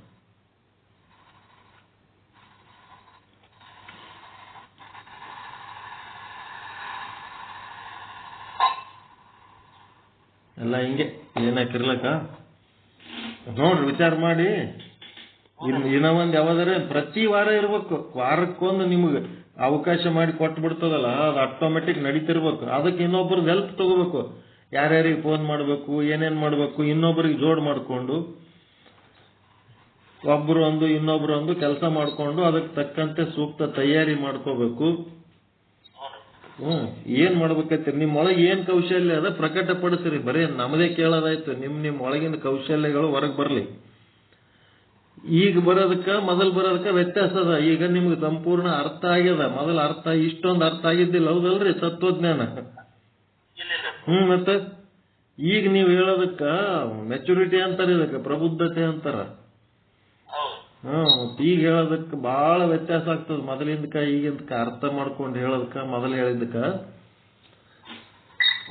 S1: ಎಲ್ಲ ಹಿಂಗೆ ಏನಾಕಿರ್ಲಕ್ಕ ನೋಡ್ರಿ, ವಿಚಾರ ಮಾಡಿ. ಇನ್ನ ಒಂದ್ ಯಾವ್ದಾರ ಪ್ರತಿ ವಾರ ಇರ್ಬೇಕು, ವಾರಕ್ಕೊಂದು ನಿಮ್ಗೆ ಅವಕಾಶ ಮಾಡಿ ಕೊಟ್ಟು ಬಿಡ್ತದಲ್ಲ, ಅದು ಆಟೋಮೆಟಿಕ್ ನಡೀತಿರ್ಬೇಕು. ಅದಕ್ಕೆ ಇನ್ನೊಬ್ರದ್ದು ಹೆಲ್ಪ್ ತಗೋಬೇಕು. ಯಾರ್ಯಾರಿಗೆ ಫೋನ್ ಮಾಡ್ಬೇಕು, ಏನೇನ್ ಮಾಡ್ಬೇಕು, ಇನ್ನೊಬ್ರಿಗೆ ಜೋಡ್ ಮಾಡ್ಕೊಂಡು ಒಬ್ರು ಇನ್ನೊಬ್ರು ಕೆಲಸ ಮಾಡ್ಕೊಂಡು ಅದಕ್ಕೆ ತಕ್ಕಂತೆ ಸೂಕ್ತ ತಯಾರಿ ಮಾಡ್ಕೋಬೇಕು. ಏನ್ ಮಾಡ್ಬೇಕೈತಿ, ನಿಮ್ಮೊಳಗೆ ಏನ್ ಕೌಶಲ್ಯ ಅದ ಪ್ರಕಟಪಡಿಸ್ರಿ. ಬರೀ ನಮ್ಮದೇ ಕೇಳೋದಾಯ್ತು. ನಿಮ್ ಒಳಗಿನ ಕೌಶಲ್ಯಗಳು ಹೊರಗೆ ಬರ್ಲಿ. ಈಗ ಬರೋದಕ್ಕ ಮೊದಲು ಬರೋದಕ್ಕ ವ್ಯತ್ಯಾಸ ಅದ. ಈಗ ನಿಮ್ಗೆ ಸಂಪೂರ್ಣ ಅರ್ಥ ಆಗ್ಯದ, ಮೊದಲು ಇಷ್ಟೊಂದು ಅರ್ಥ ಆಗಿದ್ದಿಲ್ಲ, ಹೌದಲ್ರಿ? ತತ್ವಜ್ಞಾನ. ಮತ್ತೆ ಈಗ ನೀವು ಹೇಳೋದಕ್ಕ ಮೆಚುರಿಟಿ ಅಂತಾರ, ಇದಕ್ಕ ಪ್ರಬುದ್ಧತೆ ಅಂತಾರ. ಈಗ ಹೇಳೋದಕ್ಕೆ ಬಹಳ ವ್ಯತ್ಯಾಸ ಆಗ್ತದೆ. ಮೊದಲಿಂದಕ್ಕ ಈಗಿಂದಕ್ಕ ಅರ್ಥ ಮಾಡ್ಕೊಂಡು ಹೇಳೋದಕ್ಕ ಮೊದಲು ಹೇಳಿದ್ದಕ್ಕ.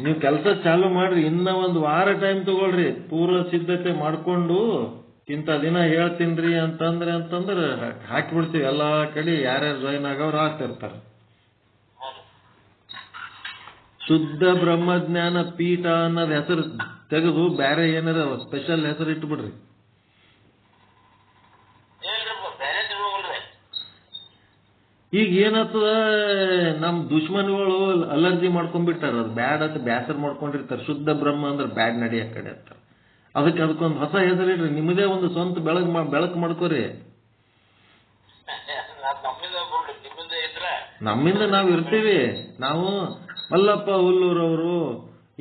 S1: ನೀವು ಕೆಲಸ ಚಾಲು ಮಾಡ್ರಿ, ಇನ್ನ ಒಂದು ವಾರ ಟೈಮ್ ತಗೊಳ್ರಿ, ಪೂರ್ವ ಸಿದ್ಧತೆ ಮಾಡ್ಕೊಂಡು ಇಂಥ ದಿನ ಹೇಳ್ತೀನ್ರಿ ಅಂತಂದ್ರೆ ಹಾಕಿಬಿಡ್ತೀವಿ. ಎಲ್ಲಾ ಕಡೆ ಯಾರ್ಯಾರು ಜಾಯಿನ್ ಆಗೋರು ಆಗ್ತಿರ್ತಾರೆ. ಶುದ್ಧ ಬ್ರಹ್ಮಜ್ಞಾನ ಪೀಠ ಅನ್ನೋದು ಹೆಸರು ತೆಗೆದು ಬೇರೆ ಏನಾರ ಸ್ಪೆಷಲ್ ಹೆಸರು ಇಟ್ಬಿಡ್ರಿ. ಈಗ ಏನಾಗ್ತದ, ನಮ್ ದುಶ್ಮನ್ಗಳು ಅಲರ್ಜಿ ಮಾಡ್ಕೊಂಡ್ಬಿಟ್ಟಾರ, ಅದು ಬ್ಯಾಡ್ ಅಂತ ಬ್ಯಾಸರ್ ಮಾಡ್ಕೊಂಡಿರ್ತಾರೆ. ಶುದ್ಧ ಬ್ರಹ್ಮ ಅಂದ್ರೆ ಬ್ಯಾಡ್ ನಡಿ ಆ ಕಡೆ ಅಂತ. ಅದಕ್ಕೊಂದು ಹೊಸ ಹೆಸರಿಡ್ರಿ, ನಿಮ್ಮದೇ ಒಂದು ಸ್ವಂತ ಬೆಳಕು ಮಾಡ್ಕೋರಿ. ನಮ್ಮಿಂದ ನಾವು ಇರ್ತೀವಿ. ನಾವು ಮಲ್ಲಪ್ಪ ಹುಲ್ಲೂರವರು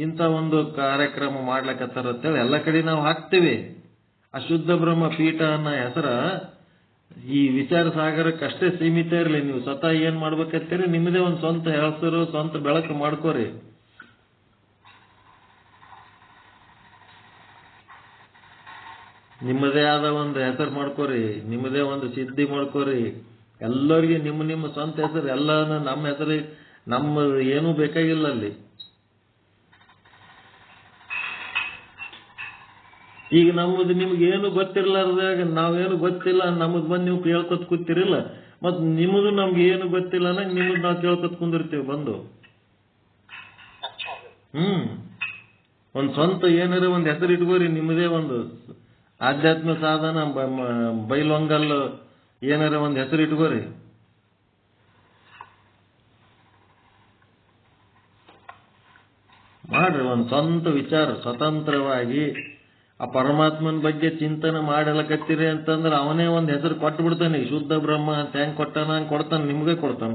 S1: ಇಂಥ ಒಂದು ಕಾರ್ಯಕ್ರಮ ಮಾಡ್ಲಕತ್ತಾರ ಅಂತೇಳಿ ಎಲ್ಲ ಕಡೆ ನಾವು ಹಾಕ್ತೀವಿ. ಅಶುದ್ಧ ಬ್ರಹ್ಮ ಪೀಠ ಅನ್ನೋ ಹೆಸರ ಈ ವಿಚಾರ ಸಾಗರಕ್ಕಷ್ಟೇ ಸೀಮಿತ ಇರಲಿ. ನೀವು ಸ್ವತಃ ಏನ್ ಮಾಡ್ಬೇಕಂತೀರಿ, ನಿಮ್ಮದೇ ಒಂದು ಸ್ವಂತ ಹೆಸರು, ಸ್ವಂತ ಬೆಳಕು ಮಾಡ್ಕೋರಿ. ನಿಮ್ಮದೇ ಆದ ಒಂದು ಹೆಸರು ಮಾಡ್ಕೋರಿ, ನಿಮ್ಮದೇ ಒಂದು ಸಿದ್ಧಿ ಮಾಡ್ಕೋರಿ. ಎಲ್ಲರಿಗೆ ನಿಮ್ಮ ಸ್ವಂತ ಹೆಸರು, ಎಲ್ಲ ನಮ್ಮ ಹೆಸರು, ನಮ್ಮ ಏನೂ ಬೇಕಾಗಿಲ್ಲ ಅಲ್ಲಿ. ಈಗ ನಮ್ಮದು ನಿಮ್ಗೆ ಏನು ಗೊತ್ತಿರ್ಲಾರ್ದಾಗ, ನಾವೇನು ಗೊತ್ತಿಲ್ಲ ನಮ್ಮದು ಬಂದು ನೀವು ಕೇಳ್ಕೊತ್ ಕೂತಿರಿಲ್ಲ, ಮತ್ ನಿಮ್ಮದು ನಮ್ಗೆ ಏನು ಗೊತ್ತಿಲ್ಲ ಅನ್ನಂಗ ನಿಮ್ಮದು ನಾವು ಕೇಳ್ಕೊತ್ ಕುಂದಿರ್ತೀವಿ ಬಂದು. ಒಂದ್ ಸ್ವಂತ ಏನಾರ ಒಂದ್ ಹೆಸರು ಇಟ್ಕೋರಿ, ನಿಮ್ಮದೇ ಒಂದು ಆಧ್ಯಾತ್ಮ ಸಾಧನ ಬೈಲೊಂಗಲ್ ಏನಾರ ಒಂದ್ ಹೆಸರು ಇಟ್ಕೋರಿ. ಮಾಡ್ರಿ ಒಂದ್ ಸ್ವಂತ ವಿಚಾರ, ಸ್ವತಂತ್ರವಾಗಿ ಆ ಪರಮಾತ್ಮನ ಬಗ್ಗೆ ಚಿಂತನೆ ಮಾಡಲಕತ್ತೀರಿ ಅಂತಂದ್ರೆ ಅವನೇ ಒಂದ್ ಹೆಸರು ಕೊಟ್ಟು ಬಿಡ್ತಾನೆ. ಶುದ್ಧ ಬ್ರಹ್ಮ ಅಂತ ಹೆಂಗ್ ಕೊಟ್ಟಾನ ಹಂಗ್ ಕೊಡ್ತಾನೆ, ನಿಮ್ಗೆ ಕೊಡ್ತಾನ.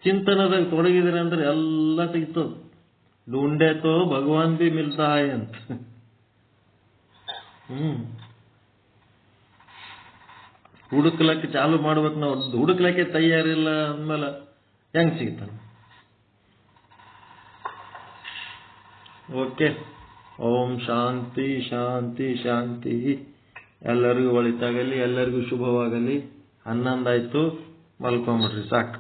S1: ಚಿಂತನದಾಗ ತೊಡಗಿದ್ರಿ ಅಂದ್ರೆ ಎಲ್ಲ ಸಿಗ್ತದ. ढूंढे ಭಗವಾನ್ ಬಿ ಮಿಲ್ತಾ ಹೈ ಅಂತ. ಹುಡುಕ್ಲಕ್ಕೆ ಚಾಲು ಮಾಡ್ಬೇಕು. ನಾವು ಹುಡುಕ್ಲಕ್ಕೆ ತಯಾರಿಲ್ಲ ಅಂದ್ಮೇಲೆ ಹೆಂಗ್ ಸಿಗ್ತಾನ? ಓಕೆ. ಓಂ ಶಾಂತಿ ಶಾಂತಿ ಶಾಂತಿ. ಎಲ್ಲರಿಗೂ ಒಳಿತಾಗಲಿ, ಎಲ್ಲರಿಗೂ ಶುಭವಾಗಲಿ. 11 ಆಯ್ತು, ಮಲ್ಕೊಂಬಿಡ್ರಿ ಸಾಕು.